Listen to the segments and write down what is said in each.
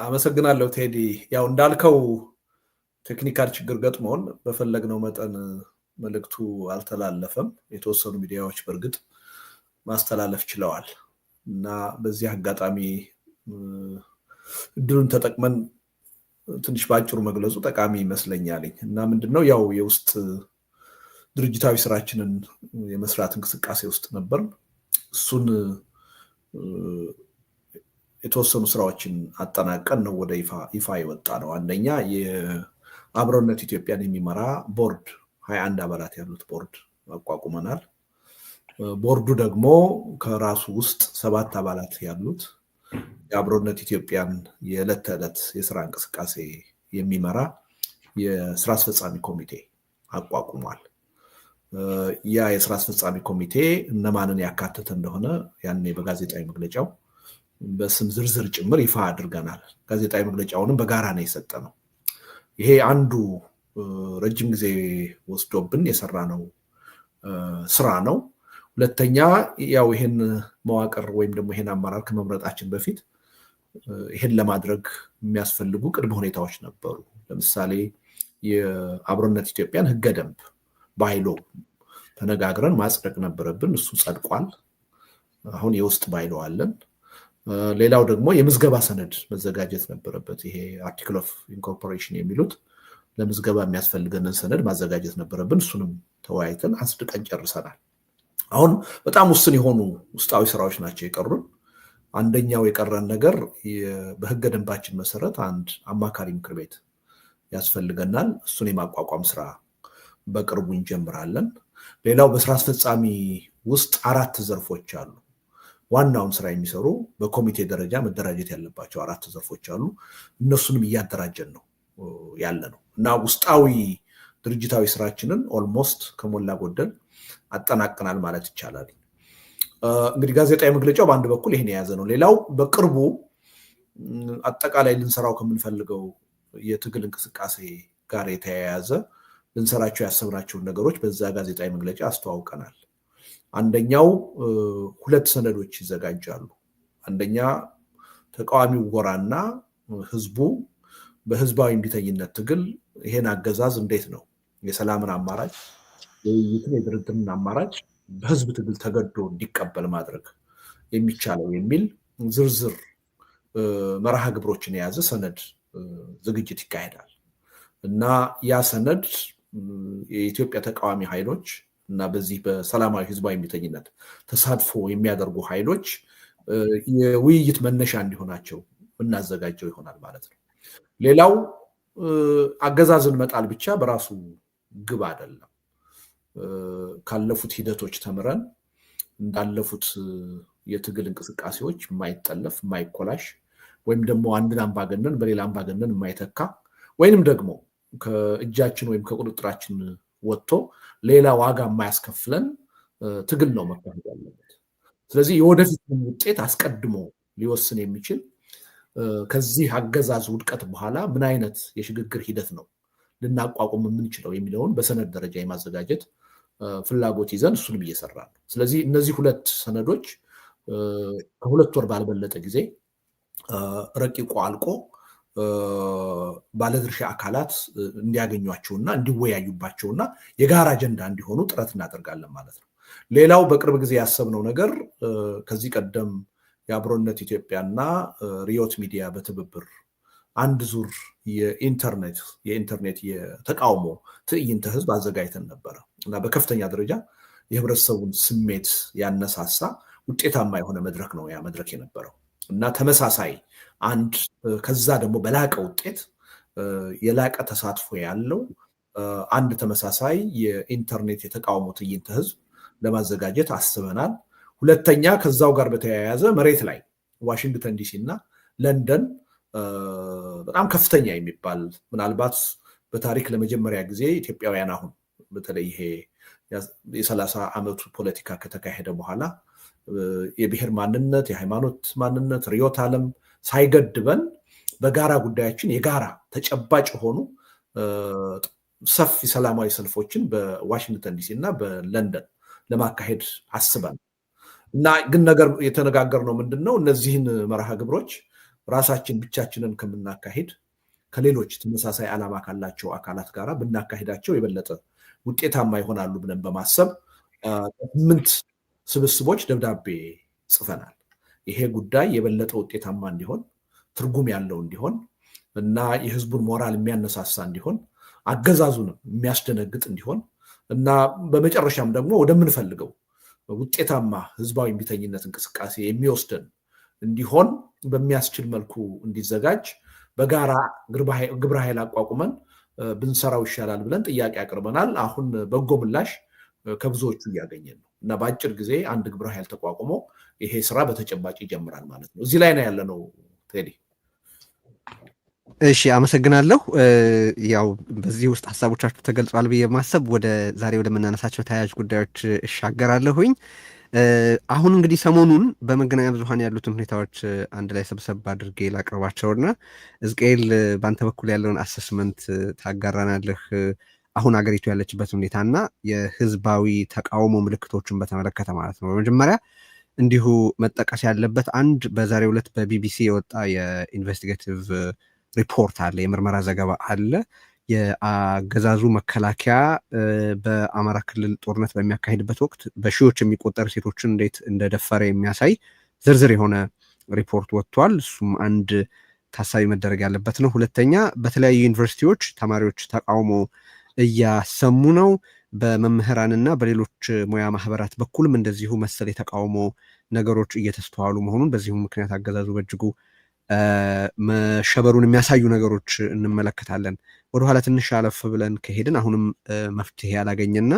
አመሰግናለሁ ቴዲ። ያው እንዳልከው ቴክኒካል ችግር ገጥሞን በፈለግነው መጠን መልእክቱ አልተላለፈም። የተወሰኑ ሚዲያዎች በእርግጥ ማስተላለፍ ችለዋል እና በዚህ አጋጣሚ እድሉን ተጠቅመን ትንሽ ባጭሩ መግለጹ ጠቃሚ ይመስለኛል እና ምንድነው ያው የውስጥ ድርጅታዊ ስራችንን የመስራት እንቅስቃሴ ውስጥ ነበር። እሱን የተወሰኑ ስራዎችን አጠናቀን ነው ወደ ይፋ የወጣ ነው። አንደኛ የአብሮነት ኢትዮጵያን የሚመራ ቦርድ 21 አባላት ያሉት ቦርድ አቋቁመናል። ቦርዱ ደግሞ ከራሱ ውስጥ 7 አባላት ያሉት የአብሮነት ኢትዮጵያን የዕለት ተዕለት የስራ እንቅስቃሴ የሚመራ የስራ አስፈጻሚ ኮሚቴ አቋቁሟል። ያ የስራ አስፈጻሚ ኮሚቴ እነማንን ያካተተ እንደሆነ ያኔ በጋዜጣዊ መግለጫው በስም ዝርዝር ጭምር ይፋ አድርገናል። ጋዜጣዊ መግለጫውንም በጋራ ነው የሰጠነው። ይሄ አንዱ ረጅም ጊዜ ወስዶብን የሰራነው ስራ ነው። ሁለተኛ ያው ይሄን መዋቅር ወይም ደግሞ ይሄን አመራር ከመምረጣችን በፊት ይሄን ለማድረግ የሚያስፈልጉ ቅድመ ሁኔታዎች ነበሩ። ለምሳሌ የአብሮነት ኢትዮጵያን ህገ ደንብ ባይሎ ተነጋግረን ማጽደቅ ነበረብን። እሱ ጸድቋል። አሁን የውስጥ ባይሎ አለን። ሌላው ደግሞ የምዝገባ ሰነድ መዘጋጀት ነበረበት። ይሄ አርቲክል ኦፍ ኢንኮርፖሬሽን የሚሉት ለምዝገባ የሚያስፈልገንን ሰነድ ማዘጋጀት ነበረብን። እሱንም ተወያይተን አጽድቀን ጨርሰናል። አሁን በጣም ውስን የሆኑ ውስጣዊ ስራዎች ናቸው የቀሩን። አንደኛው የቀረን ነገር በህገ ደንባችን መሰረት አንድ አማካሪ ምክር ቤት ያስፈልገናል። እሱን የማቋቋም ስራ በቅርቡ እንጀምራለን። ሌላው በስራ አስፈጻሚ ውስጥ 4 ዘርፎች አሉ። ዋናውን ስራ የሚሰሩ በኮሚቴ ደረጃ መደራጀት ያለባቸው 4 ዘርፎች አሉ። እነሱንም እያደራጀን ነው ያለ ነው እና ውስጣዊ ድርጅታዊ ስራችንን ኦልሞስት ከሞላ ጎደል አጠናቅናል ማለት ይቻላል። እንግዲህ ጋዜጣዊ መግለጫው በአንድ በኩል ይሄን የያዘ ነው። ሌላው በቅርቡ አጠቃላይ ልንሰራው ከምንፈልገው የትግል እንቅስቃሴ ጋር የተያያዘ ልንሰራቸው ያሰብናቸውን ነገሮች በዛ ጋዜጣዊ መግለጫ አስተዋውቀናል። አንደኛው 2 ሰነዶች ይዘጋጃሉ። አንደኛ ተቃዋሚው ጎራና ህዝቡ በህዝባዊ እምቢተኝነት ትግል ይሄን አገዛዝ እንዴት ነው የሰላምን አማራጭ የውይይትን የድርድርን አማራጭ በህዝብ ትግል ተገዶ እንዲቀበል ማድረግ የሚቻለው የሚል ዝርዝር መርሃ ግብሮችን የያዘ ሰነድ ዝግጅት ይካሄዳል እና ያ ሰነድ የኢትዮጵያ ተቃዋሚ ኃይሎች እና በዚህ በሰላማዊ ህዝባዊ እምቢተኝነት ተሳትፎ የሚያደርጉ ኃይሎች የውይይት መነሻ እንዲሆናቸው እናዘጋጀው ይሆናል ማለት ነው። ሌላው አገዛዝን መጣል ብቻ በራሱ ግብ አይደለም። ካለፉት ሂደቶች ተምረን እንዳለፉት የትግል እንቅስቃሴዎች የማይጠለፍ የማይኮላሽ ወይም ደግሞ አንድን አምባገነን በሌላ አምባገነን የማይተካ ወይንም ደግሞ ከእጃችን ወይም ከቁጥጥራችን ወጥቶ ሌላ ዋጋ የማያስከፍለን ትግል ነው መካሄድ ያለበት። ስለዚህ የወደፊት ውጤት አስቀድሞ ሊወስን የሚችል ከዚህ አገዛዝ ውድቀት በኋላ ምን አይነት የሽግግር ሂደት ነው ልናቋቁም የምንችለው የሚለውን በሰነድ ደረጃ የማዘጋጀት ፍላጎት ይዘን እሱንም እየሰራ ነው። ስለዚህ እነዚህ 2 ሰነዶች ከ2 ወር ባልበለጠ ጊዜ ረቂቁ አልቆ ባለድርሻ አካላት እንዲያገኟቸውና እንዲወያዩባቸውና የጋራ አጀንዳ እንዲሆኑ ጥረት እናደርጋለን ማለት ነው። ሌላው በቅርብ ጊዜ ያሰብነው ነገር ከዚህ ቀደም የአብሮነት ኢትዮጵያና ሪዮት ሚዲያ በትብብር አንድ ዙር የኢንተርኔት የተቃውሞ ትዕይንተ ህዝብ አዘጋጅተን ነበረ እና በከፍተኛ ደረጃ የህብረተሰቡን ስሜት ያነሳሳ ውጤታማ የሆነ መድረክ ነው ያ መድረክ የነበረው እና ተመሳሳይ አንድ ከዛ ደግሞ በላቀ ውጤት የላቀ ተሳትፎ ያለው አንድ ተመሳሳይ የኢንተርኔት የተቃውሞ ትዕይንተ ህዝብ ለማዘጋጀት አስበናል። ሁለተኛ ከዛው ጋር በተያያዘ መሬት ላይ ዋሽንግተን ዲሲ እና ለንደን በጣም ከፍተኛ የሚባል ምናልባት በታሪክ ለመጀመሪያ ጊዜ ኢትዮጵያውያን አሁን በተለይ ይሄ የ30 ዓመቱ ፖለቲካ ከተካሄደ በኋላ የብሔር ማንነት፣ የሃይማኖት ማንነት፣ ርዕዮተ ዓለም ሳይገድበን በጋራ ጉዳያችን የጋራ ተጨባጭ የሆኑ ሰፊ ሰላማዊ ሰልፎችን በዋሽንግተን ዲሲ እና በለንደን ለማካሄድ አስበን እና ግን ነገር የተነጋገርነው ምንድነው እነዚህን መርሃ ግብሮች ራሳችን ብቻችንን ከምናካሄድ ከሌሎች ተመሳሳይ ዓላማ ካላቸው አካላት ጋር ብናካሄዳቸው የበለጠ ውጤታማ ይሆናሉ ብለን በማሰብ 8 ስብስቦች ደብዳቤ ጽፈናል። ይሄ ጉዳይ የበለጠ ውጤታማ እንዲሆን፣ ትርጉም ያለው እንዲሆን እና የህዝቡን ሞራል የሚያነሳሳ እንዲሆን፣ አገዛዙንም የሚያስደነግጥ እንዲሆን እና በመጨረሻም ደግሞ ወደምንፈልገው ውጤታማ ህዝባዊ እምቢተኝነት እንቅስቃሴ የሚወስደን እንዲሆን በሚያስችል መልኩ እንዲዘጋጅ በጋራ ግብረ ኃይል አቋቁመን ብንሰራው ይሻላል ብለን ጥያቄ አቅርበናል። አሁን በጎ ምላሽ ከብዙዎቹ እያገኘን ነው እና በአጭር ጊዜ አንድ ግብረ ኃይል ተቋቁሞ ይሄ ስራ በተጨባጭ ይጀምራል ማለት ነው። እዚህ ላይ ነው ያለነው ቴዲ። እሺ አመሰግናለሁ። ያው በዚህ ውስጥ ሐሳቦቻችሁ ተገልጿል ብዬ ማሰብ ዛሬ ወደምናነሳቸው ተያያዥ ጉዳዮች እሻገራለሁኝ። አሁን እንግዲህ ሰሞኑን በመገናኛ ብዙሃን ያሉትን ሁኔታዎች አንድ ላይ ሰብሰብ አድርጌ ላቅርባቸውና ሕዝቅኤል በአንተ በኩል ያለውን አሰስመንት ታጋራናለህ። አሁን አገሪቱ ያለችበት ሁኔታና የህዝባዊ ተቃውሞ ምልክቶችን በተመለከተ ማለት ነው። በመጀመሪያ እንዲሁ መጠቀስ ያለበት አንድ በዛሬው ዕለት በቢቢሲ የወጣ የኢንቨስቲጌቲቭ ሪፖርት አለ፣ የምርመራ ዘገባ አለ። የአገዛዙ መከላከያ በአማራ ክልል ጦርነት በሚያካሄድበት ወቅት በሺዎች የሚቆጠሩ ሴቶችን እንዴት እንደደፈረ የሚያሳይ ዝርዝር የሆነ ሪፖርት ወጥቷል። እሱም አንድ ታሳቢ መደረግ ያለበት ነው። ሁለተኛ በተለያዩ ዩኒቨርሲቲዎች ተማሪዎች ተቃውሞ እያሰሙ ነው። በመምህራንና በሌሎች ሙያ ማህበራት በኩልም እንደዚሁ መሰል የተቃውሞ ነገሮች እየተስተዋሉ መሆኑን፣ በዚሁ ምክንያት አገዛዙ በእጅጉ መሸበሩን የሚያሳዩ ነገሮች እንመለከታለን። ወደኋላ ትንሽ አለፍ ብለን ከሄድን አሁንም መፍትሄ ያላገኘና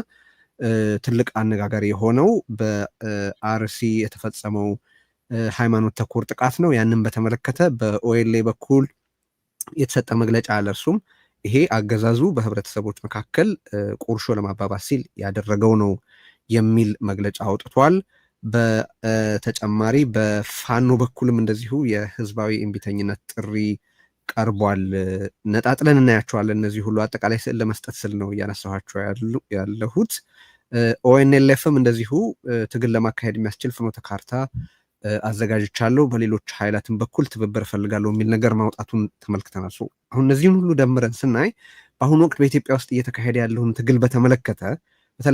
ትልቅ አነጋጋሪ የሆነው በአርሲ የተፈጸመው ሃይማኖት ተኮር ጥቃት ነው። ያንን በተመለከተ በኦኤልኤ በኩል የተሰጠ መግለጫ አለ። እርሱም ይሄ አገዛዙ በህብረተሰቦች መካከል ቁርሾ ለማባባስ ሲል ያደረገው ነው የሚል መግለጫ አውጥቷል። በተጨማሪ በፋኖ በኩልም እንደዚሁ የህዝባዊ እምቢተኝነት ጥሪ ቀርቧል። ነጣጥለን እናያቸዋለን። እነዚህ ሁሉ አጠቃላይ ስዕል ለመስጠት ስል ነው እያነሳኋቸው ያለሁት። ኦኤንኤልኤፍም እንደዚሁ ትግል ለማካሄድ የሚያስችል ፍኖተ ካርታ አዘጋጅቻለሁ፣ በሌሎች ኃይላትን በኩል ትብብር እፈልጋለሁ የሚል ነገር ማውጣቱን ተመልክተናል። አሁን እነዚህን ሁሉ ደምረን ስናይ በአሁኑ ወቅት በኢትዮጵያ ውስጥ እየተካሄደ ያለውን ትግል በተመለከተ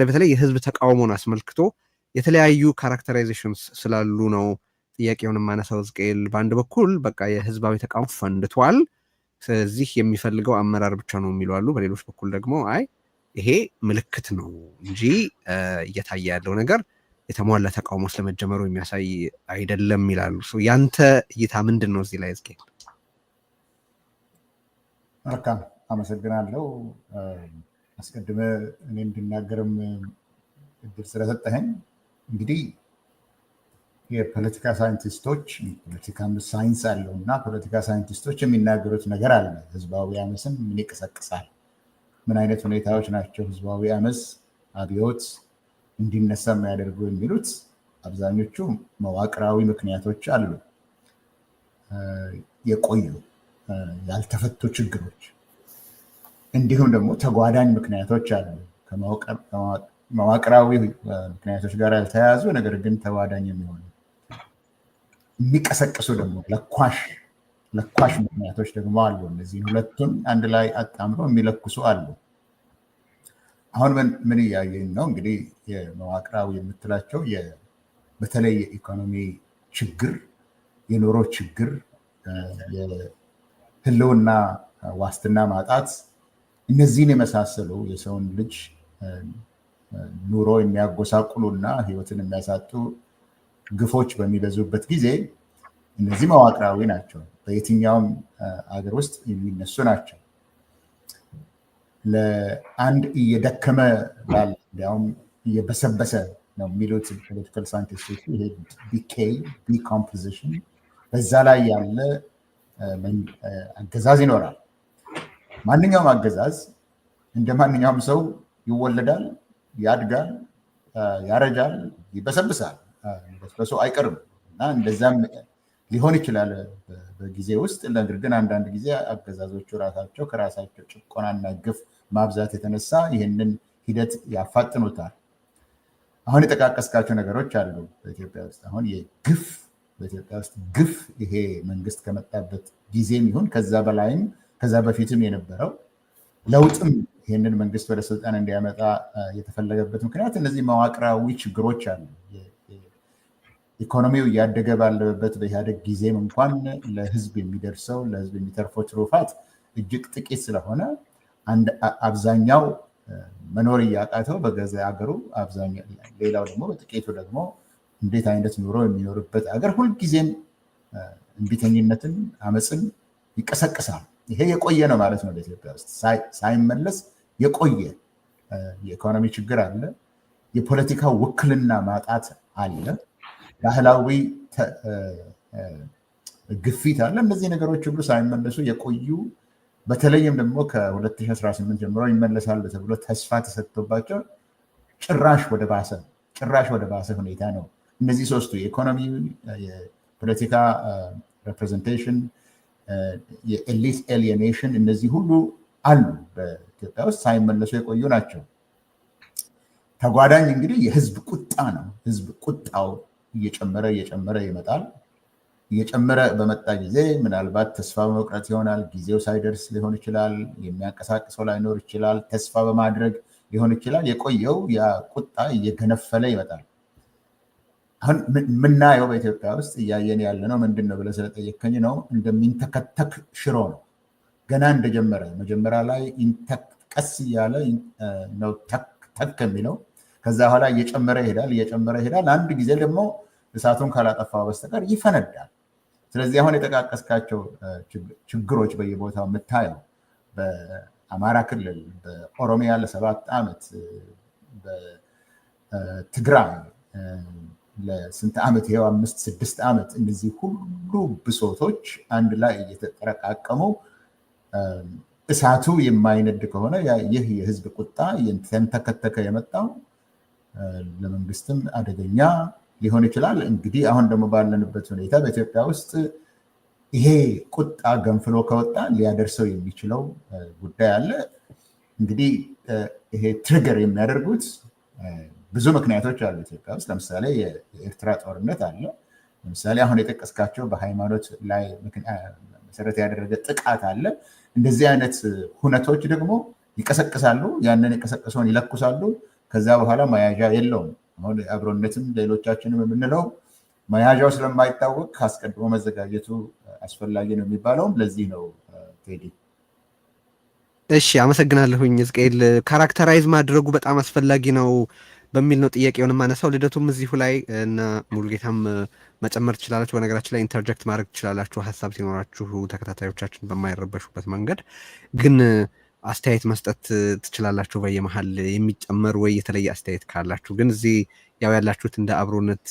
በተለይ የህዝብ ተቃውሞን አስመልክቶ የተለያዩ ካራክተራይዜሽንስ ስላሉ ነው ጥያቄውን የማነሳው ሕዝቅኤል። በአንድ በኩል በቃ የህዝባዊ ተቃውሞ ፈንድቷል፣ ስለዚህ የሚፈልገው አመራር ብቻ ነው የሚሉ አሉ። በሌሎች በኩል ደግሞ አይ ይሄ ምልክት ነው እንጂ እየታየ ያለው ነገር የተሟላ ተቃውሞ ስለመጀመሩ የሚያሳይ አይደለም ይላሉ። ያንተ እይታ ምንድን ነው እዚህ ላይ ሕዝቅኤል? መልካም አመሰግናለሁ። አስቀድመ እኔ እንድናገርም እድል ስለሰጠኸኝ እንግዲህ የፖለቲካ ሳይንቲስቶች ፖለቲካ ሳይንስ አለው እና ፖለቲካ ሳይንቲስቶች የሚናገሩት ነገር አለ። ህዝባዊ አመፅን ምን ይቀሰቅሳል? ምን አይነት ሁኔታዎች ናቸው ህዝባዊ አመፅ አብዮት እንዲነሳ የሚያደርጉ የሚሉት አብዛኞቹ መዋቅራዊ ምክንያቶች አሉ፣ የቆዩ ያልተፈቱ ችግሮች፣ እንዲሁም ደግሞ ተጓዳኝ ምክንያቶች አሉ መዋቅራዊ ምክንያቶች ጋር ያልተያያዙ ነገር ግን ተጓዳኝ የሚሆኑ የሚቀሰቅሱ ደግሞ ለኳሽ ምክንያቶች ደግሞ አሉ። እነዚህ ሁለቱን አንድ ላይ አጣምሮ የሚለኩሱ አሉ። አሁን ምን እያየን ነው? እንግዲህ የመዋቅራዊ የምትላቸው በተለይ የኢኮኖሚ ችግር፣ የኑሮ ችግር፣ የህልውና ዋስትና ማጣት፣ እነዚህን የመሳሰሉ የሰውን ልጅ ኑሮ የሚያጎሳቁሉና ህይወትን የሚያሳጡ ግፎች በሚበዙበት ጊዜ እነዚህ መዋቅራዊ ናቸው። በየትኛውም አገር ውስጥ የሚነሱ ናቸው። ለአንድ እየደከመ ላለ እንዲያውም እየበሰበሰ ነው የሚሉት ፖለቲካል ሳይንቲስቶች ይሄ ዲኬይ ዲኮምፖዚሽን፣ በዛ ላይ ያለ አገዛዝ ይኖራል። ማንኛውም አገዛዝ እንደ ማንኛውም ሰው ይወለዳል፣ ያድጋል፣ ያረጃል፣ ይበሰብሳል። በስበሱ አይቀርም እና እንደዛም ሊሆን ይችላል በጊዜ ውስጥ። ነገር ግን አንዳንድ ጊዜ አገዛዞቹ ራሳቸው ከራሳቸው ጭቆናና ግፍ ማብዛት የተነሳ ይህንን ሂደት ያፋጥኑታል። አሁን የጠቃቀስካቸው ነገሮች አሉ በኢትዮጵያ ውስጥ። አሁን የግፍ በኢትዮጵያ ውስጥ ግፍ ይሄ መንግስት ከመጣበት ጊዜም ይሁን ከዛ በላይም ከዛ በፊትም የነበረው ለውጥም ይህንን መንግስት ወደ ስልጣን እንዲያመጣ የተፈለገበት ምክንያት እነዚህ መዋቅራዊ ችግሮች አሉ። ኢኮኖሚው እያደገ ባለበት በኢህአዴግ ጊዜም እንኳን ለህዝብ የሚደርሰው ለህዝብ የሚተርፈው ትሩፋት እጅግ ጥቂት ስለሆነ አብዛኛው መኖር እያቃተው በገዛ ሀገሩ ሌላው ደግሞ በጥቂቱ ደግሞ እንዴት አይነት ኑሮ የሚኖርበት ሀገር ሁልጊዜም እንቢተኝነትን፣ አመፅን ይቀሰቅሳል። ይሄ የቆየ ነው ማለት ነው። በኢትዮጵያ ውስጥ ሳይመለስ የቆየ የኢኮኖሚ ችግር አለ፣ የፖለቲካ ውክልና ማጣት አለ፣ ባህላዊ ግፊት አለ። እነዚህ ነገሮች ሁሉ ሳይመለሱ የቆዩ በተለይም ደግሞ ከ2018 ጀምሮ ይመለሳል ተብሎ ተስፋ ተሰጥቶባቸው ጭራሽ ወደ ባሰ ሁኔታ ነው። እነዚህ ሶስቱ የኢኮኖሚ፣ የፖለቲካ ሪፕሬዘንቴሽን፣ የኤሊት ኤሊየኔሽን እነዚህ ሁሉ አሉ በኢትዮጵያ ውስጥ ሳይመለሱ የቆዩ ናቸው። ተጓዳኝ እንግዲህ የህዝብ ቁጣ ነው። ህዝብ ቁጣው እየጨመረ ይመጣል። እየጨመረ በመጣ ጊዜ ምናልባት ተስፋ በመቁረጥ ይሆናል። ጊዜው ሳይደርስ ሊሆን ይችላል። የሚያንቀሳቅሰው ላይኖር ይችላል። ተስፋ በማድረግ ሊሆን ይችላል። የቆየው ያ ቁጣ እየገነፈለ ይመጣል። አሁን የምናየው በኢትዮጵያ ውስጥ እያየን ያለ ነው ምንድን ነው ብለህ ስለጠየከኝ ነው። እንደሚንተከተክ ሽሮ ነው። ገና እንደጀመረ መጀመሪያ ላይ ቀስ እያለ ነው ተክ የሚለው። ከዛ በኋላ እየጨመረ ይሄዳል። አንድ ጊዜ ደግሞ እሳቱን ካላጠፋው በስተቀር ይፈነዳል። ስለዚህ አሁን የጠቃቀስካቸው ችግሮች በየቦታው የምታየው በአማራ ክልል፣ በኦሮሚያ ለ7 ዓመት፣ በትግራይ ለስንት ዓመት ይኸው 5-6 ዓመት እነዚህ ሁሉ ብሶቶች አንድ ላይ እየተጠረቃቀሙ እሳቱ የማይነድ ከሆነ ይህ የህዝብ ቁጣ የተንተከተከ የመጣው ለመንግስትም አደገኛ ሊሆን ይችላል። እንግዲህ አሁን ደግሞ ባለንበት ሁኔታ በኢትዮጵያ ውስጥ ይሄ ቁጣ ገንፍሎ ከወጣ ሊያደርሰው የሚችለው ጉዳይ አለ። እንግዲህ ይሄ ትሪገር የሚያደርጉት ብዙ ምክንያቶች አሉ ኢትዮጵያ ውስጥ። ለምሳሌ የኤርትራ ጦርነት አለ። ለምሳሌ አሁን የጠቀስካቸው በሃይማኖት ላይ መሰረት ያደረገ ጥቃት አለ። እንደዚህ አይነት ሁነቶች ደግሞ ይቀሰቅሳሉ። ያንን የቀሰቀሰውን ይለኩሳሉ። ከዛ በኋላ መያዣ የለውም። አሁን አብሮነትም ሌሎቻችንም የምንለው መያዣው ስለማይታወቅ አስቀድሞ መዘጋጀቱ አስፈላጊ ነው የሚባለውም ለዚህ ነው። ቴዲ እሺ፣ አመሰግናለሁኝ ሕዝቅኤል። ካራክተራይዝ ማድረጉ በጣም አስፈላጊ ነው በሚል ነው ጥያቄውን የማነሳው። ልደቱም እዚሁ ላይ እና ሙሉጌታም መጨመር ትችላላችሁ። በነገራችን ላይ ኢንተርጀክት ማድረግ ትችላላችሁ ሀሳብ ሲኖራችሁ ተከታታዮቻችን በማይረበሹበት መንገድ ግን አስተያየት መስጠት ትችላላችሁ በየመሀል የሚጨመር ወይ የተለየ አስተያየት ካላችሁ። ግን እዚህ ያው ያላችሁት እንደ አብሮነት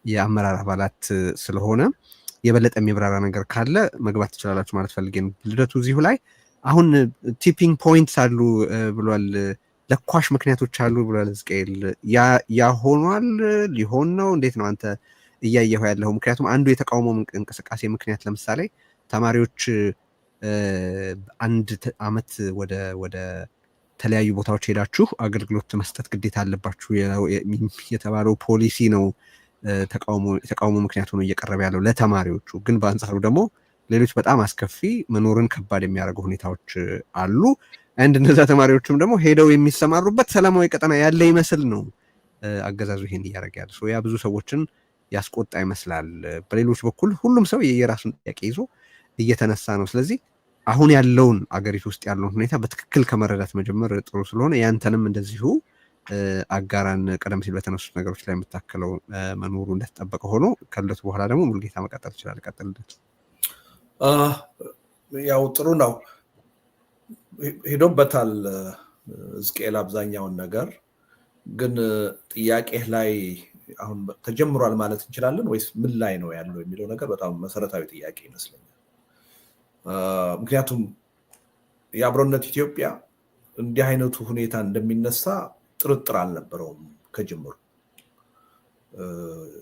የአመራር አባላት ስለሆነ የበለጠ የሚብራራ ነገር ካለ መግባት ትችላላችሁ ማለት ፈልጌ ነው። ልደቱ እዚሁ ላይ አሁን ቲፒንግ ፖይንትስ አሉ ብሏል፣ ለኳሽ ምክንያቶች አሉ ብሏል ሕዝቅኤል። ያ ሆኗል ሊሆን ነው? እንዴት ነው አንተ እያየኸው ያለው? ምክንያቱም አንዱ የተቃውሞ እንቅስቃሴ ምክንያት ለምሳሌ ተማሪዎች 1 ዓመት ወደ ተለያዩ ቦታዎች ሄዳችሁ አገልግሎት መስጠት ግዴታ አለባችሁ የተባለው ፖሊሲ ነው ተቃውሞ ምክንያት ሆኖ እየቀረበ ያለው ለተማሪዎቹ። ግን በአንጻሩ ደግሞ ሌሎች በጣም አስከፊ መኖርን ከባድ የሚያደርጉ ሁኔታዎች አሉ። እነዛ ተማሪዎችም ደግሞ ሄደው የሚሰማሩበት ሰላማዊ ቀጠና ያለ ይመስል ነው አገዛዙ ይሄን እያደረገ ያለ። ያ ብዙ ሰዎችን ያስቆጣ ይመስላል። በሌሎች በኩል ሁሉም ሰው የየራሱን ጥያቄ ይዞ እየተነሳ ነው። ስለዚህ አሁን ያለውን አገሪቱ ውስጥ ያለውን ሁኔታ በትክክል ከመረዳት መጀመር ጥሩ ስለሆነ ያንተንም እንደዚሁ አጋራን። ቀደም ሲል በተነሱት ነገሮች ላይ የምታከለው መኖሩ እንደተጠበቀ ሆኖ ከልደቱ በኋላ ደግሞ ሙሉጌታ መቀጠል ይችላል። ቀጥልለት። ያው ጥሩ ነው ሄዶበታል ሕዝቅኤል አብዛኛውን ነገር። ግን ጥያቄህ ላይ አሁን ተጀምሯል ማለት እንችላለን ወይስ ምን ላይ ነው ያለው የሚለው ነገር በጣም መሰረታዊ ጥያቄ ይመስለኛል። ምክንያቱም የአብሮነት ኢትዮጵያ እንዲህ አይነቱ ሁኔታ እንደሚነሳ ጥርጥር አልነበረውም ከጅምሩ።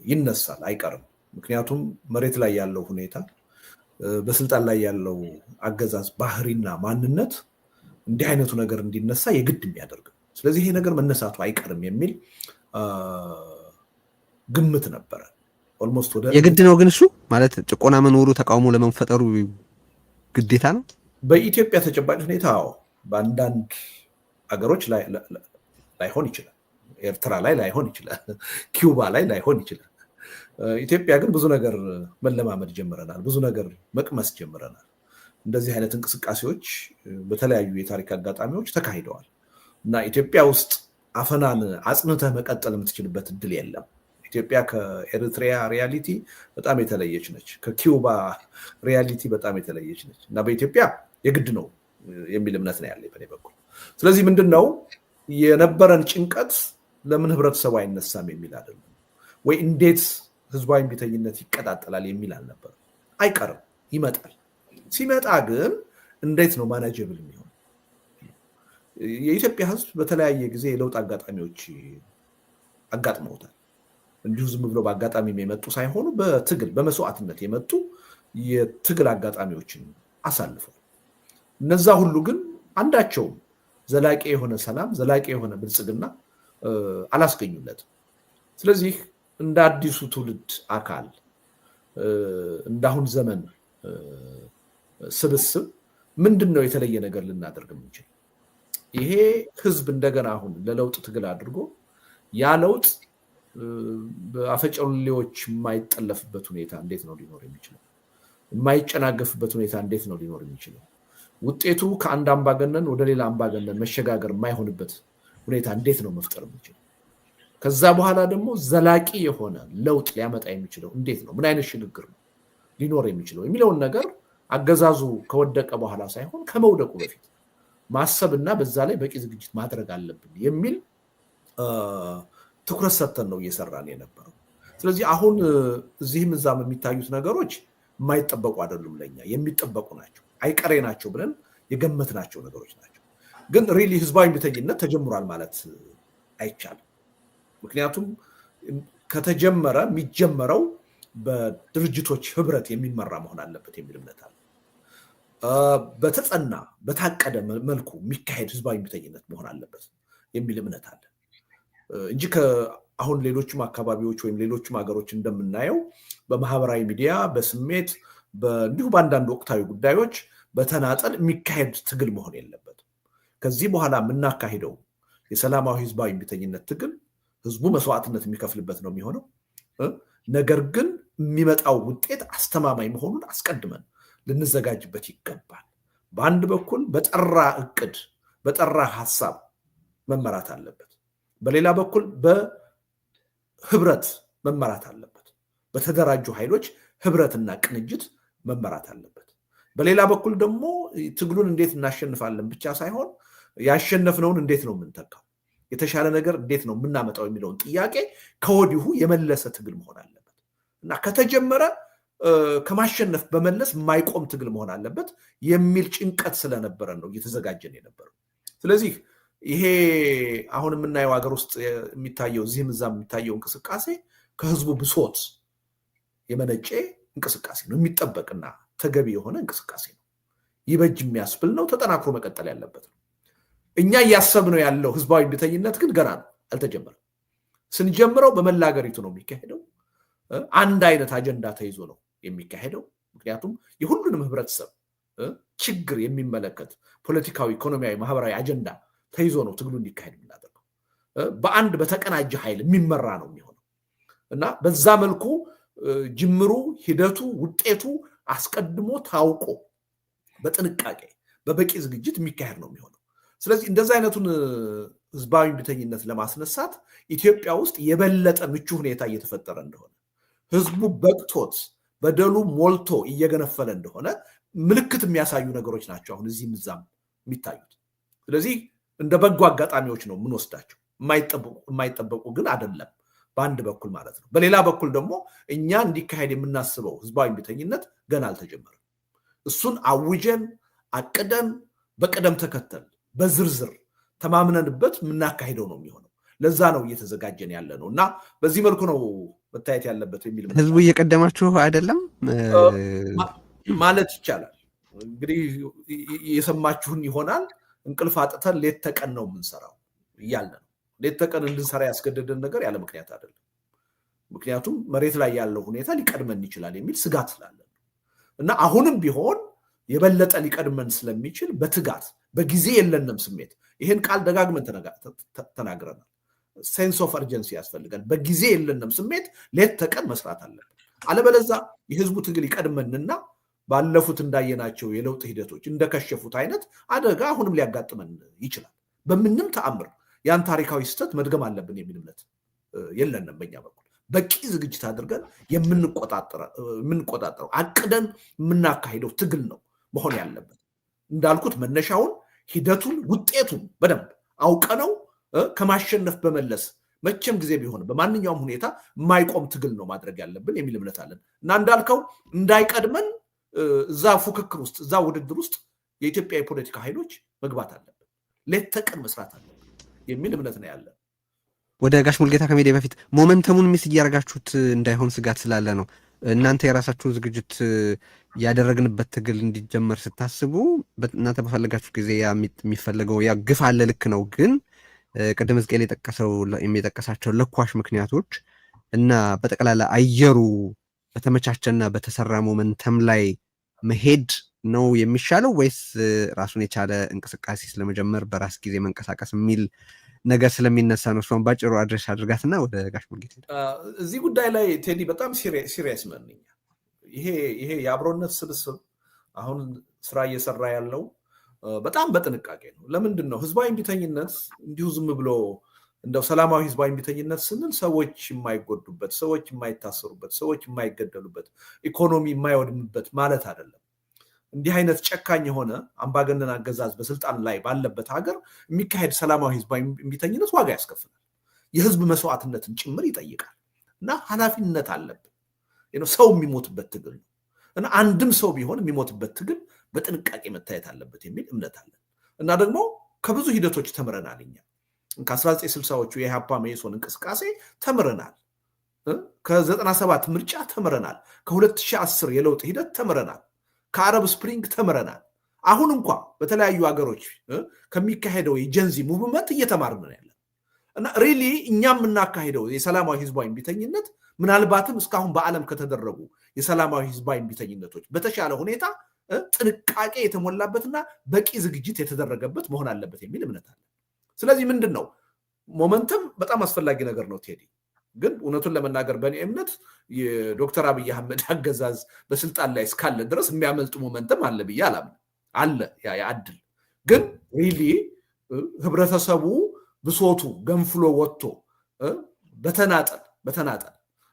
ይነሳል፣ አይቀርም። ምክንያቱም መሬት ላይ ያለው ሁኔታ፣ በስልጣን ላይ ያለው አገዛዝ ባህሪና ማንነት እንዲህ አይነቱ ነገር እንዲነሳ የግድ የሚያደርግ። ስለዚህ ይሄ ነገር መነሳቱ አይቀርም የሚል ግምት ነበረ። ኦልሞስት ወደ የግድ ነው ግን እሱ ማለት ጭቆና መኖሩ ተቃውሞ ለመፈጠሩ ግዴታ ነው በኢትዮጵያ ተጨባጭ ሁኔታ በአንዳንድ አገሮች ላይሆን ይችላል ኤርትራ ላይ ላይሆን ይችላል ኪዩባ ላይ ላይሆን ይችላል ኢትዮጵያ ግን ብዙ ነገር መለማመድ ጀምረናል ብዙ ነገር መቅመስ ጀምረናል እንደዚህ አይነት እንቅስቃሴዎች በተለያዩ የታሪክ አጋጣሚዎች ተካሂደዋል እና ኢትዮጵያ ውስጥ አፈናን አጽንተህ መቀጠል የምትችልበት እድል የለም ኢትዮጵያ ከኤርትሪያ ሪያሊቲ በጣም የተለየች ነች ከኪዩባ ሪያሊቲ በጣም የተለየች ነች እና በኢትዮጵያ የግድ ነው የሚል እምነት ነው ያለኝ በኔ በኩል ስለዚህ ምንድነው የነበረን ጭንቀት ለምን ህብረተሰቡ አይነሳም የሚል አይደለም ወይ እንዴት ህዝባዊ ቢተኝነት ይቀጣጣላል የሚል አልነበር አይቀርም ይመጣል ሲመጣ ግን እንዴት ነው ማኔጀብል የሚሆነው የኢትዮጵያ ህዝብ በተለያየ ጊዜ የለውጥ አጋጣሚዎች አጋጥመውታል እንዲሁ ዝም ብሎ በአጋጣሚ የመጡ ሳይሆኑ በትግል በመስዋዕትነት የመጡ የትግል አጋጣሚዎችን አሳልፈዋል እነዛ ሁሉ ግን አንዳቸውም ዘላቂ የሆነ ሰላም ዘላቂ የሆነ ብልጽግና አላስገኙለትም ስለዚህ እንደ አዲሱ ትውልድ አካል እንዳሁን ዘመን ስብስብ ምንድነው የተለየ ነገር ልናደርግ የምንችል ይሄ ህዝብ እንደገና አሁን ለለውጥ ትግል አድርጎ ያ ለውጥ በአፈጨሌዎች የማይጠለፍበት ሁኔታ እንዴት ነው ሊኖር የሚችለው የማይጨናገፍበት ሁኔታ እንዴት ነው ሊኖር የሚችለው ውጤቱ ከአንድ አምባገነን ወደ ሌላ አምባገነን መሸጋገር የማይሆንበት ሁኔታ እንዴት ነው መፍጠር የሚችለው ከዛ በኋላ ደግሞ ዘላቂ የሆነ ለውጥ ሊያመጣ የሚችለው እንዴት ነው ምን አይነት ሽግግር ነው ሊኖር የሚችለው የሚለውን ነገር አገዛዙ ከወደቀ በኋላ ሳይሆን ከመውደቁ በፊት ማሰብና በዛ ላይ በቂ ዝግጅት ማድረግ አለብን የሚል ትኩረት ሰጥተን ነው እየሰራን የነበረው ስለዚህ አሁን እዚህም እዛም የሚታዩት ነገሮች የማይጠበቁ አይደሉም ለኛ የሚጠበቁ ናቸው አይቀሬ ናቸው ብለን የገመትናቸው ነገሮች ናቸው ግን ሪሊ ህዝባዊ ቢተኝነት ተጀምሯል ማለት አይቻልም ምክንያቱም ከተጀመረ የሚጀመረው በድርጅቶች ህብረት የሚመራ መሆን አለበት የሚል እምነት አለ በተጸና በታቀደ መልኩ የሚካሄድ ህዝባዊ ቢተኝነት መሆን አለበት የሚል እምነት አለ እንጂ አሁን ሌሎችም አካባቢዎች ወይም ሌሎችም ሀገሮች እንደምናየው በማህበራዊ ሚዲያ በስሜት እንዲሁ በአንዳንድ ወቅታዊ ጉዳዮች በተናጠል የሚካሄድ ትግል መሆን የለበትም ከዚህ በኋላ የምናካሂደው የሰላማዊ ህዝባዊ ቢተኝነት ትግል ህዝቡ መስዋዕትነት የሚከፍልበት ነው የሚሆነው ነገር ግን የሚመጣው ውጤት አስተማማኝ መሆኑን አስቀድመን ልንዘጋጅበት ይገባል በአንድ በኩል በጠራ እቅድ በጠራ ሐሳብ መመራት አለበት በሌላ በኩል በህብረት መመራት አለበት በተደራጁ ኃይሎች ህብረትና ቅንጅት መመራት አለበት በሌላ በኩል ደግሞ ትግሉን እንዴት እናሸንፋለን ብቻ ሳይሆን ያሸነፍነውን እንዴት ነው የምንተካው የተሻለ ነገር እንዴት ነው የምናመጣው የሚለውን ጥያቄ ከወዲሁ የመለሰ ትግል መሆን አለበት እና ከተጀመረ ከማሸነፍ በመለስ የማይቆም ትግል መሆን አለበት የሚል ጭንቀት ስለነበረ ነው እየተዘጋጀን የነበረው ስለዚህ ይሄ አሁን የምናየው ሀገር ውስጥ የሚታየው እዚህም እዛም የሚታየው እንቅስቃሴ ከህዝቡ ብሶት የመነጨ እንቅስቃሴ ነው የሚጠበቅና ተገቢ የሆነ እንቅስቃሴ ነው ይበጅ የሚያስብል ነው ተጠናክሮ መቀጠል ያለበት ነው እኛ እያሰብነው ያለው ህዝባዊ ቢተኝነት ግን ገና ነው አልተጀመረም ስንጀምረው በመላ ሀገሪቱ ነው የሚካሄደው አንድ አይነት አጀንዳ ተይዞ ነው የሚካሄደው ምክንያቱም የሁሉንም ህብረተሰብ ችግር የሚመለከት ፖለቲካዊ ኢኮኖሚያዊ ማህበራዊ አጀንዳ ተይዞ ነው ትግሉ እንዲካሄድ የምናደርገው በአንድ በተቀናጀ ኃይል የሚመራ ነው የሚሆነው እና በዛ መልኩ ጅምሩ ሂደቱ ውጤቱ አስቀድሞ ታውቆ በጥንቃቄ በበቂ ዝግጅት የሚካሄድ ነው የሚሆነው ስለዚህ እንደዛ አይነቱን ህዝባዊ ቢተኝነት ለማስነሳት ኢትዮጵያ ውስጥ የበለጠ ምቹ ሁኔታ እየተፈጠረ እንደሆነ ህዝቡ በቅቶት በደሉ ሞልቶ እየገነፈለ እንደሆነ ምልክት የሚያሳዩ ነገሮች ናቸው አሁን እዚህም እዛም የሚታዩት ስለዚህ እንደ በጎ አጋጣሚዎች ነው የምንወስዳቸው የማይጠበቁ ግን አይደለም በአንድ በኩል ማለት ነው በሌላ በኩል ደግሞ እኛ እንዲካሄድ የምናስበው ህዝባዊ ቢተኝነት ገና አልተጀመረም እሱን አውጀን አቅደን በቀደም ተከተል በዝርዝር ተማምነንበት የምናካሄደው ነው የሚሆነው ለዛ ነው እየተዘጋጀን ያለ ነው እና በዚህ መልኩ ነው መታየት ያለበት የሚል ህዝቡ እየቀደማችሁ አይደለም ማለት ይቻላል እንግዲህ የሰማችሁን ይሆናል እንቅልፍ አጥተን ሌት ተቀን ነው የምንሰራው እያልን ነው ሌት ተቀን እንድንሰራ ያስገደደን ነገር ያለ ምክንያት አይደለም ምክንያቱም መሬት ላይ ያለው ሁኔታ ሊቀድመን ይችላል የሚል ስጋት ስላለ እና አሁንም ቢሆን የበለጠ ሊቀድመን ስለሚችል በትጋት በጊዜ የለንም ስሜት ይሄን ቃል ደጋግመን ተናግረናል። ሴንስ ኦፍ አርጀንሲ ያስፈልጋል። በጊዜ የለንም ስሜት ሌት ተቀን መስራት አለብን። አለበለዚያ የህዝቡ ትግል ይቀድመንና ባለፉት እንዳየናቸው የለውጥ ሂደቶች እንደከሸፉት አይነት አደጋ አሁንም ሊያጋጥመን ይችላል። በምንም ተአምር ያን ታሪካዊ ስህተት መድገም አለብን የሚል እምነት የለንም። በእኛ በኩል በቂ ዝግጅት አድርገን የምንቆጣጠረው አቅደን የምናካሂደው ትግል ነው መሆን ያለበት። እንዳልኩት መነሻውን፣ ሂደቱን፣ ውጤቱን በደንብ አውቀነው ከማሸነፍ በመለስ መቼም ጊዜ ቢሆን በማንኛውም ሁኔታ የማይቆም ትግል ነው ማድረግ ያለብን የሚል እምነት አለን እና እንዳልከው እንዳይቀድመን እዛ ፉክክር ውስጥ እዛ ውድድር ውስጥ የኢትዮጵያ የፖለቲካ ኃይሎች መግባት አለብን፣ ሌት ተቀን መስራት አለብን የሚል እምነት ነው ያለን። ወደ ጋሽ ሙልጌታ ከመሄዴ በፊት ሞመንተሙን ሚስ እያደረጋችሁት እንዳይሆን ስጋት ስላለ ነው። እናንተ የራሳችሁን ዝግጅት ያደረግንበት ትግል እንዲጀመር ስታስቡ እናንተ በፈለጋችሁ ጊዜ የሚፈለገው ያ ግፍ አለ፣ ልክ ነው። ግን ቅድም ሕዝቅኤል የጠቀሳቸው ለኳሽ ምክንያቶች እና በጠቅላላ አየሩ በተመቻቸና በተሰራ ሞመንተም ላይ መሄድ ነው የሚሻለው ወይስ ራሱን የቻለ እንቅስቃሴ ስለመጀመር በራስ ጊዜ መንቀሳቀስ የሚል ነገር ስለሚነሳ ነው? እሷን ባጭሩ አድሬስ አድርጋትና ወደ ጋሽ ሙልጌታ። እዚህ ጉዳይ ላይ ቴዲ በጣም ሲሪየስ ነን። ይሄ የአብሮነት ስብስብ አሁን ስራ እየሰራ ያለው በጣም በጥንቃቄ ነው። ለምንድን ነው ህዝባዊ እምቢተኝነት እንዲሁ ዝም ብሎ እንደው ሰላማዊ ህዝባዊ እምቢተኝነት ስንል ሰዎች የማይጎዱበት፣ ሰዎች የማይታሰሩበት፣ ሰዎች የማይገደሉበት፣ ኢኮኖሚ የማይወድምበት ማለት አይደለም። እንዲህ አይነት ጨካኝ የሆነ አምባገነን አገዛዝ በስልጣን ላይ ባለበት ሀገር የሚካሄድ ሰላማዊ ህዝባዊ እምቢተኝነት ዋጋ ያስከፍላል፣ የህዝብ መስዋዕትነትን ጭምር ይጠይቃል እና ኃላፊነት አለብን። ሰው የሚሞትበት ትግል ነው እና አንድም ሰው ቢሆን የሚሞትበት ትግል በጥንቃቄ መታየት አለበት የሚል እምነት አለን እና ደግሞ ከብዙ ሂደቶች ተምረናል። እኛ ከ1960ዎቹ የኢህአፓ መኢሶን እንቅስቃሴ ተምረናል፣ ከ97 ምርጫ ተምረናል፣ ከ2010 የለውጥ ሂደት ተምረናል፣ ከአረብ ስፕሪንግ ተምረናል። አሁን እንኳ በተለያዩ ሀገሮች ከሚካሄደው የጀንዚ ሙቭመንት እየተማርን ነው ያለን እና ሪሊ እኛ የምናካሄደው የሰላማዊ ህዝባዊ እምቢተኝነት ምናልባትም እስካሁን በዓለም ከተደረጉ የሰላማዊ ህዝባዊ እምቢተኝነቶች በተሻለ ሁኔታ ጥንቃቄ የተሞላበትና በቂ ዝግጅት የተደረገበት መሆን አለበት የሚል እምነት አለ። ስለዚህ ምንድን ነው ሞመንተም በጣም አስፈላጊ ነገር ነው ቴዲ። ግን እውነቱን ለመናገር በእኔ እምነት የዶክተር አብይ አህመድ አገዛዝ በስልጣን ላይ እስካለ ድረስ የሚያመልጡ ሞመንተም አለ ብዬ አላምንም። አለ ያድል። ግን ሪሊ ህብረተሰቡ ብሶቱ ገንፍሎ ወጥቶ በተናጠል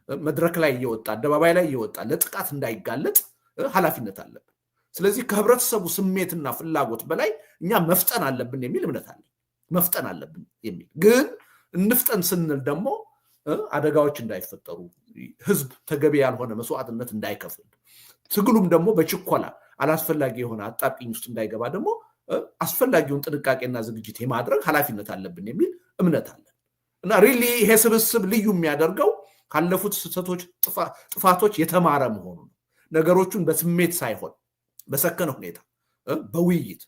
መድረክ ላይ እየወጣ አደባባይ ላይ እየወጣ ለጥቃት እንዳይጋለጥ ኃላፊነት አለብን። ስለዚህ ከህብረተሰቡ ስሜትና ፍላጎት በላይ እኛ መፍጠን አለብን የሚል እምነት አለ። መፍጠን አለብን የሚል ግን እንፍጠን ስንል ደግሞ አደጋዎች እንዳይፈጠሩ፣ ህዝብ ተገቢ ያልሆነ መስዋዕትነት እንዳይከፍል፣ ትግሉም ደግሞ በችኮላ አላስፈላጊ የሆነ አጣብቂኝ ውስጥ እንዳይገባ ደግሞ አስፈላጊውን ጥንቃቄና ዝግጅት የማድረግ ኃላፊነት አለብን የሚል እምነት አለን እና ሪሊ ይሄ ስብስብ ልዩ የሚያደርገው ካለፉት ስህተቶች፣ ጥፋቶች የተማረ መሆኑ ነው። ነገሮቹን በስሜት ሳይሆን በሰከነ ሁኔታ በውይይት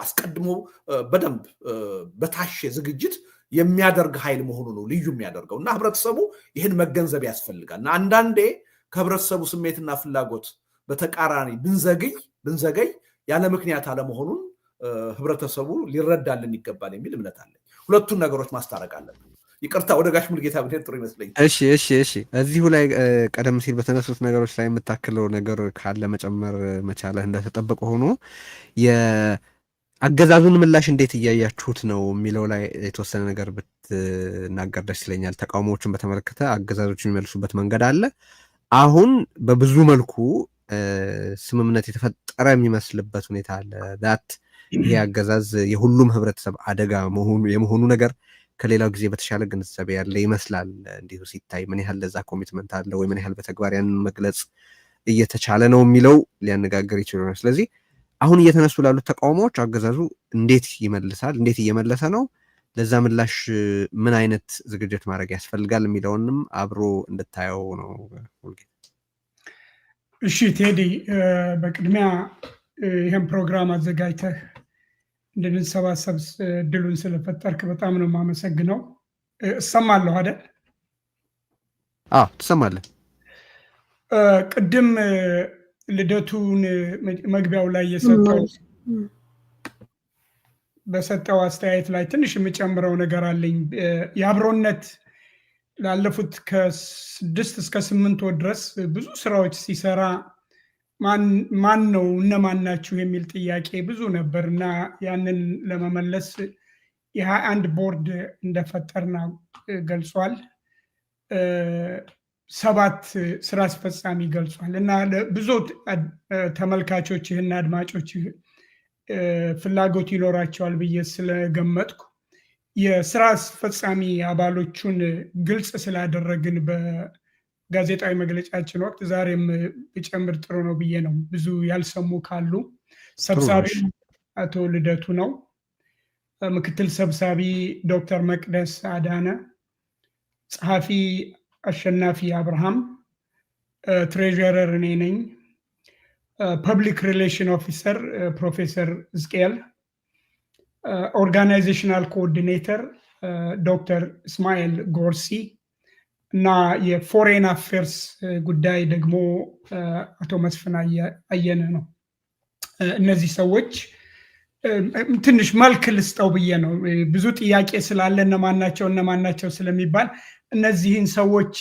አስቀድሞ በደንብ በታሸ ዝግጅት የሚያደርግ ኃይል መሆኑ ነው ልዩ የሚያደርገው እና ህብረተሰቡ ይህን መገንዘብ ያስፈልጋል እና አንዳንዴ ከህብረተሰቡ ስሜትና ፍላጎት በተቃራኒ ብንዘገይ ያለ ምክንያት አለመሆኑን ህብረተሰቡ ሊረዳልን ይገባል የሚል እምነት አለኝ። ሁለቱን ነገሮች ማስታረቅ አለብን። ይቅርታ ወደ ጋሽ ሙልጌታ ብሄድ ጥሩ ይመስለኛል። እሺ እዚሁ ላይ ቀደም ሲል በተነሱት ነገሮች ላይ የምታክለው ነገር ካለ መጨመር መቻለህ እንደተጠበቀ ሆኖ የአገዛዙን ምላሽ እንዴት እያያችሁት ነው የሚለው ላይ የተወሰነ ነገር ብትናገር ደስ ይለኛል። ተቃውሞዎችን በተመለከተ አገዛዞችን የሚመልሱበት መንገድ አለ። አሁን በብዙ መልኩ ስምምነት የተፈጠረ የሚመስልበት ሁኔታ አለ። ዳት ይሄ አገዛዝ የሁሉም ህብረተሰብ አደጋ የመሆኑ ነገር ከሌላው ጊዜ በተሻለ ግንዛቤ ያለ ይመስላል። እንዲሁ ሲታይ ምን ያህል ለዛ ኮሚትመንት አለ ወይ ምን ያህል በተግባር ያንን መግለጽ እየተቻለ ነው የሚለው ሊያነጋግር ይችላል። ስለዚህ አሁን እየተነሱ ላሉት ተቃውሞዎች አገዛዙ እንዴት ይመልሳል? እንዴት እየመለሰ ነው? ለዛ ምላሽ ምን አይነት ዝግጅት ማድረግ ያስፈልጋል የሚለውንም አብሮ እንድታየው ነው። እሺ ቴዲ፣ በቅድሚያ ይህን ፕሮግራም አዘጋጅተህ እንድንሰባሰብ እድሉን ስለፈጠርክ በጣም ነው የማመሰግነው። እሰማለሁ አይደል? ትሰማለህ? ቅድም ልደቱን መግቢያው ላይ በሰጠው አስተያየት ላይ ትንሽ የምጨምረው ነገር አለኝ። የአብሮነት ላለፉት ከ6 እስከ 8 ወር ድረስ ብዙ ስራዎች ሲሰራ ማን ነው እነማን ናችሁ የሚል ጥያቄ ብዙ ነበር እና ያንን ለመመለስ የ21 ቦርድ እንደፈጠርና ገልጿል። 7 ስራ አስፈጻሚ ገልጿል እና ብዙ ተመልካቾች እና አድማጮች ፍላጎት ይኖራቸዋል ብዬ ስለገመጥኩ የስራ አስፈጻሚ አባሎቹን ግልጽ ስላደረግን በጋዜጣዊ መግለጫችን ወቅት ዛሬም ቢጨምር ጥሩ ነው ብዬ ነው። ብዙ ያልሰሙ ካሉ ሰብሳቢ አቶ ልደቱ ነው። ምክትል ሰብሳቢ ዶክተር መቅደስ አዳነ፣ ጸሐፊ አሸናፊ አብርሃም፣ ትሬዠረር እኔ ነኝ፣ ፐብሊክ ሪሌሽን ኦፊሰር ፕሮፌሰር ዝቅኤል፣ ኦርጋናይዜሽናል ኮኦርዲኔተር ዶክተር እስማኤል ጎርሲ እና የፎሬን አፌርስ ጉዳይ ደግሞ አቶ መስፍን አየነ ነው። እነዚህ ሰዎች ትንሽ መልክ ልስጠው ብዬ ነው። ብዙ ጥያቄ ስላለ እነማን ናቸው ስለሚባል እነዚህን ሰዎች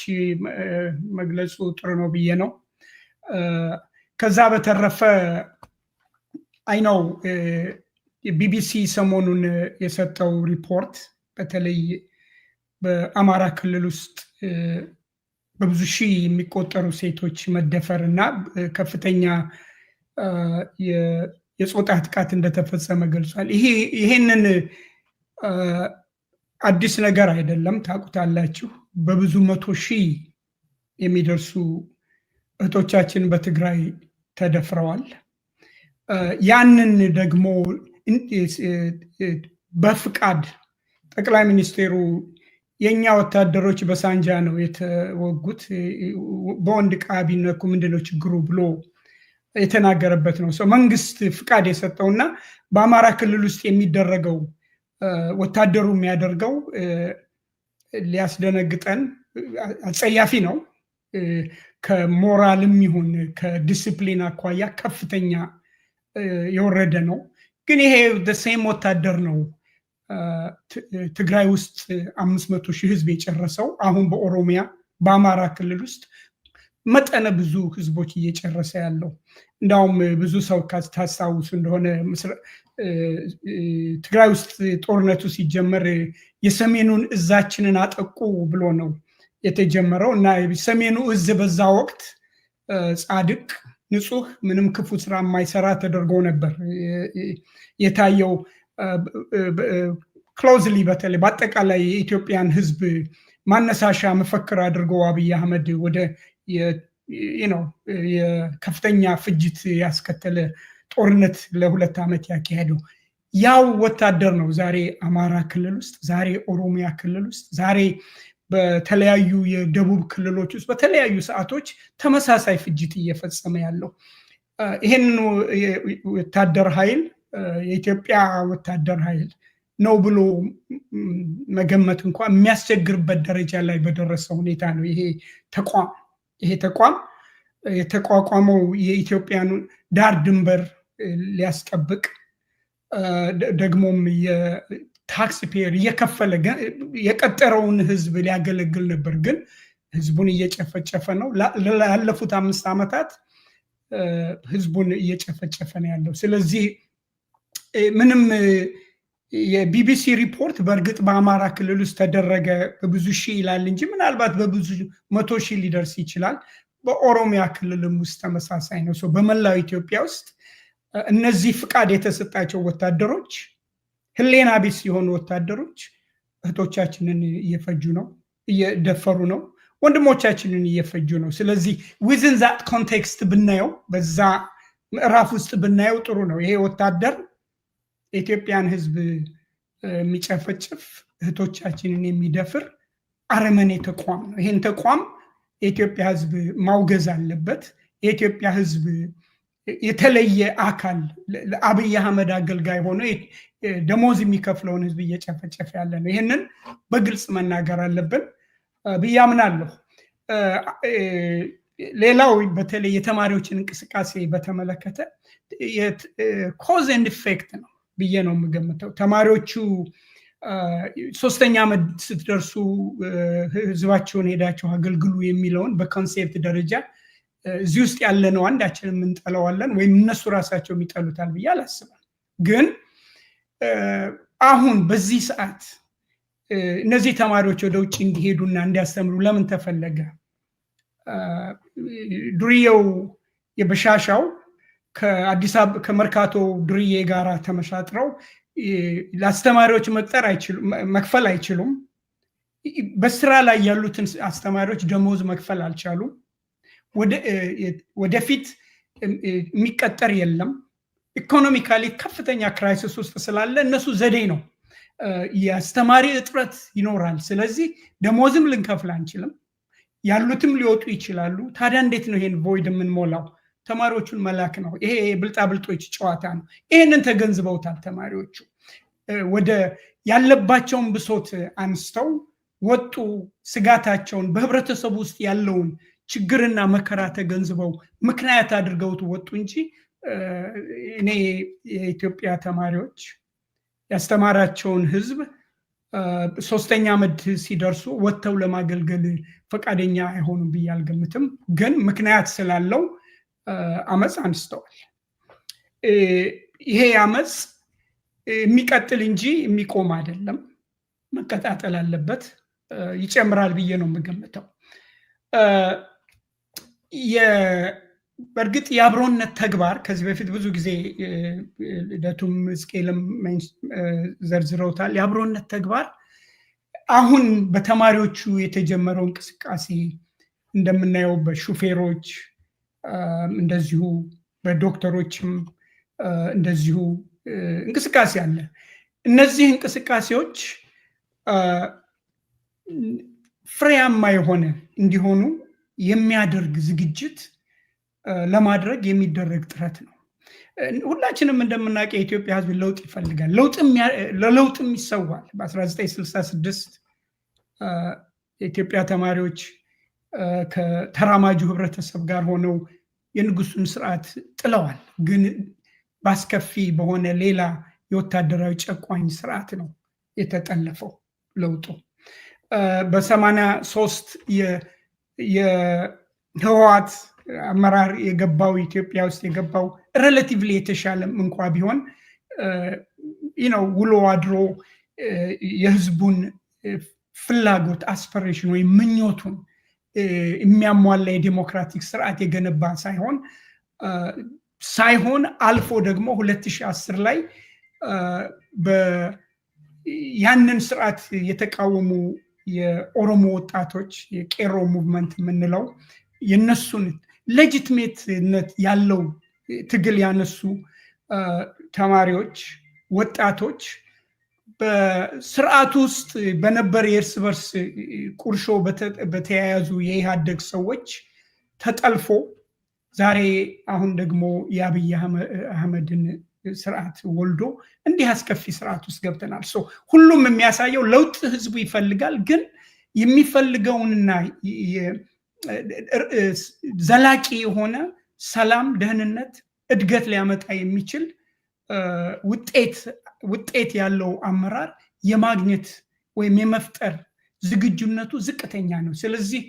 መግለጹ ጥሩ ነው ብዬ ነው። ከዛ በተረፈ አይነው ቢቢሲ ሰሞኑን የሰጠው ሪፖርት በተለይ በአማራ ክልል ውስጥ በብዙ ሺህ የሚቆጠሩ ሴቶች መደፈር እና ከፍተኛ የጾታ ጥቃት እንደተፈጸመ ገልጿል። ይሄንን አዲስ ነገር አይደለም፣ ታውቁታላችሁ። በብዙ 100 ሺህ የሚደርሱ እህቶቻችን በትግራይ ተደፍረዋል። ያንን ደግሞ በፍቃድ ጠቅላይ ሚኒስቴሩ የኛ ወታደሮች በሳንጃ ነው የተወጉት፣ በወንድ ዕቃ ቢነኩ ምንድነው ችግሩ ብሎ የተናገረበት ነው። መንግስት ፍቃድ የሰጠውና በአማራ ክልል ውስጥ የሚደረገው ወታደሩ የሚያደርገው ሊያስደነግጠን አጸያፊ ነው። ከሞራልም ይሁን ከዲሲፕሊን አኳያ ከፍተኛ የወረደ ነው። ግን ይሄ ሴም ወታደር ነው ትግራይ ውስጥ 500 ሺህ ህዝብ የጨረሰው። አሁን በኦሮሚያ በአማራ ክልል ውስጥ መጠነ ብዙ ህዝቦች እየጨረሰ ያለው። እንዳውም ብዙ ሰው ታስታውሱ እንደሆነ ትግራይ ውስጥ ጦርነቱ ሲጀመር የሰሜኑን እዛችንን አጠቁ ብሎ ነው የተጀመረው እና ሰሜኑ እዝ በዛ ወቅት ጻድቅ፣ ንጹህ፣ ምንም ክፉ ስራ የማይሰራ ተደርጎ ነበር የታየው። ክሎዝሊ በተለይ በአጠቃላይ የኢትዮጵያን ህዝብ ማነሳሻ መፈክር አድርገው አብይ አህመድ ወደ የከፍተኛ ፍጅት ያስከተለ ጦርነት ለ2 ዓመት ያካሄደው ያው ወታደር ነው። ዛሬ አማራ ክልል ውስጥ፣ ዛሬ ኦሮሚያ ክልል ውስጥ፣ ዛሬ በተለያዩ የደቡብ ክልሎች ውስጥ በተለያዩ ሰዓቶች ተመሳሳይ ፍጅት እየፈጸመ ያለው ይሄንን ወታደር ኃይል የኢትዮጵያ ወታደር ኃይል ነው ብሎ መገመት እንኳን የሚያስቸግርበት ደረጃ ላይ በደረሰ ሁኔታ ነው ይሄ ተቋም የተቋቋመው የኢትዮጵያን ዳር ድንበር ሊያስጠብቅ ደግሞም የታክስ ፔየር እየከፈለ የቀጠረውን ህዝብ ሊያገለግል ነበር። ግን ህዝቡን እየጨፈጨፈ ነው። ላለፉት 5 ዓመታት ህዝቡን እየጨፈጨፈ ነው ያለው። ስለዚህ ምንም የቢቢሲ ሪፖርት በእርግጥ በአማራ ክልል ውስጥ ተደረገ በብዙ ሺህ ይላል እንጂ ምናልባት በብዙ 100 ሺህ ሊደርስ ይችላል። በኦሮሚያ ክልልም ውስጥ ተመሳሳይ ነው። በመላው ኢትዮጵያ ውስጥ እነዚህ ፍቃድ የተሰጣቸው ወታደሮች፣ ህሌና ቢስ የሆኑ ወታደሮች እህቶቻችንን እየፈጁ ነው፣ እየደፈሩ ነው፣ ወንድሞቻችንን እየፈጁ ነው። ስለዚህ ዊዝን ዛት ኮንቴክስት ብናየው፣ በዛ ምዕራፍ ውስጥ ብናየው ጥሩ ነው። ይሄ ወታደር የኢትዮጵያን ህዝብ የሚጨፈጭፍ እህቶቻችንን የሚደፍር አረመኔ ተቋም ነው። ይሄን ተቋም የኢትዮጵያ ህዝብ ማውገዝ አለበት። የኢትዮጵያ ህዝብ የተለየ አካል ለአብይ አህመድ አገልጋይ ሆኖ ደሞዝ የሚከፍለውን ህዝብ እየጨፈጨፈ ያለ ነው። ይህንን በግልጽ መናገር አለብን ብዬ አምናለሁ። ሌላው በተለይ የተማሪዎችን እንቅስቃሴ በተመለከተ ኮዝ ኤንድ ኢፌክት ነው ብዬ ነው የምገምተው። ተማሪዎቹ 3ኛ ዓመት ስትደርሱ ህዝባቸውን ሄዳቸው አገልግሉ የሚለውን በኮንሴፕት ደረጃ እዚህ ውስጥ ያለነው አንዳችንም እንጠላዋለን ወይም እነሱ ራሳቸው የሚጠሉታል ብዬ አላስብም። ግን አሁን በዚህ ሰዓት እነዚህ ተማሪዎች ወደ ውጭ እንዲሄዱና እንዲያስተምሩ ለምን ተፈለገ? ዱርዬው የበሻሻው ከአዲስ አበባ ከመርካቶ ዱርዬ ጋር ተመሳጥረው ለአስተማሪዎች መክፈል አይችሉም። በስራ ላይ ያሉትን አስተማሪዎች ደሞዝ መክፈል አልቻሉም። ወደፊት የሚቀጠር የለም። ኢኮኖሚካሊ ከፍተኛ ክራይሲስ ውስጥ ስላለ እነሱ ዘዴ ነው የአስተማሪ እጥረት ይኖራል። ስለዚህ ደሞዝም ልንከፍል አንችልም፣ ያሉትም ሊወጡ ይችላሉ። ታዲያ እንዴት ነው ይሄን ቮይድ የምንሞላው? ተማሪዎቹን መላክ ነው። ይሄ ብልጣብልጦች ጨዋታ ነው። ይሄንን ተገንዝበውታል ተማሪዎቹ። ወደ ያለባቸውን ብሶት አንስተው ወጡ። ስጋታቸውን በህብረተሰቡ ውስጥ ያለውን ችግርና መከራ ተገንዝበው ምክንያት አድርገውት ወጡ እንጂ እኔ የኢትዮጵያ ተማሪዎች ያስተማራቸውን ህዝብ 3ኛ ዓመት ሲደርሱ ወጥተው ለማገልገል ፈቃደኛ አይሆኑም ብዬ አልገምትም። ግን ምክንያት ስላለው አመፅ አንስተዋል። ይሄ አመፅ የሚቀጥል እንጂ የሚቆም አይደለም፣ መቀጣጠል አለበት። ይጨምራል ብዬ ነው የምገምተው። በእርግጥ የአብሮነት ተግባር ከዚህ በፊት ብዙ ጊዜ ልደቱም ሕዝቅኤልም ዘርዝረውታል። የአብሮነት ተግባር አሁን በተማሪዎቹ የተጀመረው እንቅስቃሴ እንደምናየው በሹፌሮች እንደዚሁ በዶክተሮችም እንደዚሁ እንቅስቃሴ አለ። እነዚህ እንቅስቃሴዎች ፍሬያማ የሆነ እንዲሆኑ የሚያደርግ ዝግጅት ለማድረግ የሚደረግ ጥረት ነው። ሁላችንም እንደምናውቀው የኢትዮጵያ ህዝብ ለውጥ ይፈልጋል፣ ለለውጥም ይሰዋል። በ1966 የኢትዮጵያ ተማሪዎች ከተራማጁ ህብረተሰብ ጋር ሆነው የንጉሱን ስርዓት ጥለዋል። ግን ባስከፊ በሆነ ሌላ የወታደራዊ ጨቋኝ ስርዓት ነው የተጠለፈው ለውጡ። በ83 የህወሓት አመራር የገባው ኢትዮጵያ ውስጥ የገባው ሬላቲቭሊ የተሻለም እንኳ ቢሆን ውሎ አድሮ የህዝቡን ፍላጎት አስፒሬሽን ወይም ምኞቱን የሚያሟላ የዲሞክራቲክ ስርዓት የገነባ ሳይሆን አልፎ ደግሞ 2010 ላይ ያንን ስርዓት የተቃወሙ የኦሮሞ ወጣቶች የቄሮ ሙቭመንት የምንለው የነሱን ሌጂቲሜትነት ያለው ትግል ያነሱ ተማሪዎች ወጣቶች በስርዓቱ ውስጥ በነበር የእርስ በርስ ቁርሾ በተያያዙ የኢህአዴግ ሰዎች ተጠልፎ ዛሬ አሁን ደግሞ የአብይ አህመድን ስርዓት ወልዶ እንዲህ አስከፊ ስርዓት ውስጥ ገብተናል። ሁሉም የሚያሳየው ለውጥ ህዝቡ ይፈልጋል፣ ግን የሚፈልገውንና ዘላቂ የሆነ ሰላም፣ ደህንነት፣ እድገት ሊያመጣ የሚችል ውጤት ያለው አመራር የማግኘት ወይም የመፍጠር ዝግጁነቱ ዝቅተኛ ነው። ስለዚህ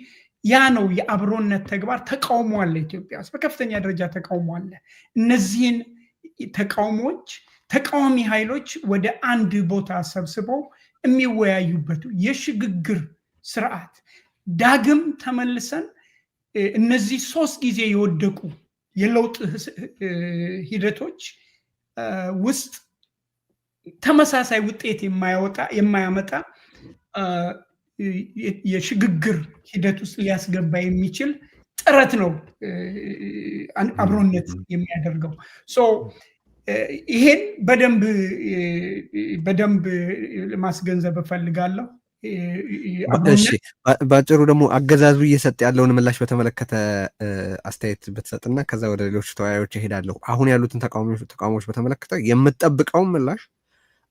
ያ ነው የአብሮነት ተግባር። ተቃውሞ አለ ኢትዮጵያ ውስጥ በከፍተኛ ደረጃ ተቃውሞ አለ። እነዚህን ተቃውሞች ተቃዋሚ ኃይሎች ወደ አንድ ቦታ ሰብስበው የሚወያዩበት የሽግግር ስርዓት ዳግም ተመልሰን እነዚህ 3 ጊዜ የወደቁ የለውጥ ሂደቶች ውስጥ ተመሳሳይ ውጤት የማያመጣ የሽግግር ሂደት ውስጥ ሊያስገባ የሚችል ጥረት ነው አብሮነት የሚያደርገው። ይሄን በደንብ ማስገንዘብ እፈልጋለሁ። በአጭሩ ደግሞ አገዛዙ እየሰጠ ያለውን ምላሽ በተመለከተ አስተያየት ብትሰጥና ከዛ ወደ ሌሎች ተወያዮች እሄዳለሁ። አሁን ያሉትን ተቃውሞች በተመለከተ የምትጠብቀው ምላሽ፣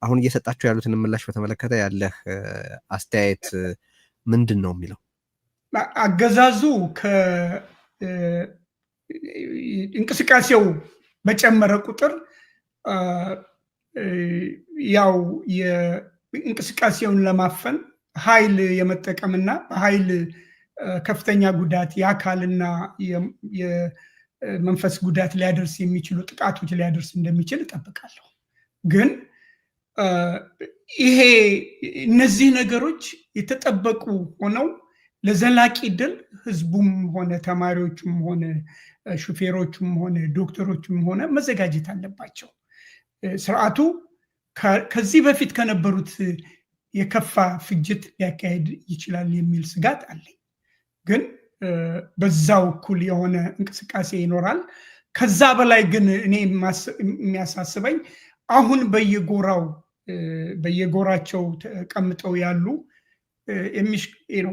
አሁን እየሰጣቸው ያሉትን ምላሽ በተመለከተ ያለህ አስተያየት ምንድን ነው የሚለው? አገዛዙ እንቅስቃሴው በጨመረ ቁጥር ያው እንቅስቃሴውን ለማፈን ኃይል የመጠቀምና በኃይል ከፍተኛ ጉዳት የአካልና የመንፈስ ጉዳት ሊያደርስ የሚችሉ ጥቃቶች ሊያደርስ እንደሚችል እጠብቃለሁ። ግን ይሄ እነዚህ ነገሮች የተጠበቁ ሆነው ለዘላቂ ድል ህዝቡም ሆነ ተማሪዎቹም ሆነ ሹፌሮቹም ሆነ ዶክተሮቹም ሆነ መዘጋጀት አለባቸው። ስርዓቱ ከዚህ በፊት ከነበሩት የከፋ ፍጅት ሊያካሄድ ይችላል የሚል ስጋት አለኝ። ግን በዛው እኩል የሆነ እንቅስቃሴ ይኖራል። ከዛ በላይ ግን እኔ የሚያሳስበኝ አሁን በየጎራቸው ተቀምጠው ያሉ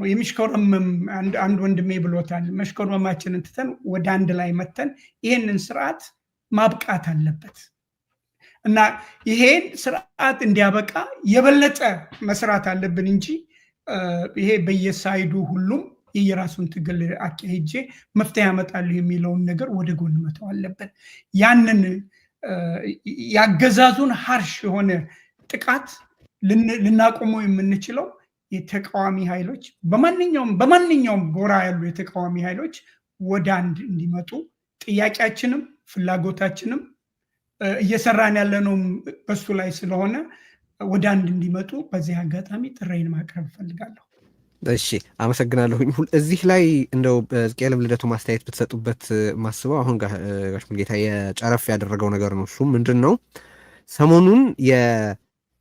የሚሽኮረመም አንድ ወንድሜ ብሎታል። መሽኮረመማችንን ትተን ወደ አንድ ላይ መተን ይሄንን ስርዓት ማብቃት አለበት እና ይሄን ስርዓት እንዲያበቃ የበለጠ መስራት አለብን እንጂ ይሄ በየሳይዱ ሁሉም የየራሱን ትግል አካሄጄ መፍትሄ ያመጣሉ የሚለውን ነገር ወደ ጎን መተው አለብን። ያንን ያገዛዙን ሀርሽ የሆነ ጥቃት ልናቆመው የምንችለው የተቃዋሚ ኃይሎች በማንኛውም ጎራ ያሉ የተቃዋሚ ኃይሎች ወደ አንድ እንዲመጡ ጥያቄያችንም ፍላጎታችንም እየሰራን ያለነው በሱ ላይ ስለሆነ ወደ አንድ እንዲመጡ በዚህ አጋጣሚ ጥሬን ማቅረብ ፈልጋለሁ። እሺ አመሰግናለሁኝ። እዚህ ላይ እንደው በዝቅኤልም ልደቱ ማስተያየት ብትሰጡበት ማስበው አሁን ጋሽ ሙሉጌታ የጨረፍ ያደረገው ነገር ነው። እሱም ምንድን ነው ሰሞኑን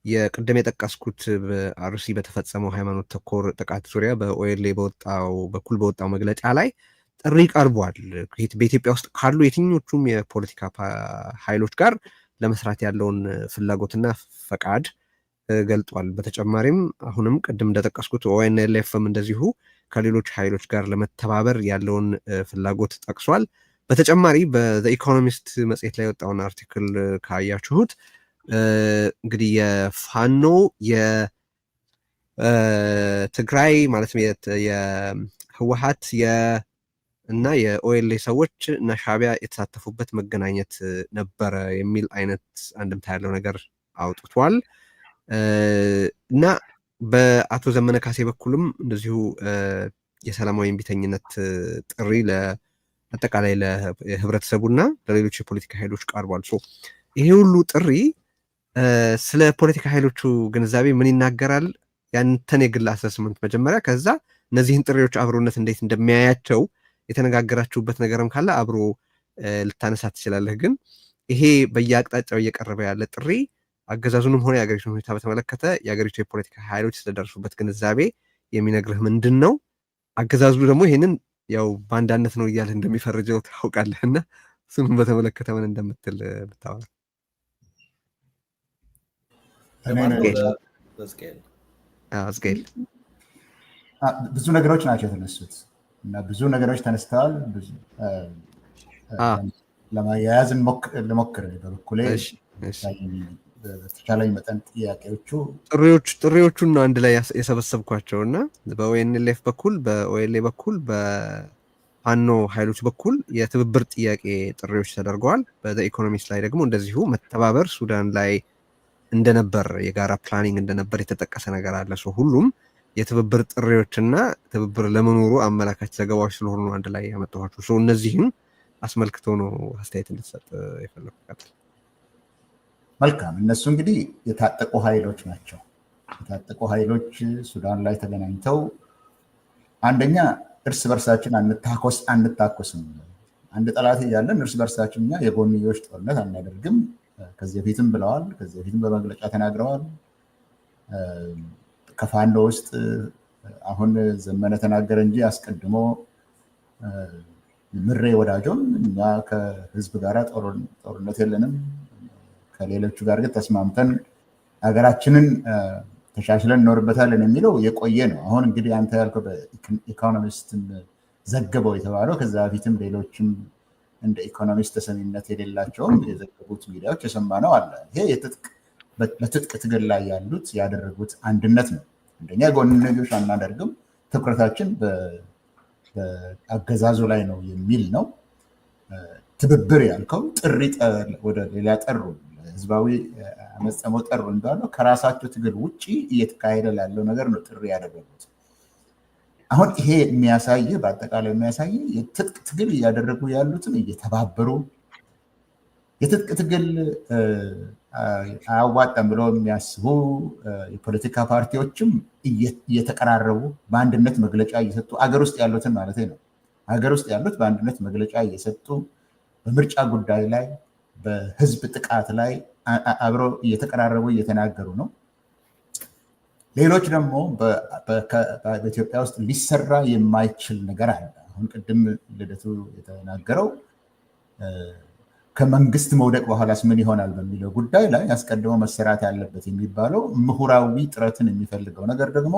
የቅድም የጠቀስኩት በአርሲ በተፈጸመው ሃይማኖት ተኮር ጥቃት ዙሪያ በኦኤልኤ በወጣው መግለጫ ላይ ጥሪ ቀርቧል። በኢትዮጵያ ውስጥ ካሉ የትኞቹም የፖለቲካ ኃይሎች ጋር ለመስራት ያለውን ፍላጎትና ፈቃድ ገልጧል። በተጨማሪም አሁንም ቅድም እንደጠቀስኩት ኦኤንኤልኤፍም እንደዚሁ ከሌሎች ኃይሎች ጋር ለመተባበር ያለውን ፍላጎት ጠቅሷል። በተጨማሪ በኢኮኖሚስት መጽሔት ላይ የወጣውን አርቲክል ካያችሁት እንግዲህ የፋኖ የትግራይ ማለትም የህወሓት እና የኦኤልኤ ሰዎች እና ሻዕቢያ የተሳተፉበት መገናኘት ነበረ የሚል አይነት አንድምታ ያለው ነገር አውጥቷል እና በአቶ ዘመነ ካሴ በኩልም እንደዚሁ የሰላማዊ እምቢተኝነት ጥሪ ለአጠቃላይ ለህብረተሰቡና ለሌሎች የፖለቲካ ኃይሎች ቀርቧል። ይሄ ሁሉ ጥሪ ስለ ፖለቲካ ኃይሎቹ ግንዛቤ ምን ይናገራል? ያንተን የግል አሰስመንት መጀመሪያ፣ ከዛ እነዚህን ጥሪዎች አብሮነት እንዴት እንደሚያያቸው የተነጋገራችሁበት ነገርም ካለ አብሮ ልታነሳ ትችላለህ። ግን ይሄ በየአቅጣጫው እየቀረበ ያለ ጥሪ አገዛዙንም ሆነ የአገሪቱን ሁኔታ በተመለከተ የአገሪቱ የፖለቲካ ኃይሎች ስለደረሱበት ግንዛቤ የሚነግርህ ምንድን ነው? አገዛዙ ደግሞ ይሄንን ያው በአንዳነት ነው እያለ እንደሚፈርጀው ታውቃለህ እና እሱንም በተመለከተ ምን እንደምትል ብታወራ። ዝቅኤል ብዙ ነገሮች ናቸው የተነሱት እና ብዙ ነገሮች ተነስተዋል። ለማያያዝ ልሞክር በበኩሌ በተቻለኝ መጠን ጥሪዎቹን ነው አንድ ላይ የሰበሰብኳቸው እና በኦኤንኤልኤፍ በኩል በኦኤልኤ በኩል በፋኖ ኃይሎች በኩል የትብብር ጥያቄ ጥሪዎች ተደርገዋል። በኢኮኖሚስት ላይ ደግሞ እንደዚሁ መተባበር ሱዳን ላይ እንደነበር የጋራ ፕላኒንግ እንደነበር የተጠቀሰ ነገር አለ። ሁሉም የትብብር ጥሪዎችና ትብብር ለመኖሩ አመላካች ዘገባዎች ስለሆኑ አንድ ላይ ያመጣኋቸው። እነዚህን አስመልክቶ ነው አስተያየት እንድትሰጥ የፈለኩት። መልካም። እነሱ እንግዲህ የታጠቁ ኃይሎች ናቸው። የታጠቁ ኃይሎች ሱዳን ላይ ተገናኝተው አንደኛ እርስ በርሳችን አንታኮስም፣ አንድ ጠላት እያለን እርስ በርሳችን እኛ የጎንዮሽ ጦርነት አናደርግም ከዚህ በፊትም ብለዋል። ከዚህ በፊትም በመግለጫ ተናግረዋል። ከፋኖ ውስጥ አሁን ዘመነ ተናገረ እንጂ አስቀድሞ ምሬ ወዳጆም እኛ ከህዝብ ጋር ጦርነት የለንም፣ ከሌሎቹ ጋር ግን ተስማምተን ሀገራችንን ተሻሽለን እንኖርበታለን የሚለው የቆየ ነው። አሁን እንግዲህ አንተ ያልከው በኢኮኖሚስትን ዘገበው የተባለው ከዛ በፊትም ሌሎችም እንደ ኢኮኖሚስት ተሰሚነት የሌላቸውም የዘገቡት ሚዲያዎች የሰማነው አለ። ይሄ በትጥቅ ትግል ላይ ያሉት ያደረጉት አንድነት ነው። አንደኛ ጎንዮሽ አናደርግም፣ ትኩረታችን በአገዛዙ ላይ ነው የሚል ነው። ትብብር ያልከው ጥሪ ወደ ሌላ ጠሩ ህዝባዊ አመፅ ጠሩ እንዳለው ከራሳቸው ትግል ውጭ እየተካሄደ ላለው ነገር ነው ጥሪ ያደረጉት። አሁን ይሄ የሚያሳይ በአጠቃላይ የሚያሳይ የትጥቅ ትግል እያደረጉ ያሉትን እየተባበሩ የትጥቅ ትግል አያዋጣም ብለው የሚያስቡ የፖለቲካ ፓርቲዎችም እየተቀራረቡ በአንድነት መግለጫ እየሰጡ አገር ውስጥ ያሉትን ማለት ነው ሀገር ውስጥ ያሉት በአንድነት መግለጫ እየሰጡ በምርጫ ጉዳይ ላይ በህዝብ ጥቃት ላይ አብረው እየተቀራረቡ እየተናገሩ ነው። ሌሎች ደግሞ በኢትዮጵያ ውስጥ ሊሰራ የማይችል ነገር አለ። አሁን ቅድም ልደቱ የተናገረው ከመንግስት መውደቅ በኋላስ ምን ይሆናል በሚለው ጉዳይ ላይ አስቀድሞ መሰራት ያለበት የሚባለው ምሁራዊ ጥረትን የሚፈልገው ነገር ደግሞ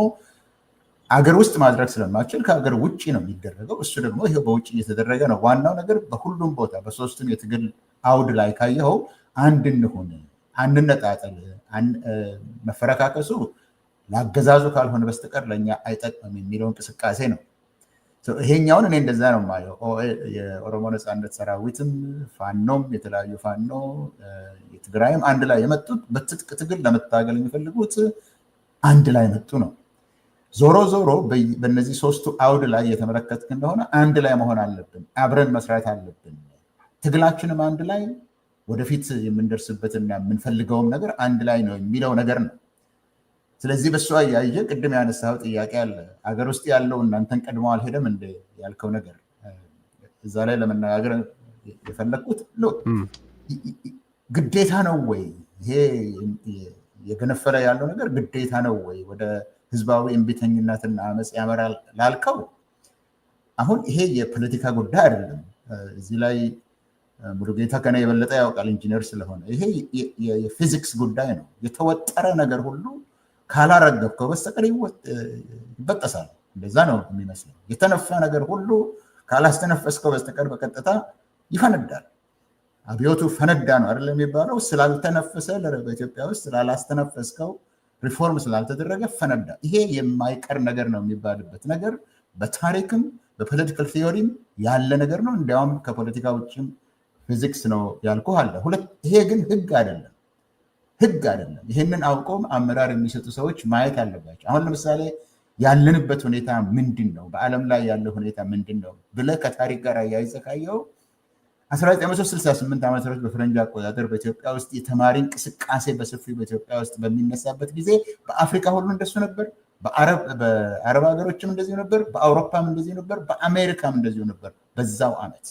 አገር ውስጥ ማድረግ ስለማይችል ከሀገር ውጭ ነው የሚደረገው። እሱ ደግሞ ይሄው በውጭ እየተደረገ ነው። ዋናው ነገር በሁሉም ቦታ በሶስቱም የትግል አውድ ላይ ካየኸው አንድ እንሁን፣ አንነጣጠል፣ መፈረካከሱ ለአገዛዙ ካልሆነ በስተቀር ለእኛ አይጠቅምም የሚለው እንቅስቃሴ ነው። ይሄኛውን እኔ እንደዛ ነው የማየው። የኦሮሞ ነፃነት ሰራዊትም ፋኖም የተለያዩ ፋኖ የትግራይም አንድ ላይ የመጡት በትጥቅ ትግል ለመታገል የሚፈልጉት አንድ ላይ መጡ ነው። ዞሮ ዞሮ በእነዚህ ሶስቱ አውድ ላይ የተመለከትክ እንደሆነ አንድ ላይ መሆን አለብን፣ አብረን መስራት አለብን። ትግላችንም አንድ ላይ ወደፊት የምንደርስበትና የምንፈልገውም ነገር አንድ ላይ ነው የሚለው ነገር ነው። ስለዚህ በሱ አያየ ቅድም ያነሳው ጥያቄ አለ። አገር ውስጥ ያለው እናንተን ቀድሞ አልሄደም እንደ ያልከው ነገር እዛ ላይ ለመነጋገር የፈለግኩት ግዴታ ነው ወይ ይሄ የገነፈለ ያለው ነገር ግዴታ ነው ወይ ወደ ህዝባዊ እምቢተኝነትና አመፅ ያመራል ላልከው፣ አሁን ይሄ የፖለቲካ ጉዳይ አይደለም። እዚህ ላይ ሙሉጌታ ከኔ የበለጠ ያውቃል ኢንጂነር ስለሆነ። ይሄ የፊዚክስ ጉዳይ ነው። የተወጠረ ነገር ሁሉ ካላረገብከው በስተቀር ይበጠሳል። እንደዛ ነው የሚመስለው። የተነፋ ነገር ሁሉ ካላስተነፈስከው በስተቀር በቀጥታ ይፈነዳል። አብዮቱ ፈነዳ ነው አይደለም የሚባለው። ስላልተነፈሰ በኢትዮጵያ ውስጥ ስላላስተነፈስከው ሪፎርም ስላልተደረገ ፈነዳ። ይሄ የማይቀር ነገር ነው የሚባልበት ነገር በታሪክም በፖለቲካል ቲዮሪም ያለ ነገር ነው። እንዲያውም ከፖለቲካ ውጭም ፊዚክስ ነው ያልኩ አለ። ይሄ ግን ህግ አይደለም፣ ህግ አይደለም። ይሄንን አውቆም አመራር የሚሰጡ ሰዎች ማየት አለባቸው። አሁን ለምሳሌ ያለንበት ሁኔታ ምንድን ነው፣ በዓለም ላይ ያለው ሁኔታ ምንድን ነው ብለህ ከታሪክ ጋር አያይዘህ ካየኸው 1968 ዓመተ ምህረት በፈረንጅ አቆጣጠር በኢትዮጵያ ውስጥ የተማሪ እንቅስቃሴ በሰፊው በኢትዮጵያ ውስጥ በሚነሳበት ጊዜ በአፍሪካ ሁሉ እንደሱ ነበር። በአረብ ሀገሮችም እንደዚሁ ነበር፣ በአውሮፓም እንደዚሁ ነበር፣ በአሜሪካም እንደዚሁ ነበር በዛው ዓመት።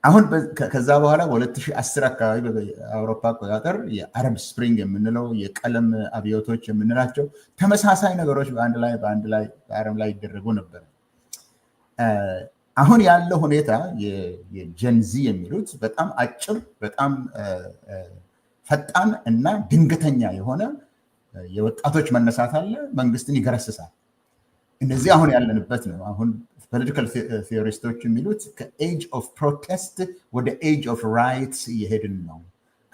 አሁን ከዛ በኋላ በ2010 አካባቢ በአውሮፓ አቆጣጠር የአረብ ስፕሪንግ የምንለው የቀለም አብዮቶች የምንላቸው ተመሳሳይ ነገሮች በአንድ ላይ በዓለም ላይ ይደረጉ ነበር። አሁን ያለው ሁኔታ የጀንዚ የሚሉት በጣም አጭር፣ በጣም ፈጣን እና ድንገተኛ የሆነ የወጣቶች መነሳት አለ፣ መንግስትን ይገረስሳል። እነዚህ አሁን ያለንበት ነው። አሁን ፖለቲካል ቲዮሪስቶች የሚሉት ከኤጅ ኦፍ ፕሮቴስት ወደ ኤጅ ኦፍ ራይትስ እየሄድን ነው።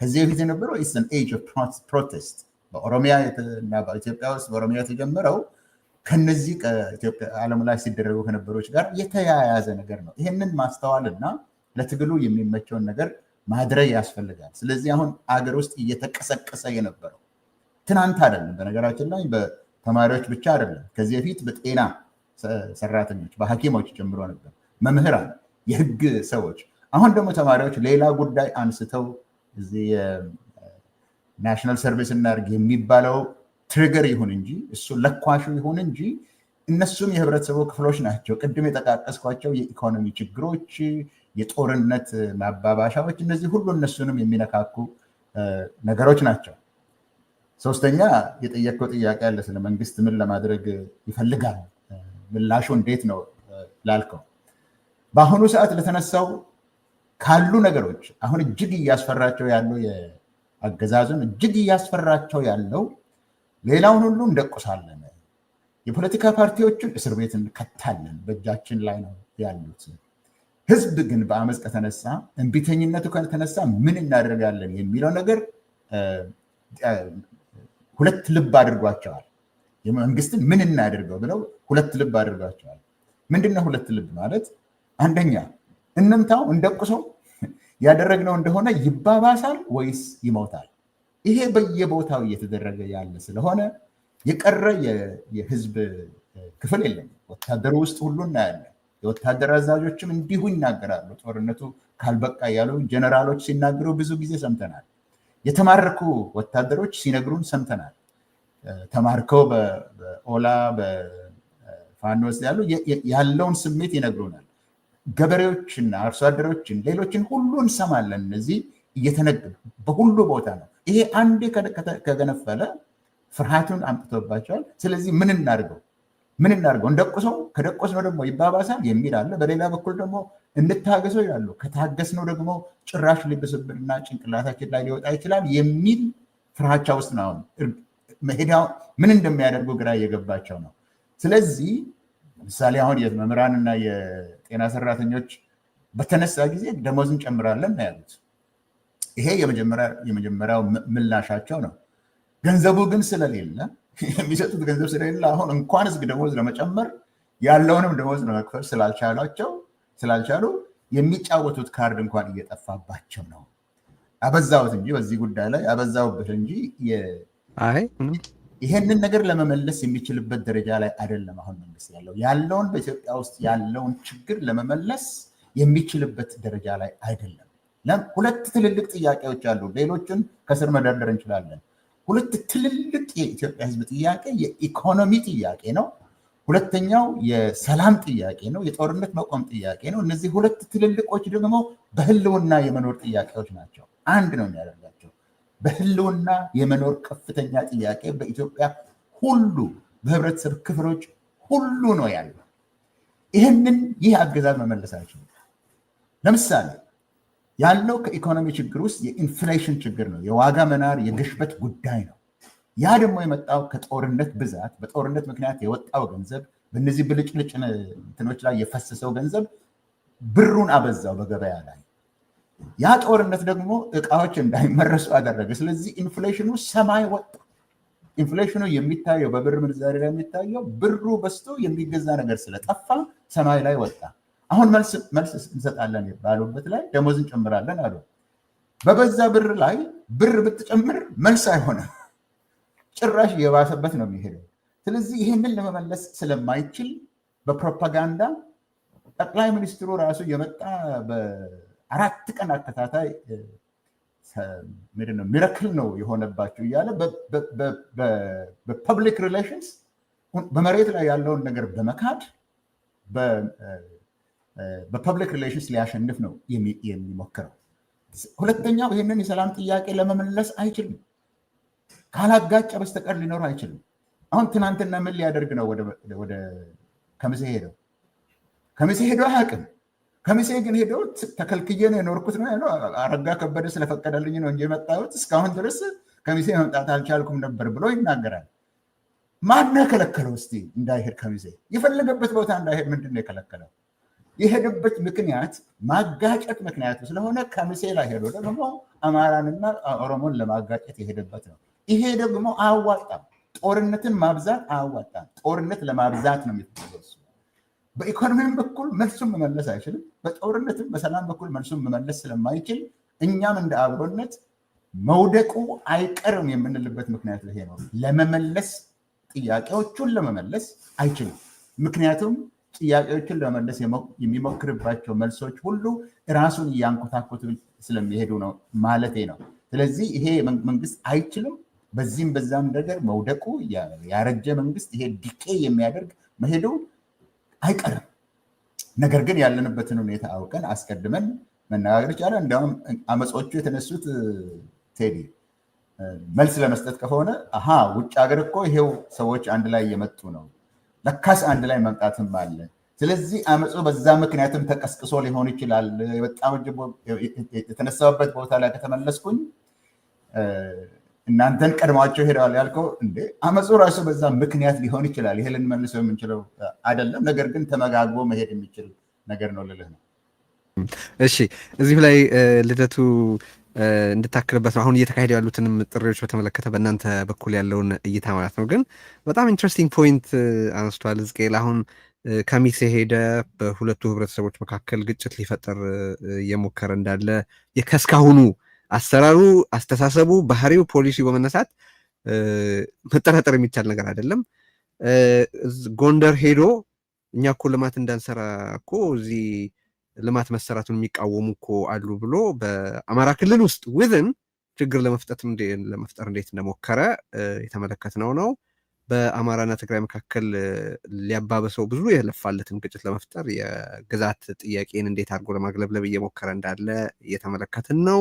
ከዚህ በፊት የነበረው ኢትስ አን ኤጅ ኦፍ ፕሮቴስት በኦሮሚያ እና በኢትዮጵያ ውስጥ በኦሮሚያ የተጀመረው ከነዚህ ዓለም ላይ ሲደረጉ ከነበሮች ጋር የተያያዘ ነገር ነው። ይህንን ማስተዋልና ለትግሉ የሚመቸውን ነገር ማድረግ ያስፈልጋል። ስለዚህ አሁን አገር ውስጥ እየተቀሰቀሰ የነበረው ትናንት አይደለም፣ በነገራችን ላይ በተማሪዎች ብቻ አይደለም። ከዚህ በፊት በጤና ሰራተኞች፣ በሐኪሞች ጀምሮ ነበር፣ መምህራን፣ የህግ ሰዎች። አሁን ደግሞ ተማሪዎች ሌላ ጉዳይ አንስተው እዚህ ናሽናል ሰርቪስ እናድርግ የሚባለው ትሪገር ይሁን እንጂ እሱ ለኳሹ ይሁን እንጂ እነሱም የህብረተሰቡ ክፍሎች ናቸው። ቅድም የጠቃቀስኳቸው የኢኮኖሚ ችግሮች፣ የጦርነት ማባባሻዎች፣ እነዚህ ሁሉ እነሱንም የሚነካኩ ነገሮች ናቸው። ሶስተኛ የጠየቀው ጥያቄ አለ፣ ስለ መንግስት ምን ለማድረግ ይፈልጋል፣ ምላሹ እንዴት ነው ላልከው፣ በአሁኑ ሰዓት ለተነሳው ካሉ ነገሮች አሁን እጅግ እያስፈራቸው ያለው የአገዛዙን እጅግ እያስፈራቸው ያለው ሌላውን ሁሉ እንደቁሳለን፣ የፖለቲካ ፓርቲዎችን እስር ቤት እንከታለን፣ በእጃችን ላይ ነው ያሉት። ህዝብ ግን በአመፅ ከተነሳ፣ እንቢተኝነቱ ከተነሳ ምን እናደርጋለን የሚለው ነገር ሁለት ልብ አድርጓቸዋል። የመንግስትን ምን እናደርገው ብለው ሁለት ልብ አድርጓቸዋል። ምንድነው ሁለት ልብ ማለት? አንደኛ እንምታው እንደቁሰው ያደረግነው እንደሆነ ይባባሳል ወይስ ይሞታል? ይሄ በየቦታው እየተደረገ ያለ ስለሆነ የቀረ የህዝብ ክፍል የለም። ወታደሩ ውስጥ ሁሉ እናያለን። የወታደር አዛዦችም እንዲሁ ይናገራሉ። ጦርነቱ ካልበቃ ያሉ ጀነራሎች ሲናገሩ ብዙ ጊዜ ሰምተናል። የተማረኩ ወታደሮች ሲነግሩን ሰምተናል። ተማርከው በኦላ በፋኖ ውስጥ ያለውን ስሜት ይነግሩናል። ገበሬዎችና አርሶ አደሮችን ሌሎችን ሁሉ እንሰማለን። እነዚህ እየተነገሩ በሁሉ ቦታ ነው። ይሄ አንዴ ከገነፈለ ፍርሃቱን አምጥቶባቸዋል። ስለዚህ ምን እናድርገው? እንደቁሰው፣ ከደቆስነው ደግሞ ይባባሳል የሚል አለ። በሌላ በኩል ደግሞ እንታገሰው ይላሉ። ከታገስነው ደግሞ ጭራሽ ሊብስብንና ጭንቅላታችን ላይ ሊወጣ ይችላል የሚል ፍርሃቻ ውስጥ ነው። መሄዳው ምን እንደሚያደርጉ ግራ እየገባቸው ነው። ስለዚህ ለምሳሌ አሁን የመምህራንና የጤና ሰራተኞች በተነሳ ጊዜ ደሞዝ እንጨምራለን ነው ያሉት። ይሄ የመጀመሪያው ምላሻቸው ነው። ገንዘቡ ግን ስለሌለ የሚሰጡት ገንዘብ ስለሌለ አሁን እንኳንስ ደሞዝ ለመጨመር ያለውንም ደሞዝ ለመክፈል ስላልቻሉ የሚጫወቱት ካርድ እንኳን እየጠፋባቸው ነው። አበዛሁት እንጂ በዚህ ጉዳይ ላይ አበዛሁበት እንጂ ይሄንን ነገር ለመመለስ የሚችልበት ደረጃ ላይ አይደለም አሁን መንግስት ያለውን በኢትዮጵያ ውስጥ ያለውን ችግር ለመመለስ የሚችልበት ደረጃ ላይ አይደለም። ሁለት ትልልቅ ጥያቄዎች አሉ። ሌሎችን ከስር መደርደር እንችላለን። ሁለት ትልልቅ የኢትዮጵያ ህዝብ ጥያቄ የኢኮኖሚ ጥያቄ ነው። ሁለተኛው የሰላም ጥያቄ ነው። የጦርነት መቆም ጥያቄ ነው። እነዚህ ሁለት ትልልቆች ደግሞ በህልውና የመኖር ጥያቄዎች ናቸው። አንድ ነው የሚያደርጋቸው። በህልውና የመኖር ከፍተኛ ጥያቄ በኢትዮጵያ ሁሉ በህብረተሰብ ክፍሎች ሁሉ ነው ያለው። ይህ አገዛዝ መመለስ አይችልም። ለምሳሌ ያለው ከኢኮኖሚ ችግር ውስጥ የኢንፍሌሽን ችግር ነው። የዋጋ መናር፣ የግሽበት ጉዳይ ነው። ያ ደግሞ የመጣው ከጦርነት ብዛት፣ በጦርነት ምክንያት የወጣው ገንዘብ፣ በእነዚህ ብልጭልጭ እንትኖች ላይ የፈሰሰው ገንዘብ ብሩን አበዛው በገበያ ላይ። ያ ጦርነት ደግሞ እቃዎች እንዳይመረሱ አደረገ። ስለዚህ ኢንፍሌሽኑ ሰማይ ወጣ። ኢንፍሌሽኑ የሚታየው በብር ምንዛሬ ላይ የሚታየው ብሩ በዝቶ የሚገዛ ነገር ስለጠፋ ሰማይ ላይ ወጣ። አሁን መልስ እንሰጣለን ባሉበት ላይ ደሞዝ እንጨምራለን አሉ። በበዛ ብር ላይ ብር ብትጨምር መልስ አይሆንም፣ ጭራሽ የባሰበት ነው የሚሄደው። ስለዚህ ይህንን ለመመለስ ስለማይችል በፕሮፓጋንዳ ጠቅላይ ሚኒስትሩ ራሱ የመጣ በ4 ቀን አከታታይ ሚራክል ነው የሆነባቸው እያለ በፐብሊክ ሪሌሽንስ በመሬት ላይ ያለውን ነገር በመካድ በፐብሊክ ሪሌሽንስ ሊያሸንፍ ነው የሚሞክረው። ሁለተኛው ይህንን የሰላም ጥያቄ ለመመለስ አይችልም፣ ካላጋጨ በስተቀር ሊኖር አይችልም። አሁን ትናንትና ምን ሊያደርግ ነው? ወደ ከሚሴ ሄደው አያውቅም። ከሚሴ ግን ሄደው ተከልክዬ ነው የኖርኩት ነው ያለው። አረጋ ከበደ ስለፈቀደልኝ ነው እንጂ የመጣሁት እስካሁን ድረስ ከሚሴ መምጣት አልቻልኩም ነበር ብሎ ይናገራል። ማነው የከለከለው? እስቲ እንዳይሄድ ከሚሴ የፈለገበት ቦታ እንዳይሄድ ምንድን ነው የከለከለው? የሄደበት ምክንያት ማጋጨት ምክንያቱ ስለሆነ ከሚሴ ላይ ሄዶ ደግሞ አማራንና ኦሮሞን ለማጋጨት የሄደበት ነው። ይሄ ደግሞ አያዋጣም። ጦርነትን ማብዛት አያዋጣም። ጦርነት ለማብዛት ነው የሚፈለገው። በኢኮኖሚም በኩል መልሱን መመለስ አይችልም። በጦርነትም በሰላም በኩል መልሱን መመለስ ስለማይችል እኛም እንደ አብሮነት መውደቁ አይቀርም የምንልበት ምክንያት ይሄ ነው። ለመመለስ ጥያቄዎቹን ለመመለስ አይችልም። ምክንያቱም ጥያቄዎችን ለመመለስ የሚሞክርባቸው መልሶች ሁሉ ራሱን እያንኮታኮቱ ስለሚሄዱ ነው ማለቴ ነው። ስለዚህ ይሄ መንግስት አይችልም። በዚህም በዛም ነገር መውደቁ ያረጀ መንግስት ይሄ ዲኬ የሚያደርግ መሄዱ አይቀርም። ነገር ግን ያለንበትን ሁኔታ አውቀን አስቀድመን መነጋገር ይቻላል። እንዲያውም አመፆቹ የተነሱት ቴዲ መልስ ለመስጠት ከሆነ ውጭ ሀገር እኮ ይሄው ሰዎች አንድ ላይ እየመጡ ነው፣ ለካስ አንድ ላይ መምጣትም አለ። ስለዚህ አመፁ በዛ ምክንያትም ተቀስቅሶ ሊሆን ይችላል። በጣም የተነሳበት ቦታ ላይ ከተመለስኩኝ እናንተን ቀድሟቸው ሄደዋል ያልከው እንዴ አመፁ ራሱ በዛ ምክንያት ሊሆን ይችላል። ይሄ ልንመልሰው የምንችለው አይደለም። ነገር ግን ተመጋግቦ መሄድ የሚችል ነገር ነው ልልህ ነው። እሺ፣ እዚሁ ላይ ልደቱ እንድታክልበት ነው። አሁን እየተካሄዱ ያሉትንም ጥሪዎች በተመለከተ በእናንተ በኩል ያለውን እይታ ማለት ነው። ግን በጣም ኢንትረስቲንግ ፖይንት አነስቷል ሕዝቅኤል። አሁን ከሚሴ ሄደ በሁለቱ ህብረተሰቦች መካከል ግጭት ሊፈጠር እየሞከረ እንዳለ ከእስካሁኑ አሰራሩ፣ አስተሳሰቡ፣ ባህሪው፣ ፖሊሲው በመነሳት መጠራጠር የሚቻል ነገር አይደለም። ጎንደር ሄዶ እኛ እኮ ልማት እንዳንሰራ እኮ እዚህ ልማት መሰራቱን የሚቃወሙ እኮ አሉ ብሎ በአማራ ክልል ውስጥ ውዝን ችግር ለመፍጠር እንዴት እንደሞከረ የተመለከትነው ነው። በአማራና ትግራይ መካከል ሊያባበሰው ብዙ የለፋለትን ግጭት ለመፍጠር የግዛት ጥያቄን እንዴት አድርጎ ለማግለብለብ እየሞከረ እንዳለ እየተመለከትን ነው።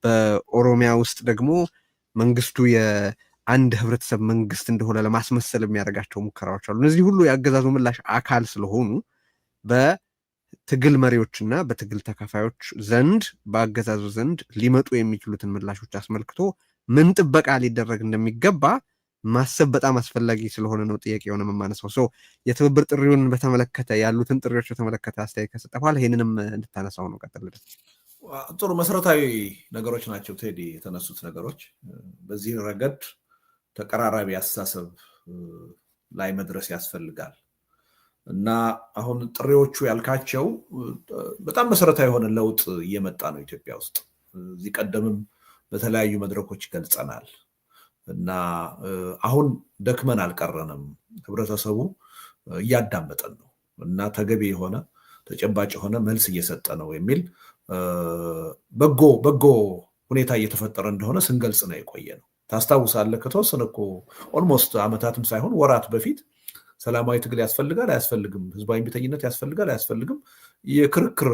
በኦሮሚያ ውስጥ ደግሞ መንግስቱ የአንድ ህብረተሰብ መንግስት እንደሆነ ለማስመሰል የሚያደርጋቸው ሙከራዎች አሉ። እነዚህ ሁሉ የአገዛዙ ምላሽ አካል ስለሆኑ በትግል መሪዎችና በትግል ተካፋዮች ዘንድ በአገዛዙ ዘንድ ሊመጡ የሚችሉትን ምላሾች አስመልክቶ ምን ጥበቃ ሊደረግ እንደሚገባ ማሰብ በጣም አስፈላጊ ስለሆነ ነው ጥያቄ የሆነ የማነሳው። የትብብር ጥሪውን በተመለከተ ያሉትን ጥሪዎች በተመለከተ አስተያየት ከሰጠ በኋላ ይህንንም እንድታነሳው ነው። ቀጥል። ጥሩ መሰረታዊ ነገሮች ናቸው ቴዲ የተነሱት ነገሮች። በዚህ ረገድ ተቀራራቢ አስተሳሰብ ላይ መድረስ ያስፈልጋል እና አሁን ጥሪዎቹ ያልካቸው በጣም መሰረታዊ የሆነ ለውጥ እየመጣ ነው ኢትዮጵያ ውስጥ። እዚህ ቀደምም በተለያዩ መድረኮች ገልጸናል እና አሁን ደክመን አልቀረንም። ህብረተሰቡ እያዳመጠን ነው እና ተገቢ የሆነ ተጨባጭ የሆነ መልስ እየሰጠ ነው የሚል በጎ ሁኔታ እየተፈጠረ እንደሆነ ስንገልጽ ነው የቆየ ነው። ታስታውሳለህ ከተወሰነ እኮ ኦልሞስት አመታትም ሳይሆን ወራት በፊት ሰላማዊ ትግል ያስፈልጋል አያስፈልግም፣ ህዝባዊ እምቢተኝነት ያስፈልጋል አያስፈልግም የክርክር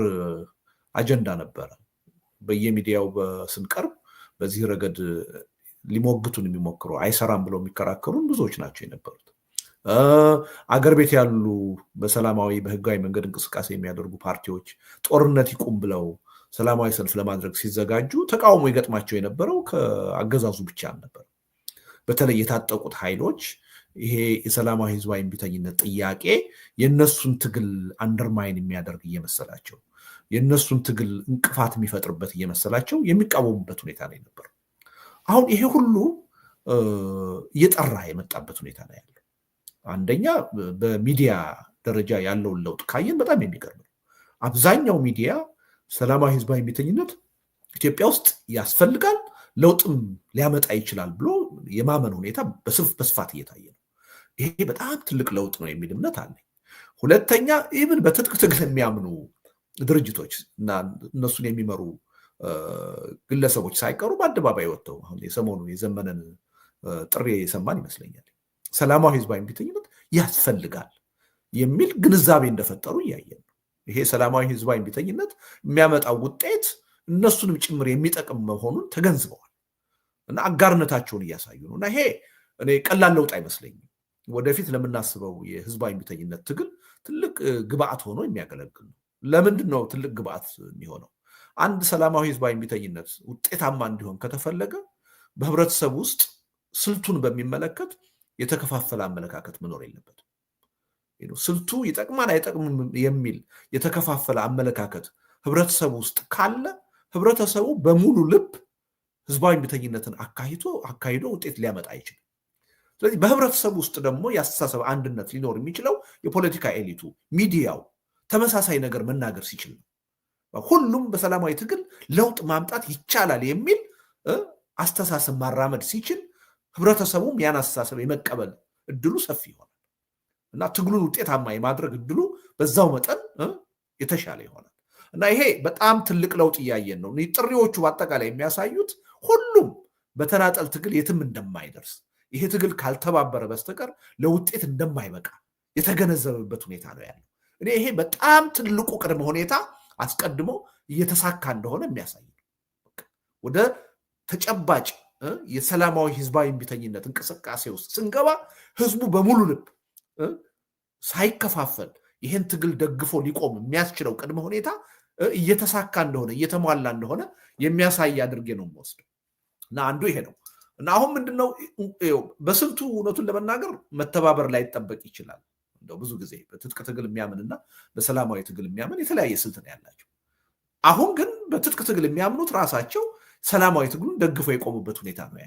አጀንዳ ነበረ። በየሚዲያው ስንቀርብ በዚህ ረገድ ሊሞግቱን የሚሞክሩ አይሰራም ብለው የሚከራከሩን ብዙዎች ናቸው የነበሩት። አገር ቤት ያሉ በሰላማዊ በህጋዊ መንገድ እንቅስቃሴ የሚያደርጉ ፓርቲዎች ጦርነት ይቁም ብለው ሰላማዊ ሰልፍ ለማድረግ ሲዘጋጁ ተቃውሞ ይገጥማቸው የነበረው ከአገዛዙ ብቻ ነበር። በተለይ የታጠቁት ኃይሎች ይሄ የሰላማዊ ህዝባዊ እምቢተኝነት ጥያቄ የነሱን ትግል አንደርማይን የሚያደርግ እየመሰላቸው፣ የነሱን ትግል እንቅፋት የሚፈጥርበት እየመሰላቸው የሚቃወሙበት ሁኔታ ነው የነበረው። አሁን ይሄ ሁሉ እየጠራ የመጣበት ሁኔታ ነው ያለው። አንደኛ በሚዲያ ደረጃ ያለውን ለውጥ ካየን በጣም የሚገርም ነው። አብዛኛው ሚዲያ ሰላማዊ ህዝባዊ እምቢተኝነት ኢትዮጵያ ውስጥ ያስፈልጋል፣ ለውጥም ሊያመጣ ይችላል ብሎ የማመን ሁኔታ በስፋት እየታየ ነው። ይሄ በጣም ትልቅ ለውጥ ነው የሚል እምነት አለኝ። ሁለተኛ ኢቭን በትጥቅ ትግል የሚያምኑ ድርጅቶች እና እነሱን የሚመሩ ግለሰቦች ሳይቀሩ በአደባባይ ወጥተው አሁን የሰሞኑ የዘመነን ጥሪ የሰማን ይመስለኛል። ሰላማዊ ህዝባዊ እምቢተኝነት ያስፈልጋል የሚል ግንዛቤ እንደፈጠሩ እያየን ነው። ይሄ ሰላማዊ ህዝባዊ እምቢተኝነት የሚያመጣው ውጤት እነሱንም ጭምር የሚጠቅም መሆኑን ተገንዝበዋል እና አጋርነታቸውን እያሳዩ ነው። እና ይሄ እኔ ቀላል ለውጥ አይመስለኝም። ወደፊት ለምናስበው የህዝባዊ እምቢተኝነት ትግል ትልቅ ግብአት ሆኖ የሚያገለግል ነው። ለምንድን ነው ትልቅ ግብአት የሚሆነው? አንድ ሰላማዊ ህዝባዊ እምቢተኝነት ውጤታማ እንዲሆን ከተፈለገ በህብረተሰብ ውስጥ ስልቱን በሚመለከት የተከፋፈለ አመለካከት መኖር የለበትም። ስልቱ ይጠቅማል አይጠቅምም የሚል የተከፋፈለ አመለካከት ህብረተሰቡ ውስጥ ካለ ህብረተሰቡ በሙሉ ልብ ህዝባዊ እምቢተኝነትን አካሂዶ ውጤት ሊያመጣ አይችልም። ስለዚህ በህብረተሰቡ ውስጥ ደግሞ የአስተሳሰብ አንድነት ሊኖር የሚችለው የፖለቲካ ኤሊቱ፣ ሚዲያው ተመሳሳይ ነገር መናገር ሲችል ነው። ሁሉም በሰላማዊ ትግል ለውጥ ማምጣት ይቻላል የሚል አስተሳሰብ ማራመድ ሲችል ህብረተሰቡም ያን አስተሳሰብ የመቀበል እድሉ ሰፊ ይሆናል እና ትግሉን ውጤታማ የማድረግ እድሉ በዛው መጠን የተሻለ ይሆናል እና ይሄ በጣም ትልቅ ለውጥ እያየን ነው። ጥሪዎቹ በአጠቃላይ የሚያሳዩት ሁሉም በተናጠል ትግል የትም እንደማይደርስ፣ ይሄ ትግል ካልተባበረ በስተቀር ለውጤት እንደማይበቃ የተገነዘበበት ሁኔታ ነው ያለው። እኔ ይሄ በጣም ትልቁ ቅድመ ሁኔታ አስቀድሞ እየተሳካ እንደሆነ የሚያሳይ ነው። ወደ ተጨባጭ የሰላማዊ ህዝባዊ እምቢተኝነት እንቅስቃሴ ውስጥ ስንገባ ህዝቡ በሙሉ ልብ ሳይከፋፈል ይህን ትግል ደግፎ ሊቆም የሚያስችለው ቅድመ ሁኔታ እየተሳካ እንደሆነ እየተሟላ እንደሆነ የሚያሳይ አድርጌ ነው የምወስደው እና አንዱ ይሄ ነው እና አሁን ምንድነው በስልቱ እውነቱን ለመናገር መተባበር ላይ ይጠበቅ ይችላል። እንደው ብዙ ጊዜ በትጥቅ ትግል የሚያምንና በሰላማዊ ትግል የሚያምን የተለያየ ስልት ነው ያላቸው። አሁን ግን በትጥቅ ትግል የሚያምኑት ራሳቸው ሰላማዊ ትግሉን ደግፈው የቆሙበት ሁኔታ ነው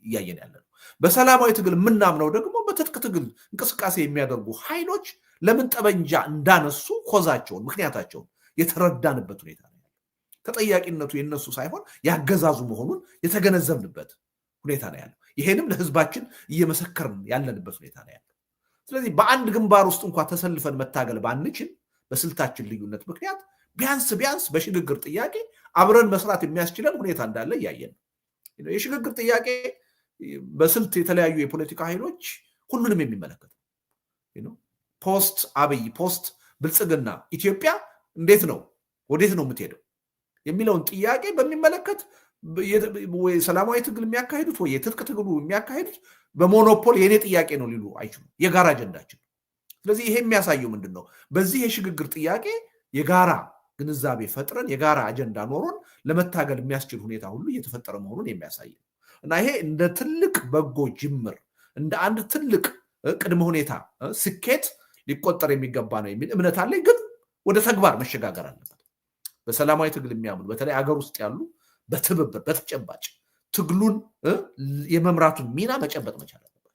እያየን ያለ ነው። በሰላማዊ ትግል የምናምነው ደግሞ በትጥቅ ትግል እንቅስቃሴ የሚያደርጉ ኃይሎች ለምን ጠበንጃ እንዳነሱ ኮዛቸውን ምክንያታቸውን የተረዳንበት ሁኔታ ነው። ተጠያቂነቱ የነሱ ሳይሆን ያገዛዙ መሆኑን የተገነዘብንበት ሁኔታ ነው ያለው። ይሄንም ለህዝባችን እየመሰከርን ያለንበት ሁኔታ ነው ያለው። ስለዚህ በአንድ ግንባር ውስጥ እንኳን ተሰልፈን መታገል ባንችል በስልታችን ልዩነት ምክንያት ቢያንስ በሽግግር ጥያቄ አብረን መስራት የሚያስችለን ሁኔታ እንዳለ እያየን ነው። የሽግግር ጥያቄ በስልት የተለያዩ የፖለቲካ ኃይሎች ሁሉንም የሚመለከት ነው። ፖስት አብይ ፖስት ብልጽግና ኢትዮጵያ እንዴት ነው ወዴት ነው የምትሄደው የሚለውን ጥያቄ በሚመለከት ሰላማዊ ትግል የሚያካሂዱት ወይ የትጥቅ ትግሉ የሚያካሂዱት በሞኖፖል የኔ ጥያቄ ነው ሊሉ አይችሉም። የጋራ አጀንዳችን። ስለዚህ ይሄ የሚያሳየው ምንድን ነው? በዚህ የሽግግር ጥያቄ የጋራ ግንዛቤ ፈጥረን የጋራ አጀንዳ ኖሮን ለመታገል የሚያስችል ሁኔታ ሁሉ እየተፈጠረ መሆኑን የሚያሳይ ነው እና ይሄ እንደ ትልቅ በጎ ጅምር እንደ አንድ ትልቅ ቅድመ ሁኔታ ስኬት ሊቆጠር የሚገባ ነው የሚል እምነት አለኝ። ግን ወደ ተግባር መሸጋገር አለበት። በሰላማዊ ትግል የሚያምኑ በተለይ አገር ውስጥ ያሉ በትብብር በተጨባጭ ትግሉን የመምራቱን ሚና መጨበጥ መቻል አለባቸው።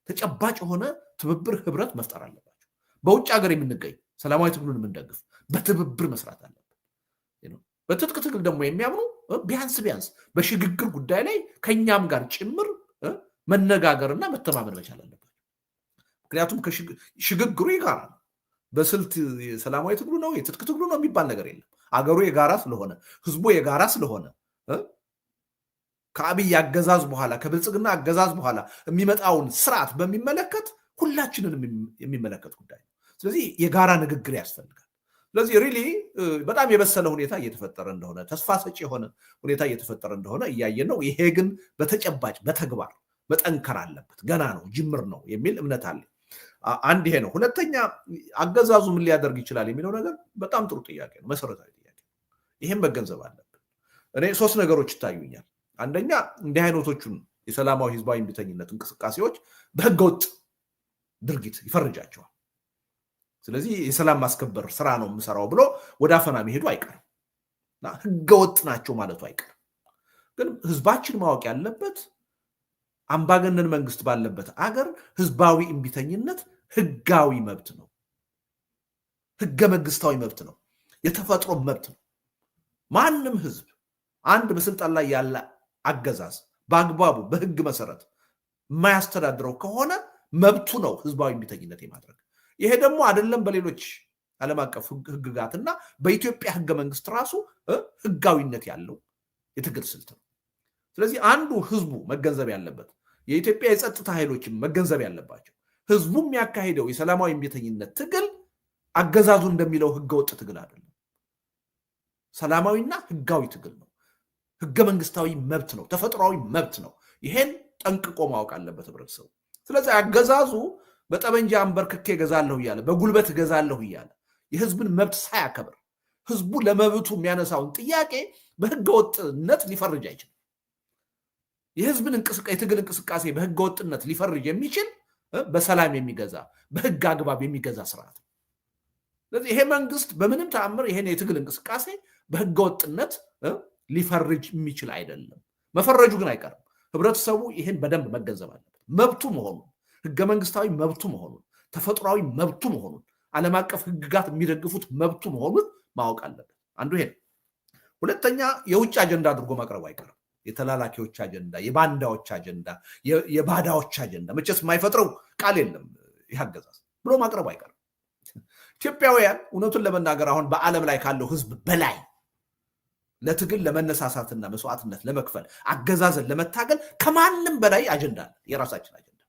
ተጨባጭ የሆነ ትብብር ህብረት መፍጠር አለባቸው። በውጭ ሀገር የምንገኝ ሰላማዊ ትግሉን የምንደግፍ በትብብር መስራት አለበት። በትጥቅ ትግል ደግሞ የሚያምኑ ቢያንስ በሽግግር ጉዳይ ላይ ከኛም ጋር ጭምር መነጋገርና መተማመን መቻል አለባቸው። ምክንያቱም ሽግግሩ የጋራ ነው። በስልት ሰላማዊ ትግሉ ነው የትጥቅ ትግሉ ነው የሚባል ነገር የለም። አገሩ የጋራ ስለሆነ ህዝቡ የጋራ ስለሆነ ከአብይ አገዛዝ በኋላ ከብልጽግና አገዛዝ በኋላ የሚመጣውን ስርዓት በሚመለከት ሁላችንንም የሚመለከት ጉዳይ ነው። ስለዚህ የጋራ ንግግር ያስፈልጋል። ስለዚህ ሪሊ በጣም የበሰለ ሁኔታ እየተፈጠረ እንደሆነ ተስፋ ሰጪ የሆነ ሁኔታ እየተፈጠረ እንደሆነ እያየን ነው። ይሄ ግን በተጨባጭ በተግባር መጠንከር አለበት። ገና ነው፣ ጅምር ነው የሚል እምነት አለ። አንድ ይሄ ነው። ሁለተኛ አገዛዙ ምን ሊያደርግ ይችላል የሚለው ነገር በጣም ጥሩ ጥያቄ ነው፣ መሰረታዊ ጥያቄ ነው። ይሄን መገንዘብ አለብን። እኔ 3 ነገሮች ይታዩኛል። አንደኛ እንዲህ አይነቶቹን የሰላማዊ ህዝባዊ እምቢተኝነት እንቅስቃሴዎች በህገወጥ ድርጊት ይፈርጃቸዋል። ስለዚህ የሰላም ማስከበር ስራ ነው የምሰራው ብሎ ወደ አፈና መሄዱ አይቀርም እና ህገወጥ ናቸው ማለቱ አይቀርም። ግን ህዝባችን ማወቅ ያለበት አምባገነን መንግስት ባለበት አገር ህዝባዊ እምቢተኝነት ህጋዊ መብት ነው፣ ህገ መንግስታዊ መብት ነው፣ የተፈጥሮ መብት ነው። ማንም ህዝብ አንድ በስልጣን ላይ ያለ አገዛዝ በአግባቡ በህግ መሰረት የማያስተዳድረው ከሆነ መብቱ ነው ህዝባዊ እምቢተኝነት የማድረግ። ይሄ ደግሞ አይደለም በሌሎች ዓለም አቀፍ ህግጋትና በኢትዮጵያ ህገ መንግስት ራሱ ህጋዊነት ያለው የትግል ስልት ነው። ስለዚህ አንዱ ህዝቡ መገንዘብ ያለበት የኢትዮጵያ የጸጥታ ኃይሎችም መገንዘብ ያለባቸው ህዝቡ የሚያካሂደው የሰላማዊ እምቢተኝነት ትግል አገዛዙ እንደሚለው ህገወጥ ትግል አይደለም፣ ሰላማዊና ህጋዊ ትግል ነው። ህገ መንግስታዊ መብት ነው፣ ተፈጥሯዊ መብት ነው። ይሄን ጠንቅቆ ማወቅ አለበት ህብረተሰቡ። ስለዚህ አገዛዙ በጠመንጃ አንበርክኬ እገዛለሁ እያለ በጉልበት እገዛለሁ እያለ የህዝብን መብት ሳያከብር ህዝቡ ለመብቱ የሚያነሳውን ጥያቄ በህገወጥነት ሊፈርጅ አይችልም። የህዝብን የትግል እንቅስቃሴ በህገወጥነት ሊፈርጅ የሚችል በሰላም የሚገዛ በህግ አግባብ የሚገዛ ስርዓት ነው። ስለዚህ ይሄ መንግስት በምንም ተአምር ይሄን የትግል እንቅስቃሴ በህገወጥነት ሊፈርጅ የሚችል አይደለም። መፈረጁ ግን አይቀርም። ህብረተሰቡ ይሄን በደንብ መገንዘብ አለበት። መብቱ መሆኑን፣ ህገ መንግስታዊ መብቱ መሆኑን፣ ተፈጥሯዊ መብቱ መሆኑን፣ ዓለም አቀፍ ህግጋት የሚደግፉት መብቱ መሆኑን ማወቅ አለበት። አንዱ ይሄ። ሁለተኛ የውጭ አጀንዳ አድርጎ ማቅረቡ አይቀርም። የተላላኪዎች አጀንዳ፣ የባንዳዎች አጀንዳ፣ የባዳዎች አጀንዳ መቼስ የማይፈጥረው ቃል የለም ይህ አገዛዝ ብሎ ማቅረቡ አይቀርም። ኢትዮጵያውያን እውነቱን ለመናገር አሁን በዓለም ላይ ካለው ህዝብ በላይ ለትግል ለመነሳሳትና መስዋዕትነት ለመክፈል አገዛዝን ለመታገል ከማንም በላይ አጀንዳ አለ። የራሳችን አጀንዳ።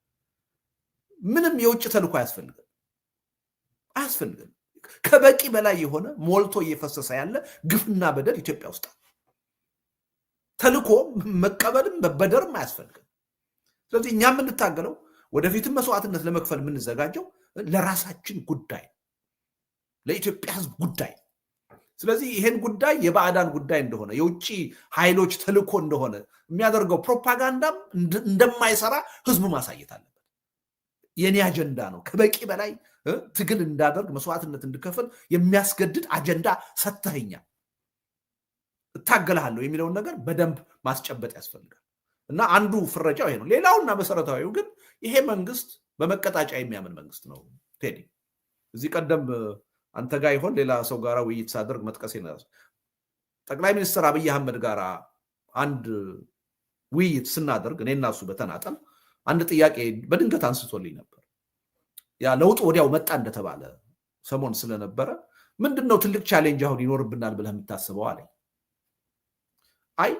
ምንም የውጭ ተልዕኮ አያስፈልግም። ከበቂ በላይ የሆነ ሞልቶ እየፈሰሰ ያለ ግፍና በደል ኢትዮጵያ ውስጥ ተልዕኮ መቀበልም መበደርም አያስፈልግም። ስለዚህ እኛ የምንታገለው ወደፊትም መስዋዕትነት ለመክፈል የምንዘጋጀው ለራሳችን ጉዳይ፣ ለኢትዮጵያ ህዝብ ጉዳይ። ስለዚህ ይሄን ጉዳይ የባዕዳን ጉዳይ እንደሆነ የውጭ ኃይሎች ተልዕኮ እንደሆነ የሚያደርገው ፕሮፓጋንዳም እንደማይሰራ ህዝቡ ማሳየት አለበት። የኔ አጀንዳ ነው፣ ከበቂ በላይ ትግል እንዳደርግ መስዋዕትነት እንድከፍል የሚያስገድድ አጀንዳ ሰጥተኸኛል፣ እታገላለሁ የሚለውን ነገር በደንብ ማስጨበጥ ያስፈልጋል። እና አንዱ ፍረጃው ይሄ ነው። ሌላውና መሰረታዊው ግን ይሄ መንግስት በመቀጣጫ የሚያምን መንግስት ነው። ቴዲ እዚህ ቀደም አንተ ጋር ይሆን ሌላ ሰው ጋር ውይይት ሳደርግ መጥቀስ ነው ጠቅላይ ሚኒስትር አብይ አህመድ ጋር አንድ ውይይት ስናደርግ እኔና እሱ በተናጠል አንድ ጥያቄ በድንገት አንስቶልኝ ነበር። ያ ለውጥ ወዲያው መጣ እንደተባለ ሰሞን ስለነበረ ምንድነው ትልቅ ቻሌንጅ አሁን ይኖርብናል ብለህ የምታስበው አለኝ። አይ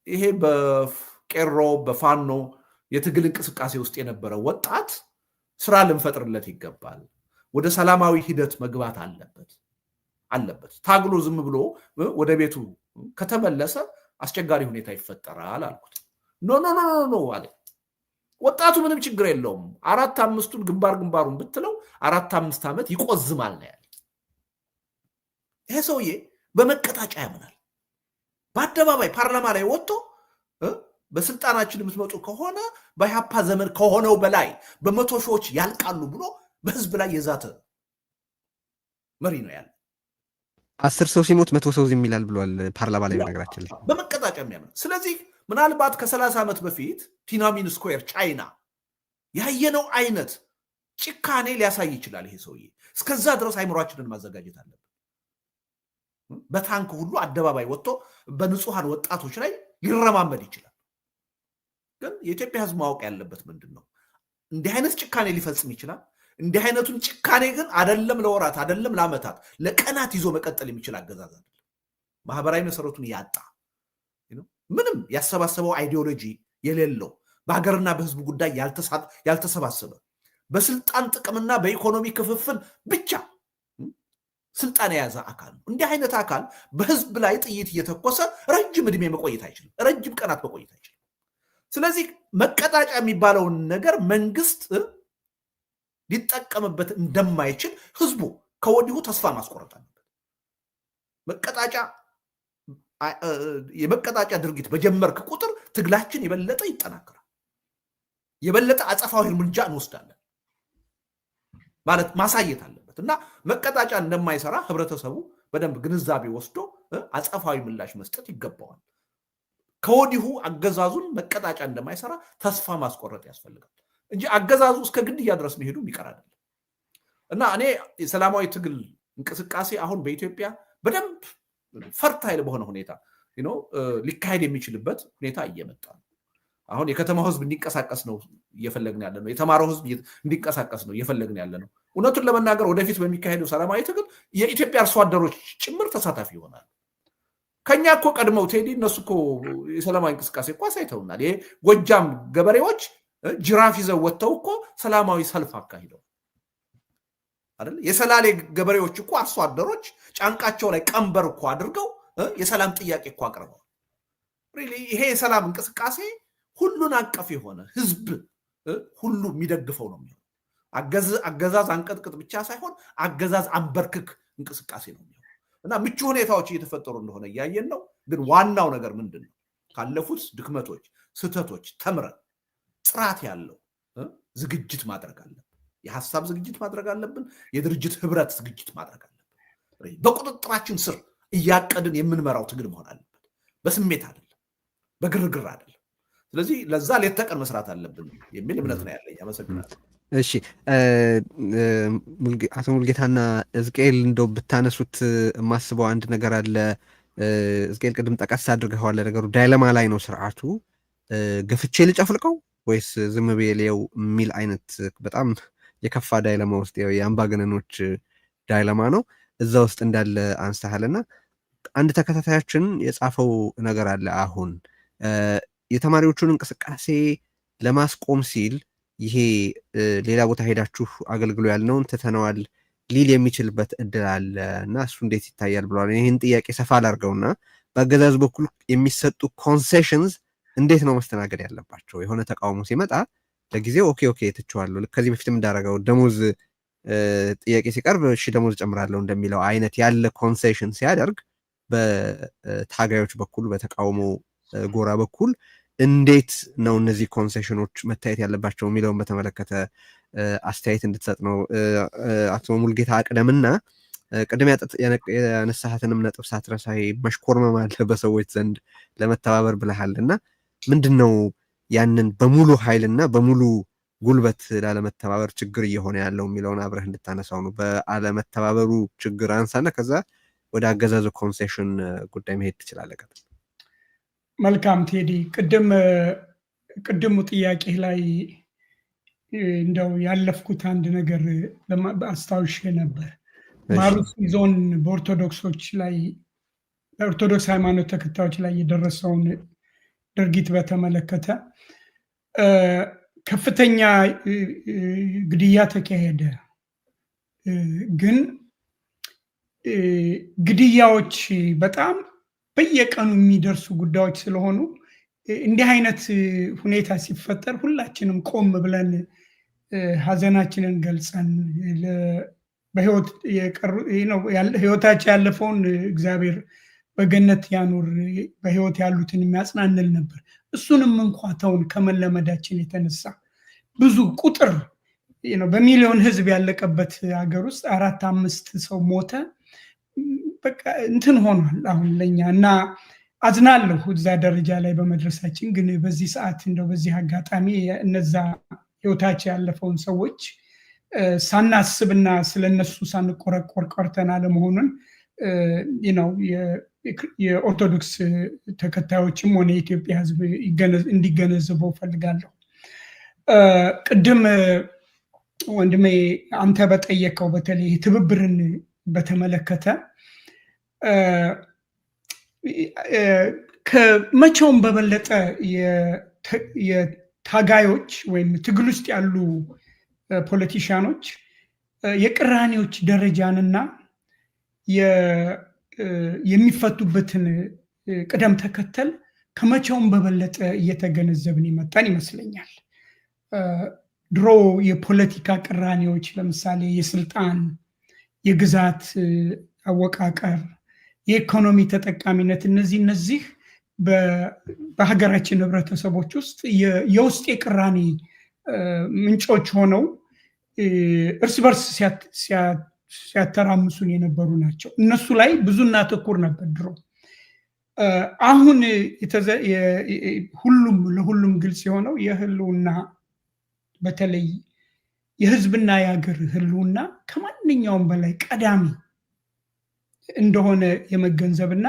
ይሄ በቄሮ በፋኖ የትግል እንቅስቃሴ ውስጥ የነበረ ወጣት ስራ ልንፈጥርለት ይገባል። ወደ ሰላማዊ ሂደት መግባት አለበት። ታግሎ ዝም ብሎ ወደ ቤቱ ከተመለሰ አስቸጋሪ ሁኔታ ይፈጠራል አልኩት። ኖ አለ። ወጣቱ ምንም ችግር የለውም 4-5ቱን ግንባሩን ብትለው 4-5 ዓመት ይቆዝማል ነው ያለ። ይሄ ሰውዬ በመቀጣጫ ያምናል። በአደባባይ ፓርላማ ላይ ወጥቶ በስልጣናችን የምትመጡ ከሆነ በኢህአፓ ዘመን ከሆነው በላይ በመቶ ሺዎች ያልቃሉ ብሎ በህዝብ ላይ የዛተ መሪ ነው ያለ። 10 ሰው ሲሞት 100 ሰው ዝም ይላል ብሏል ፓርላማ ላይ ነገራችን ላይ በመቀጣጫ የሚያምን። ስለዚህ ምናልባት ከ30 ዓመት በፊት ቲናሚን ስኩዌር ቻይና ያየነው አይነት ጭካኔ ሊያሳይ ይችላል ይሄ ሰውዬ። እስከዛ ድረስ አይምሯችንን ማዘጋጀት አለብን። በታንክ ሁሉ አደባባይ ወጥቶ በንጹሃን ወጣቶች ላይ ሊረማመድ ይችላል። ግን የኢትዮጵያ ህዝብ ማወቅ ያለበት ምንድን ነው? እንዲህ አይነት ጭካኔ ሊፈጽም ይችላል። እንዲህ አይነቱን ጭካኔ ግን አይደለም ለወራት አይደለም ለዓመታት ለቀናት ይዞ መቀጠል የሚችል አገዛዝ አይደለም። ማህበራዊ መሰረቱን ያጣ ምንም ያሰባሰበው አይዲዮሎጂ የሌለው በሀገርና በህዝቡ ጉዳይ ያልተሰባሰበ በስልጣን ጥቅምና በኢኮኖሚ ክፍፍል ብቻ ስልጣን የያዘ አካል ነው። እንዲህ አይነት አካል በህዝብ ላይ ጥይት እየተኮሰ ረጅም ዕድሜ መቆየት አይችልም። ረጅም ቀናት መቆየት አይችልም። ስለዚህ መቀጣጫ የሚባለውን ነገር መንግስት ሊጠቀምበት እንደማይችል ህዝቡ ከወዲሁ ተስፋ ማስቆረጥ አለበት። የመቀጣጫ ድርጊት በጀመርክ ቁጥር ትግላችን የበለጠ ይጠናከራል። የበለጠ አጸፋዊ እርምጃ እንወስዳለን ማለት ማሳየት አለበት እና መቀጣጫ እንደማይሰራ ህብረተሰቡ በደንብ ግንዛቤ ወስዶ አጸፋዊ ምላሽ መስጠት ይገባዋል። ከወዲሁ አገዛዙን መቀጣጫ እንደማይሰራ ተስፋ ማስቆረጥ ያስፈልጋል እንጂ አገዛዙ እስከ ግድያ ድረስ መሄዱ የሚቀር አይደለም እና እኔ የሰላማዊ ትግል እንቅስቃሴ አሁን በኢትዮጵያ በደንብ ፈርታይል በሆነ ሁኔታ ሊካሄድ የሚችልበት ሁኔታ እየመጣ ነው። አሁን የከተማው ህዝብ እንዲንቀሳቀስ ነው እየፈለግን ያለ ነው። የተማረው ህዝብ እንዲንቀሳቀስ ነው እየፈለግን ያለ ነው። እውነቱን ለመናገር ወደፊት በሚካሄደው ሰላማዊ ትግል የኢትዮጵያ አርሶ አደሮች ጭምር ተሳታፊ ይሆናል። ከኛ እኮ ቀድመው ቴዲ እነሱ እኮ የሰላማዊ እንቅስቃሴ እኮ አሳይተውናል። ይሄ ጎጃም ገበሬዎች ጅራፍ ይዘው ወጥተው እኮ ሰላማዊ ሰልፍ አካሂደው አይደል? የሰላሌ ገበሬዎች እኮ አርሶ አደሮች ጫንቃቸው ላይ ቀንበር እኮ አድርገው የሰላም ጥያቄ እኮ አቅርበዋል። ይሄ የሰላም እንቅስቃሴ ሁሉን አቀፍ የሆነ ህዝብ ሁሉ የሚደግፈው ነው የሚሆነው። አገዛዝ አንቀጥቅጥ ብቻ ሳይሆን አገዛዝ አንበርክክ እንቅስቃሴ ነው የሚሆነው እና ምቹ ሁኔታዎች እየተፈጠሩ እንደሆነ እያየን ነው። ግን ዋናው ነገር ምንድን ነው? ካለፉት ድክመቶች፣ ስህተቶች ተምረን ጥራት ያለው ዝግጅት ማድረግ አለብን። የሀሳብ ዝግጅት ማድረግ አለብን። የድርጅት ህብረት ዝግጅት ማድረግ አለብን። በቁጥጥራችን ስር እያቀድን የምንመራው ትግል መሆን አለበት። በስሜት አይደለም፣ በግርግር አይደለም። ስለዚህ ለዛ ሌት ተቀን መስራት አለብን የሚል እምነት ነው ያለኝ። አመሰግናለሁ። እሺ አቶ ሙልጌታና እዝቅኤል እንደው ብታነሱት የማስበው አንድ ነገር አለ። እዝቅኤል ቅድም ጠቀስ አድርገዋል። ነገሩ ዳይለማ ላይ ነው ስርዓቱ። ገፍቼ ልጨፍልቀው ወይስ ዝም ብዬ ልየው የሚል አይነት በጣም የከፋ ዳይለማ ውስጥ የአምባገነኖች ዳይለማ ነው። እዛ ውስጥ እንዳለ አንስተሃልና አንድ ተከታታያችን የጻፈው ነገር አለ። አሁን የተማሪዎቹን እንቅስቃሴ ለማስቆም ሲል ይሄ ሌላ ቦታ ሄዳችሁ አገልግሎ ያልነውን ትተነዋል ሊል የሚችልበት እድል አለ እና እሱ እንዴት ይታያል ብለዋል። ይህን ጥያቄ ሰፋ ላድርገውና በአገዛዝ በኩል የሚሰጡ ኮንሴሽንስ እንዴት ነው መስተናገድ ያለባቸው? የሆነ ተቃውሞ ሲመጣ ለጊዜው ኦኬ ትችዋለሁ፣ ከዚህ በፊትም እንዳደረገው ደሞዝ ጥያቄ ሲቀርብ እሺ ደሞዝ ጨምራለሁ እንደሚለው አይነት ያለ ኮንሴሽን ሲያደርግ በታጋዮች በኩል በተቃውሞ ጎራ በኩል እንዴት ነው እነዚህ ኮንሴሽኖች መታየት ያለባቸው የሚለውን በተመለከተ አስተያየት እንድትሰጥ ነው። አቶ ሙልጌታ አቅደምና ቅድም ያነሳሃትንም ነጥብ ሳትረሳ መሽኮርመም አለ በሰዎች ዘንድ ለመተባበር ብለሃል እና ምንድን ነው ያንን በሙሉ ኃይልና በሙሉ ጉልበት ላለመተባበር ችግር እየሆነ ያለው የሚለውን አብረህ እንድታነሳው ነው። በአለመተባበሩ ችግር አንሳና ከዛ ወደ አገዛዙ ኮንሴሽን ጉዳይ መሄድ ትችላለህ። መልካም ቴዲ፣ ቅድሙ ጥያቄ ላይ እንደው ያለፍኩት አንድ ነገር አስታውሼ ነበር። በአሩሲ ዞን በኦርቶዶክሶች ላይ በኦርቶዶክስ ሃይማኖት ተከታዮች ላይ የደረሰውን ድርጊት በተመለከተ ከፍተኛ ግድያ ተካሄደ። ግን ግድያዎች በጣም በየቀኑ የሚደርሱ ጉዳዮች ስለሆኑ እንዲህ አይነት ሁኔታ ሲፈጠር ሁላችንም ቆም ብለን ሀዘናችንን ገልጸን በህይወት ህይወታቸው ያለፈውን እግዚአብሔር በገነት ያኑር፣ በህይወት ያሉትን የሚያጽናንል ነበር። እሱንም እንኳ ተውን ከመለመዳችን የተነሳ ብዙ ቁጥር በሚሊዮን ህዝብ ያለቀበት ሀገር ውስጥ 4-5 ሰው ሞተ። በቃ እንትን ሆኗል አሁን ለኛ እና አዝናለሁ እዛ ደረጃ ላይ በመድረሳችን። ግን በዚህ ሰዓት እንደው በዚህ አጋጣሚ እነዛ ህይወታቸው ያለፈውን ሰዎች ሳናስብና ስለነሱ ሳንቆረቆር ቀርተን አለመሆኑን የኦርቶዶክስ ተከታዮችም ሆነ የኢትዮጵያ ህዝብ እንዲገነዘበው ፈልጋለሁ። ቅድም ወንድሜ አንተ በጠየቀው በተለይ ትብብርን በተመለከተ ከመቼውም በበለጠ የታጋዮች ወይም ትግል ውስጥ ያሉ ፖለቲሻኖች የቅራኔዎች ደረጃንና የሚፈቱበትን ቅደም ተከተል ከመቼውም በበለጠ እየተገነዘብን ይመጣን ይመስለኛል። ድሮ የፖለቲካ ቅራኔዎች ለምሳሌ የስልጣን፣ የግዛት አወቃቀር፣ የኢኮኖሚ ተጠቃሚነት እነዚህ በሀገራችን ህብረተሰቦች ውስጥ የውስጥ የቅራኔ ምንጮች ሆነው እርስ በርስ ሲያተራምሱን የነበሩ ናቸው። እነሱ ላይ ብዙ እናተኩር ነበር ድሮ። አሁን ለሁሉም ግልጽ የሆነው የህልውና በተለይ የህዝብና የሀገር ህልውና ከማንኛውም በላይ ቀዳሚ እንደሆነ የመገንዘብና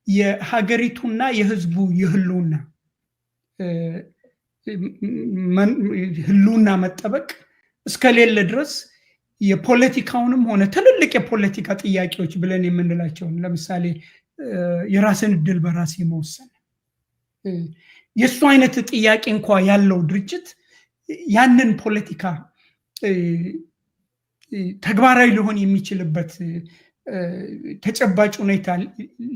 የሀገሪቱና የህዝቡ የህልውና መጠበቅ እስከሌለ ድረስ የፖለቲካውንም ሆነ ትልልቅ የፖለቲካ ጥያቄዎች ብለን የምንላቸውን ለምሳሌ የራስን እድል በራስ የመወሰን የእሱ አይነት ጥያቄ እንኳ ያለው ድርጅት ያንን ፖለቲካ ተግባራዊ ሊሆን የሚችልበት ተጨባጭ ሁኔታ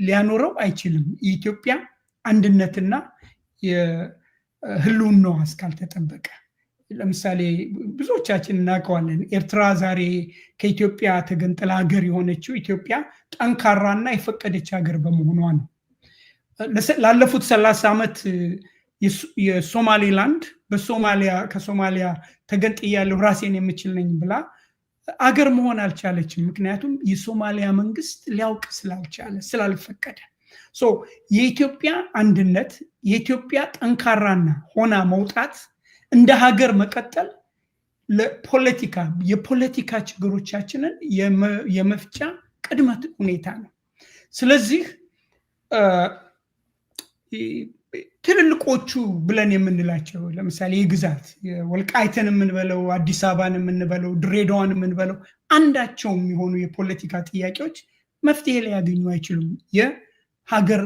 ሊያኖረው አይችልም። የኢትዮጵያ አንድነትና የህልውናዋ እስካልተጠበቀ። ለምሳሌ ብዙዎቻችን እናውቀዋለን። ኤርትራ ዛሬ ከኢትዮጵያ ተገንጥላ ሀገር የሆነችው ኢትዮጵያ ጠንካራና የፈቀደች ሀገር በመሆኗ ነው። ላለፉት 30 ዓመት የሶማሌላንድ ከሶማሊያ ተገንጥያለሁ ራሴን የምችል ነኝ ብላ አገር መሆን አልቻለችም። ምክንያቱም የሶማሊያ መንግስት ሊያውቅ ስላልፈቀደ። የኢትዮጵያ አንድነት፣ የኢትዮጵያ ጠንካራና ሆና መውጣት፣ እንደ ሀገር መቀጠል የፖለቲካ ችግሮቻችንን የመፍቻ ቅድመ ሁኔታ ነው። ስለዚህ ትልልቆቹ ብለን የምንላቸው ለምሳሌ የግዛት ወልቃይትን የምንበለው፣ አዲስ አበባን የምንበለው፣ ድሬዳዋን የምንበለው አንዳቸው የሚሆኑ የፖለቲካ ጥያቄዎች መፍትሄ ሊያገኙ አይችሉም የሀገር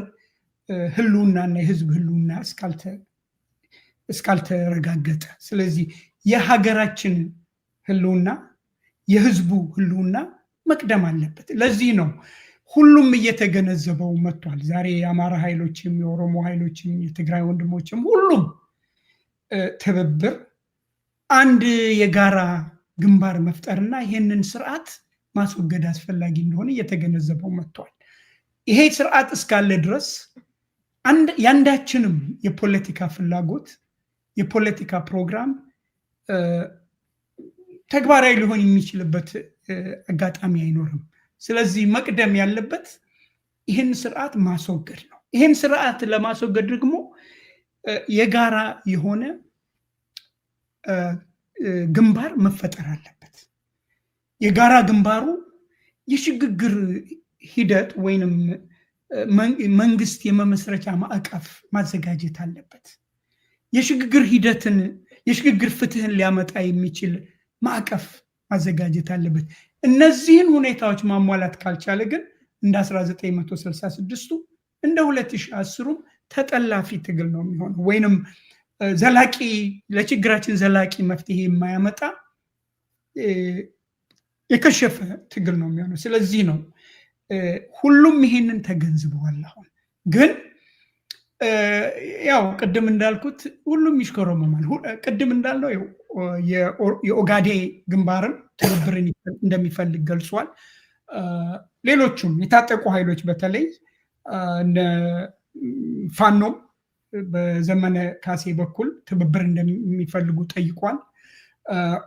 ህልውናና የህዝብ ህልውና እስካልተረጋገጠ። ስለዚህ የሀገራችን ህልውና የህዝቡ ህልውና መቅደም አለበት። ለዚህ ነው ሁሉም እየተገነዘበው መጥቷል። ዛሬ የአማራ ኃይሎችም የኦሮሞ ኃይሎችም የትግራይ ወንድሞችም ሁሉም ትብብር አንድ የጋራ ግንባር መፍጠርና ይህንን ስርዓት ማስወገድ አስፈላጊ እንደሆነ እየተገነዘበው መጥቷል። ይሄ ስርዓት እስካለ ድረስ ያንዳችንም የፖለቲካ ፍላጎት የፖለቲካ ፕሮግራም ተግባራዊ ሊሆን የሚችልበት አጋጣሚ አይኖርም። ስለዚህ መቅደም ያለበት ይህን ስርዓት ማስወገድ ነው። ይህን ስርዓት ለማስወገድ ደግሞ የጋራ የሆነ ግንባር መፈጠር አለበት። የጋራ ግንባሩ የሽግግር ሂደት ወይንም መንግስት የመመስረቻ ማዕቀፍ ማዘጋጀት አለበት። የሽግግር ሂደትን የሽግግር ፍትህን ሊያመጣ የሚችል ማዕቀፍ ማዘጋጀት አለበት። እነዚህን ሁኔታዎች ማሟላት ካልቻለ ግን እንደ 1966ቱ እንደ 2010ሩ ተጠላፊ ትግል ነው የሚሆነው ወይንም ዘላቂ ለችግራችን ዘላቂ መፍትሄ የማያመጣ የከሸፈ ትግል ነው የሚሆነው። ስለዚህ ነው ሁሉም ይሄንን ተገንዝበዋል። አሁን ግን ያው ቅድም እንዳልኩት ሁሉም ይሽከረመማል። ቅድም እንዳልነው የኦጋዴ ግንባርን ትብብርን እንደሚፈልግ ገልጿል። ሌሎቹም የታጠቁ ኃይሎች በተለይ እንደ ፋኖ በዘመነ ካሴ በኩል ትብብር እንደሚፈልጉ ጠይቋል።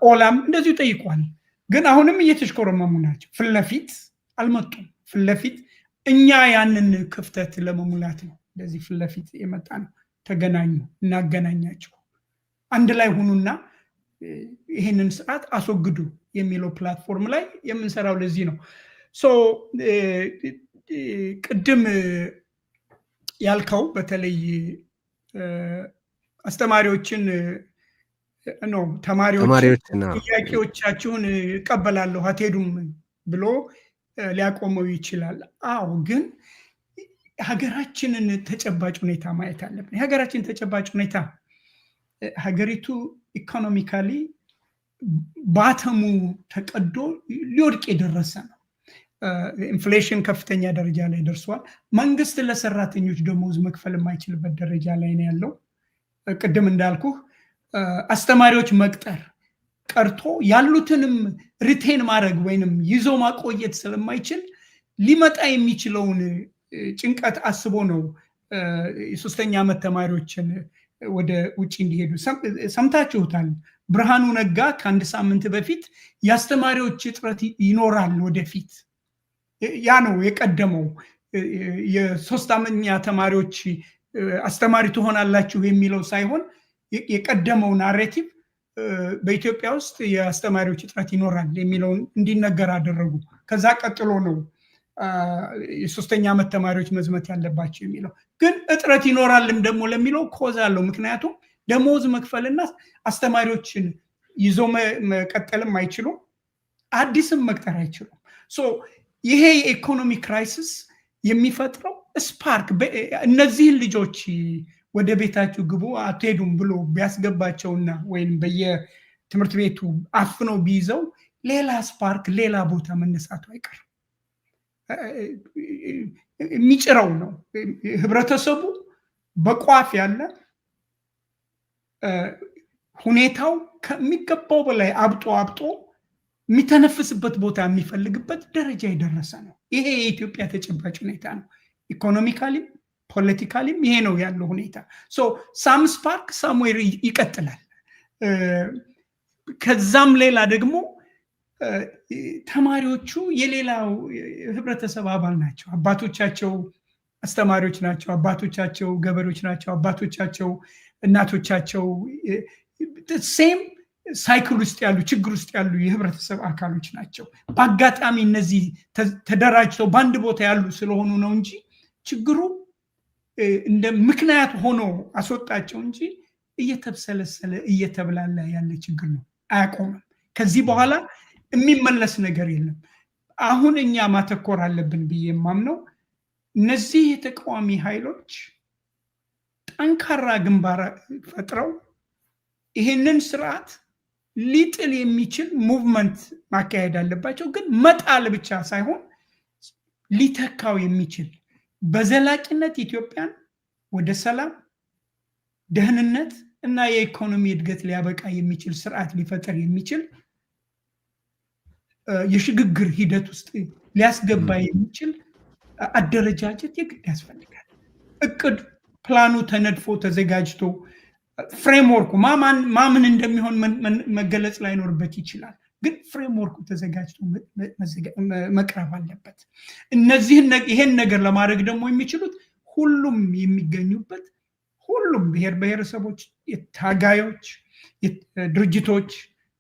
ኦላም እንደዚሁ ጠይቋል። ግን አሁንም እየተሽከረመሙ ናቸው። ፍለፊት አልመጡም። ፍለፊት እኛ ያንን ክፍተት ለመሙላት ነው እንደዚህ ፍለፊት የመጣ ነው። ተገናኙ፣ እናገናኛቸው፣ አንድ ላይ ሁኑና ይሄንን ስርዓት አስወግዱ የሚለው ፕላትፎርም ላይ የምንሰራው ለዚህ ነው። ቅድም ያልከው በተለይ አስተማሪዎችን ነው ተማሪዎች ጥያቄዎቻችሁን እቀበላለሁ አትሄዱም ብሎ ሊያቆመው ይችላል። አዎ፣ ግን ሀገራችንን ተጨባጭ ሁኔታ ማየት አለብን። የሀገራችን ተጨባጭ ሁኔታ ሀገሪቱ ኢኮኖሚካሊ ባተሙ ተቀዶ ሊወድቅ የደረሰ ነው። ኢንፍሌሽን ከፍተኛ ደረጃ ላይ ደርሷል። መንግስት ለሰራተኞች ደሞዝ መክፈል የማይችልበት ደረጃ ላይ ነው ያለው። ቅድም እንዳልኩህ አስተማሪዎች መቅጠር ቀርቶ ያሉትንም ሪቴን ማድረግ ወይንም ይዞ ማቆየት ስለማይችል ሊመጣ የሚችለውን ጭንቀት አስቦ ነው የሶስተኛ ዓመት ተማሪዎችን ወደ ውጭ እንዲሄዱ ሰምታችሁታል። ብርሃኑ ነጋ ከአንድ ሳምንት በፊት የአስተማሪዎች እጥረት ይኖራል ወደፊት፣ ያ ነው የቀደመው። የሶስት ዓመተኛ ተማሪዎች አስተማሪ ትሆናላችሁ የሚለው ሳይሆን የቀደመው ናሬቲቭ በኢትዮጵያ ውስጥ የአስተማሪዎች እጥረት ይኖራል የሚለውን እንዲነገር አደረጉ። ከዛ ቀጥሎ ነው የሶስተኛ ዓመት ተማሪዎች መዝመት ያለባቸው የሚለው። ግን እጥረት ይኖራልም ደግሞ ለሚለው ኮዝ አለው። ምክንያቱም ደሞዝ መክፈልና አስተማሪዎችን ይዞ መቀጠልም አይችሉም፣ አዲስም መቅጠር አይችሉም። ይሄ የኢኮኖሚ ክራይሲስ የሚፈጥረው ስፓርክ እነዚህን ልጆች ወደ ቤታችሁ ግቡ አትሄዱም ብሎ ቢያስገባቸውና ወይም በየትምህርት ቤቱ አፍነው ቢይዘው ሌላ ስፓርክ ሌላ ቦታ መነሳቱ አይቀርም። የሚጭረው ነው። ህብረተሰቡ በቋፍ ያለ ሁኔታው ከሚገባው በላይ አብጦ የሚተነፍስበት ቦታ የሚፈልግበት ደረጃ የደረሰ ነው። ይሄ የኢትዮጵያ ተጨባጭ ሁኔታ ነው። ኢኮኖሚካሊም ፖለቲካሊም ይሄ ነው ያለው ሁኔታ። ሳም ስፓርክ ሳምዌር ይቀጥላል። ከዛም ሌላ ደግሞ ተማሪዎቹ የሌላው ህብረተሰብ አባል ናቸው። አባቶቻቸው አስተማሪዎች ናቸው። አባቶቻቸው ገበሬዎች ናቸው። አባቶቻቸው እናቶቻቸው ሴም ሳይክል ውስጥ ያሉ ችግር ውስጥ ያሉ የህብረተሰብ አካሎች ናቸው። በአጋጣሚ እነዚህ ተደራጅተው በአንድ ቦታ ያሉ ስለሆኑ ነው እንጂ ችግሩ እንደ ምክንያት ሆኖ አስወጣቸው እንጂ እየተብሰለሰለ እየተብላላ ያለ ችግር ነው። አያቆምም። ከዚህ በኋላ የሚመለስ ነገር የለም። አሁን እኛ ማተኮር አለብን ብዬ የማምነው እነዚህ የተቃዋሚ ኃይሎች ጠንካራ ግንባር ፈጥረው ይሄንን ስርዓት ሊጥል የሚችል ሙቭመንት ማካሄድ አለባቸው። ግን መጣል ብቻ ሳይሆን ሊተካው የሚችል በዘላቂነት ኢትዮጵያን ወደ ሰላም፣ ደህንነት እና የኢኮኖሚ እድገት ሊያበቃ የሚችል ስርዓት ሊፈጠር የሚችል የሽግግር ሂደት ውስጥ ሊያስገባ የሚችል አደረጃጀት የግድ ያስፈልጋል። እቅድ ፕላኑ ተነድፎ ተዘጋጅቶ ፍሬምወርኩ ማምን እንደሚሆን መገለጽ ላይኖርበት ይችላል። ግን ፍሬምወርኩ ተዘጋጅቶ መቅረብ አለበት። ይሄን ነገር ለማድረግ ደግሞ የሚችሉት ሁሉም የሚገኙበት ሁሉም ብሔር ብሔረሰቦች፣ ታጋዮች፣ ድርጅቶች፣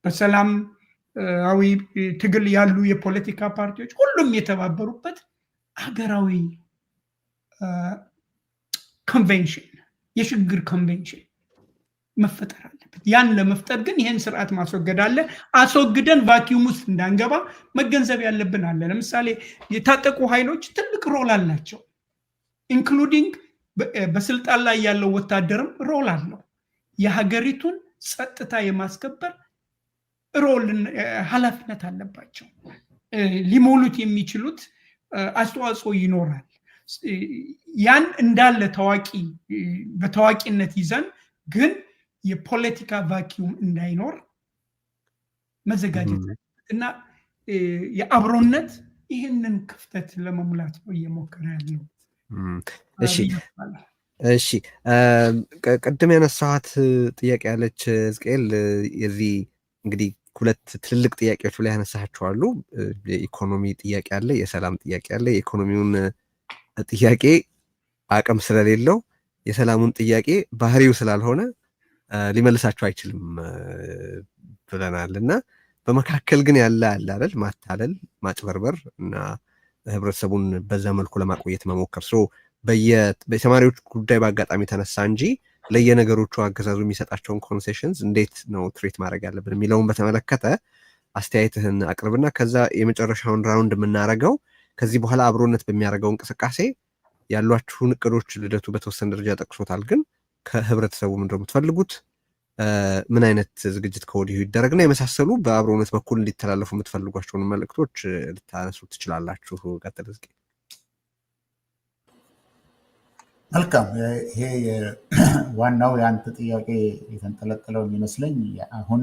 በሰላማዊ ትግል ያሉ የፖለቲካ ፓርቲዎች ሁሉም የተባበሩበት ሀገራዊ ኮንቬንሽን የሽግግር ኮንቬንሽን መፈጠር አለበት። ያን ለመፍጠር ግን ይህን ስርዓት ማስወገድ አለ። አስወግደን ቫኪዩም ውስጥ እንዳንገባ መገንዘብ ያለብን አለ። ለምሳሌ የታጠቁ ኃይሎች ትልቅ ሮል አላቸው። ኢንክሉዲንግ በስልጣን ላይ ያለው ወታደርም ሮል አለው። የሀገሪቱን ጸጥታ የማስከበር ሮል ኃላፊነት አለባቸው። ሊሞሉት የሚችሉት አስተዋጽኦ ይኖራል። ያን እንዳለ በታዋቂነት ይዘን ግን የፖለቲካ ቫኪዩም እንዳይኖር መዘጋጀት እና የአብሮነት ይህንን ክፍተት ለመሙላት ነው እየሞከረ ያለው። እሺ ቅድም ያነሳኋት ጥያቄ ያለች ሕዝቅኤል የዚህ እንግዲህ ሁለት ትልልቅ ጥያቄዎች ላይ ያነሳቸዋሉ። የኢኮኖሚ ጥያቄ አለ፣ የሰላም ጥያቄ አለ። የኢኮኖሚውን ጥያቄ አቅም ስለሌለው የሰላሙን ጥያቄ ባህሪው ስላልሆነ ሊመልሳቸው አይችልም ብለናል እና በመካከል ግን ያለ አለ አይደል ማታለል፣ ማጭበርበር እና ህብረተሰቡን በዛ መልኩ ለማቆየት መሞከር። በተማሪዎች ጉዳይ በአጋጣሚ ተነሳ እንጂ ለየነገሮቹ አገዛዙ የሚሰጣቸውን ኮንሴሽንስ እንዴት ነው ትሪት ማድረግ ያለብን የሚለውን በተመለከተ አስተያየትህን አቅርብና ከዛ የመጨረሻውን ራውንድ የምናደርገው ከዚህ በኋላ አብሮነት በሚያደርገው እንቅስቃሴ ያሏችሁን እቅዶች ልደቱ በተወሰነ ደረጃ ጠቅሶታል። ግን ከህብረተሰቡ ምንድነው የምትፈልጉት? ምን አይነት ዝግጅት ከወዲሁ ይደረግና የመሳሰሉ በአብሮነት በኩል እንዲተላለፉ የምትፈልጓቸውን መልእክቶች ልታነሱ ትችላላችሁ። ቀጥል እስኪ። መልካም። ይሄ ዋናው የአንተ ጥያቄ የተንጠለጠለው የሚመስለኝ አሁን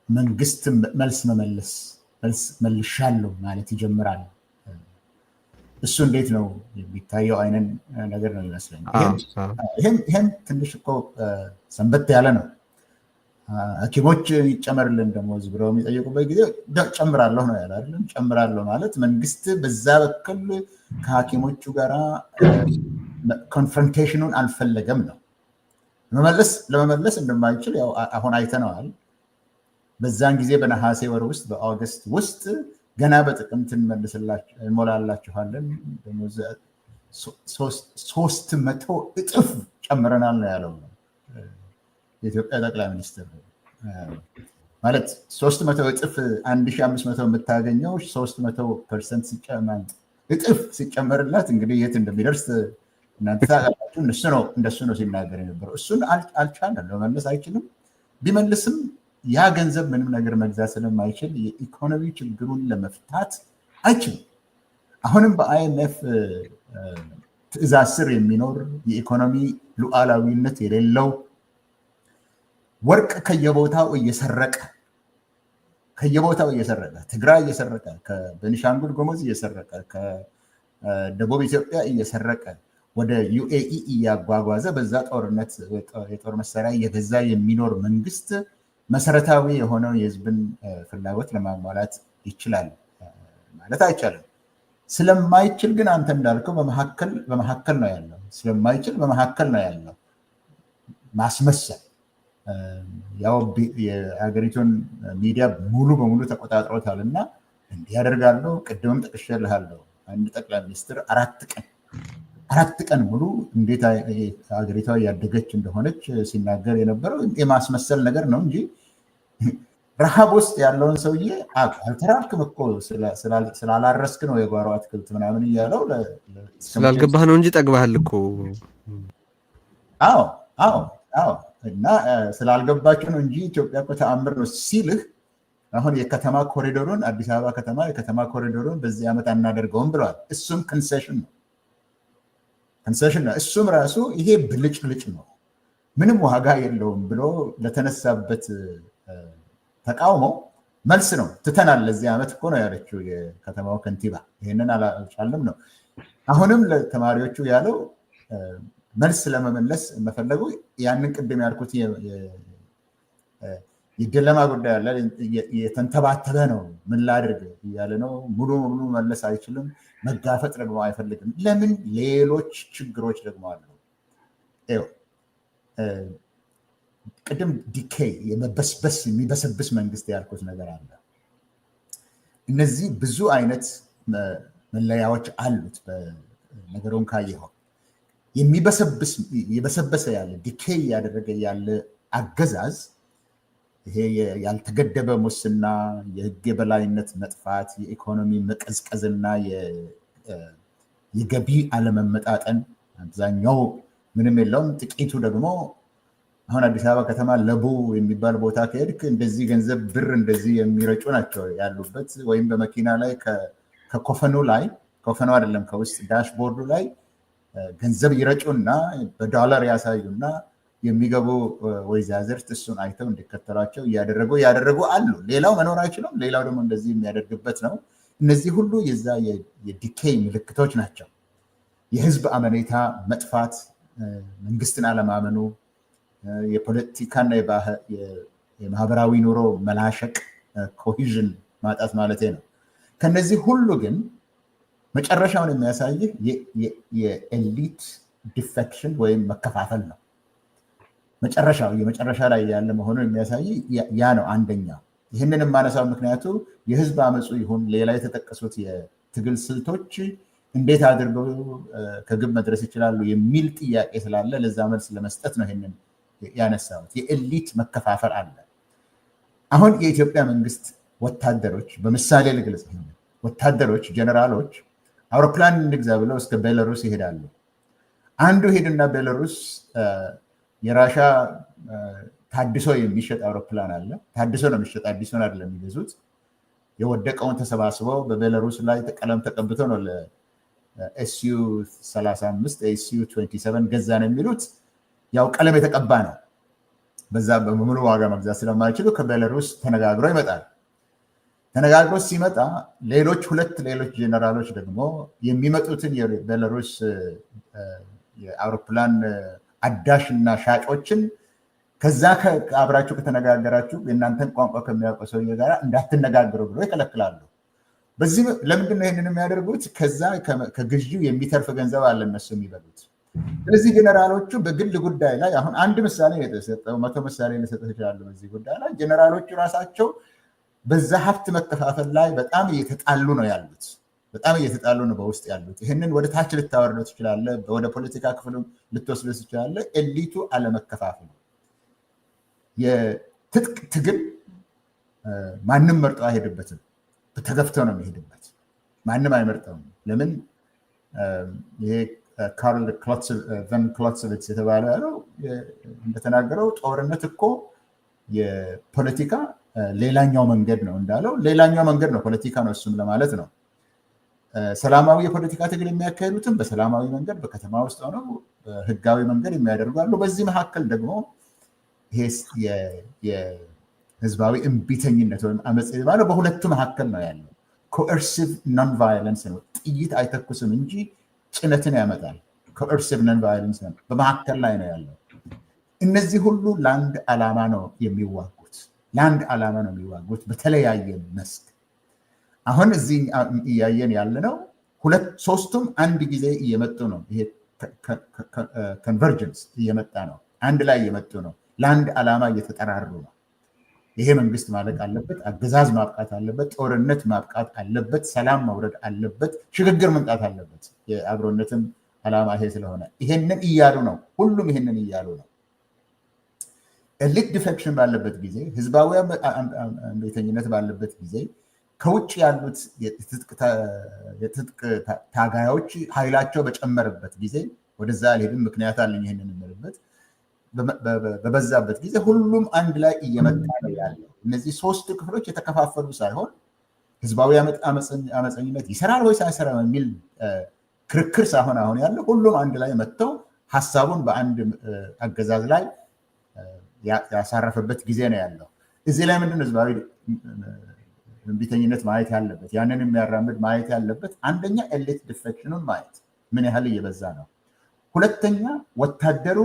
መንግስት መልስ መልሻለሁ ማለት ይጀምራል። እሱ እንዴት ነው የሚታየው አይነት ነገር ነው ይመስለኝ። ይህም ትንሽ እኮ ሰንበት ያለ ነው። ሐኪሞች ይጨመርልን ደሞዝ ብለው የሚጠየቁበት ጊዜ ጨምራለሁ ነው ያለ አይደለም። ጨምራለሁ ማለት መንግስት በዛ በኩል ከሐኪሞቹ ጋራ ኮንፍሮንቴሽኑን አልፈለገም ነው። ለመመለስ እንደማይችል ያው አሁን አይተነዋል። በዛን ጊዜ በነሐሴ ወር ውስጥ በኦገስት ውስጥ ገና በጥቅምት እንሞላላችኋለን ደሞዝ 300 እጥፍ ጨምረናል ነው ያለው የኢትዮጵያ ጠቅላይ ሚኒስትር። ማለት 300 እጥፍ 1500 የምታገኘው 300% እጥፍ ሲጨመርላት እንግዲህ የት እንደሚደርስ እናንተ ታውቃላችሁ። እንደሱ ነው ሲናገር የነበረው። እሱን አልቻለም፣ ለመመለስ አይችልም። ቢመልስም ያ ገንዘብ ምንም ነገር መግዛት ስለማይችል የኢኮኖሚ ችግሩን ለመፍታት አይችልም። አሁንም በአይኤምኤፍ ትዕዛዝ ስር የሚኖር የኢኮኖሚ ሉዓላዊነት የሌለው ወርቅ ከየቦታው እየሰረቀ ትግራይ እየሰረቀ፣ ከቤኒሻንጉል ጉሙዝ እየሰረቀ፣ ከደቡብ ኢትዮጵያ እየሰረቀ ወደ ዩኤኢ እያጓጓዘ በዛ የጦር መሳሪያ እየገዛ የሚኖር መንግስት መሰረታዊ የሆነው የህዝብን ፍላጎት ለማሟላት ይችላል ማለት አይቻልም። ስለማይችል ግን አንተ እንዳልከው በመካከል ነው ያለው። ስለማይችል በመካከል ነው ያለው ማስመሰል። ያው የሀገሪቱን ሚዲያ ሙሉ በሙሉ ተቆጣጥሮታል እና እንዲህ ያደርጋለሁ። ቅድምም ጠቅሼልሃለሁ። አንድ ጠቅላይ ሚኒስትር 4 ቀን ሙሉ እንዴት ሀገሪቷ ያደገች እንደሆነች ሲናገር የነበረው የማስመሰል ነገር ነው እንጂ ረሃብ ውስጥ ያለውን ሰውዬ አልተራብክም እኮ ስላላረስክ ነው የጓሮ አትክልት ምናምን እያለው ስላልገባህ ነው እንጂ ጠግባሃል እኮ። አዎ እና ስላልገባችሁ ነው እንጂ ኢትዮጵያ እኮ ተአምር ነው ሲልህ አሁን የከተማ ኮሪዶሩን አዲስ አበባ ከተማ የከተማ ኮሪዶሩን በዚህ ዓመት አናደርገውም ብለዋል። እሱም ኮንሴሽን ነው። እሱም ራሱ ይሄ ብልጭልጭ ነው፣ ምንም ዋጋ የለውም ብሎ ለተነሳበት ተቃውሞ መልስ ነው። ትተናል ለዚህ ዓመት እኮ ነው ያለችው የከተማው ከንቲባ። ይህንን አልቻልንም ነው። አሁንም ለተማሪዎቹ ያለው መልስ ለመመለስ መፈለጉ ያንን ቅድም ያልኩት የደለማ ጉዳይ አለ፣ የተንተባተበ ነው። ምን ላድርግ እያለ ነው። ሙሉ በሙሉ መለስ አይችልም። መጋፈጥ ደግሞ አይፈልግም። ለምን? ሌሎች ችግሮች ደግሞ አሉ። ቅድም ዲኬይ የመበስበስ የሚበሰብስ መንግስት ያልኩት ነገር አለ። እነዚህ ብዙ አይነት መለያዎች አሉት። ነገሩን ካየኸው የበሰበሰ ያለ ዲኬይ ያደረገ ያለ አገዛዝ ይሄ ያልተገደበ ሙስና፣ የህግ የበላይነት መጥፋት፣ የኢኮኖሚ መቀዝቀዝና የገቢ አለመመጣጠን አብዛኛው ምንም የለውም። ጥቂቱ ደግሞ አሁን አዲስ አበባ ከተማ ለቡ የሚባል ቦታ ከሄድክ እንደዚህ ገንዘብ ብር እንደዚህ የሚረጩ ናቸው ያሉበት። ወይም በመኪና ላይ ከኮፈኑ አይደለም ከውስጥ ዳሽቦርዱ ላይ ገንዘብ ይረጩና በዶላር ያሳዩና የሚገቡ ወይዛዝርት እሱን አይተው እንዲከተሏቸው እያደረጉ አሉ። ሌላው መኖር አይችልም። ሌላው ደግሞ እንደዚህ የሚያደርግበት ነው። እነዚህ ሁሉ የዛ የዲኬይ ምልክቶች ናቸው። የህዝብ አመኔታ መጥፋት፣ መንግስትን አለማመኑ፣ የፖለቲካና የማህበራዊ ኑሮ መላሸቅ፣ ኮሂዥን ማጣት ማለት ነው። ከነዚህ ሁሉ ግን መጨረሻውን የሚያሳይህ የኤሊት ዲፌክሽን ወይም መከፋፈል ነው። የመጨረሻ ላይ ያለ መሆኑን የሚያሳይ ያ ነው አንደኛው። ይህንን የማነሳው ምክንያቱ የህዝብ አመፁ ይሁን ሌላ የተጠቀሱት የትግል ስልቶች እንዴት አድርገው ከግብ መድረስ ይችላሉ የሚል ጥያቄ ስላለ ለዛ መልስ ለመስጠት ነው ይህንን ያነሳሁት። የኤሊት መከፋፈል አለ። አሁን የኢትዮጵያ መንግስት ወታደሮች በምሳሌ ልግለጽ። ወታደሮች ጀነራሎች አውሮፕላን እንግዛ ብለው እስከ ቤላሩስ ይሄዳሉ። አንዱ ሄድና ቤላሩስ የራሻ ታድሶ የሚሸጥ አውሮፕላን አለ። ታድሶ ነው የሚሸጥ፣ አዲሱን አይደለም የሚገዙት። የወደቀውን ተሰባስበው በቤላሩስ ላይ ቀለም ተቀብተው ነው ለኤስዩ 35 ኤስዩ 27 ገዛ ነው የሚሉት። ያው ቀለም የተቀባ ነው። በዛ በሙሉ ዋጋ መግዛት ስለማይችሉ ከቤላሩስ ተነጋግሮ ይመጣል። ተነጋግሮ ሲመጣ ሁለት ሌሎች ጀነራሎች ደግሞ የሚመጡትን የቤላሩስ የአውሮፕላን አዳሽ እና ሻጮችን ከዛ አብራችሁ ከተነጋገራችሁ የእናንተን ቋንቋ ከሚያውቀው ሰውዬ ጋር እንዳትነጋገሩ ብሎ ይከለክላሉ። በዚህ ለምንድን ነው ይህንን የሚያደርጉት? ከዛ ከግዢው የሚተርፍ ገንዘብ አለ እነሱ የሚበሉት። ስለዚህ ጀነራሎቹ በግል ጉዳይ ላይ አሁን አንድ ምሳሌ የተሰጠው 100 ምሳሌ ልሰጥ እችላለሁ። በዚህ ጉዳይ ላይ ጀነራሎቹ ራሳቸው በዛ ሀብት መከፋፈል ላይ በጣም እየተጣሉ ነው ያሉት። በጣም እየተጣሉ ነው በውስጥ ያሉት። ይህንን ወደ ታች ልታወርደው ትችላለህ፣ ወደ ፖለቲካ ክፍሉ ልትወስደው ትችላለህ። ኤሊቱ አለመከፋፈል። የትጥቅ ትግል ማንም መርጦ አይሄድበትም፣ ተገፍቶ ነው የሚሄድበት። ማንም አይመርጠውም። ለምን? ይሄ ካርል ቨን ክሎትሰቪትስ የተባለ ያለው እንደተናገረው ጦርነት እኮ የፖለቲካ ሌላኛው መንገድ ነው እንዳለው፣ ሌላኛው መንገድ ነው ፖለቲካ ነው እሱም ለማለት ነው። ሰላማዊ የፖለቲካ ትግል የሚያካሄዱትም በሰላማዊ መንገድ በከተማ ውስጥ ሆነው ህጋዊ መንገድ የሚያደርጉ አሉ። በዚህ መካከል ደግሞ ይሄ የህዝባዊ እምቢተኝነት ወይም አመፅ የተባለው በሁለቱ መካከል ነው ያለው። ኮኤርሲቭ ናን ቫዮለንስ ነው። ጥይት አይተኩስም እንጂ ጭነትን ያመጣል። ኮኤርሲቭ ናን ቫዮለንስ ነው፣ በመካከል ላይ ነው ያለው። እነዚህ ሁሉ ለአንድ ዓላማ ነው የሚዋጉት በተለያየ መስክ። አሁን እዚህ እያየን ያለነው ሶስቱም አንድ ጊዜ እየመጡ ነው። ይሄ ኮንቨርጀንስ እየመጣ ነው፣ አንድ ላይ እየመጡ ነው። ለአንድ ዓላማ እየተጠራሩ ነው። ይሄ መንግስት ማለቅ አለበት፣ አገዛዝ ማብቃት አለበት፣ ጦርነት ማብቃት አለበት፣ ሰላም መውረድ አለበት፣ ሽግግር መምጣት አለበት። የአብሮነትም ዓላማ ይሄ ስለሆነ ይሄንን እያሉ ነው። ሁሉም ይሄንን እያሉ ነው። ኤሊት ዲፌክሽን ባለበት ጊዜ፣ ህዝባዊ እምቢተኝነት ባለበት ጊዜ ከውጭ ያሉት የትጥቅ ታጋዮች ኃይላቸው በጨመረበት ጊዜ ወደዛ አልሄድም፣ ምክንያት አለኝ ይሄንን የምልበት በበዛበት ጊዜ ሁሉም አንድ ላይ እየመጣ ነው ያለው። እነዚህ ሶስቱ ክፍሎች የተከፋፈሉ ሳይሆን ህዝባዊ አመፀኝነት ይሰራል ወይስ አይሰራም የሚል ክርክር ሳይሆን አሁን ያለው ሁሉም አንድ ላይ መጥተው ሀሳቡን በአንድ አገዛዝ ላይ ያሳረፈበት ጊዜ ነው ያለው። እዚህ ላይ ምንድን ነው ህዝባዊ እምቢተኝነት ማየት ያለበት፣ ያንን የሚያራምድ ማየት ያለበት፣ አንደኛ ኤሊት ዲፌክሽኑን ማየት ምን ያህል እየበዛ ነው። ሁለተኛ ወታደሩ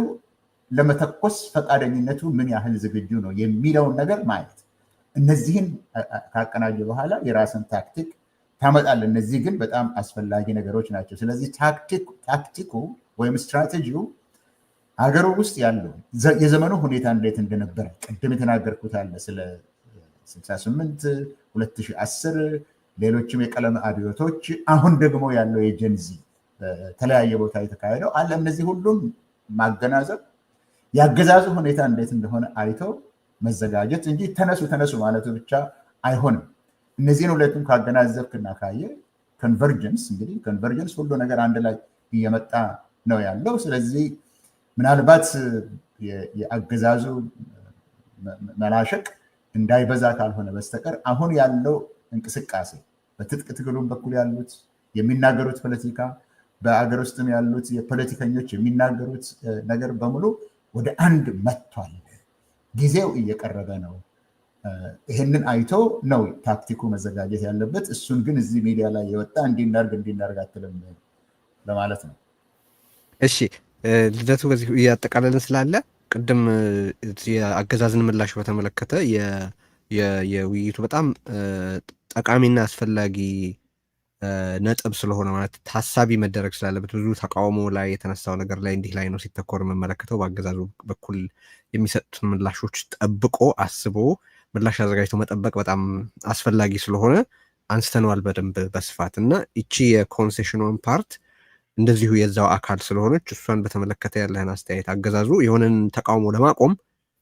ለመተኮስ ፈቃደኝነቱ ምን ያህል ዝግጁ ነው የሚለውን ነገር ማየት። እነዚህን ካቀናጀ በኋላ የራስን ታክቲክ ታመጣል። እነዚህ ግን በጣም አስፈላጊ ነገሮች ናቸው። ስለዚህ ታክቲኩ ወይም ስትራቴጂው ሀገሩ ውስጥ ያለው የዘመኑ ሁኔታ እንዴት እንደነበረ ቅድም የተናገርኩት አለ ስለ 68 2010 ሌሎችም የቀለም አብዮቶች አሁን ደግሞ ያለው የጀንዚ በተለያየ ቦታ የተካሄደው አለ። እነዚህ ሁሉም ማገናዘብ ያገዛዙ ሁኔታ እንዴት እንደሆነ አይቶ መዘጋጀት እንጂ ተነሱ ማለቱ ብቻ አይሆንም። እነዚህን ሁለቱም ካገናዘብክና ካየ ኮንቨርጀንስ እንግዲህ ኮንቨርጀንስ ሁሉ ነገር አንድ ላይ እየመጣ ነው ያለው። ስለዚህ ምናልባት የአገዛዙ መላሸቅ እንዳይበዛ ካልሆነ በስተቀር አሁን ያለው እንቅስቃሴ በትጥቅ ትግሉም በኩል ያሉት የሚናገሩት ፖለቲካ በአገር ውስጥም ያሉት የፖለቲከኞች የሚናገሩት ነገር በሙሉ ወደ አንድ መጥቷል። ጊዜው እየቀረበ ነው። ይህንን አይቶ ነው ታክቲኩ መዘጋጀት ያለበት። እሱን ግን እዚህ ሚዲያ ላይ የወጣ እንዲናርግ አትልም ለማለት ነው። እሺ ልደቱ በዚህ እያጠቃለልን ስላለ ቅድም የአገዛዝን ምላሽ በተመለከተ የውይይቱ በጣም ጠቃሚና አስፈላጊ ነጥብ ስለሆነ ማለት ታሳቢ መደረግ ስላለበት ብዙ ተቃውሞ ላይ የተነሳው ነገር ላይ እንዲህ ላይ ነው ሲተኮር የምመለከተው በአገዛዙ በኩል የሚሰጡትን ምላሾች ጠብቆ አስቦ ምላሽ አዘጋጅቶ መጠበቅ በጣም አስፈላጊ ስለሆነ አንስተነዋል በደንብ በስፋት እና እቺ የኮንሴሽኗን ፓርት እንደዚሁ የዛው አካል ስለሆነች እሷን በተመለከተ ያለህን አስተያየት አገዛዙ የሆነን ተቃውሞ ለማቆም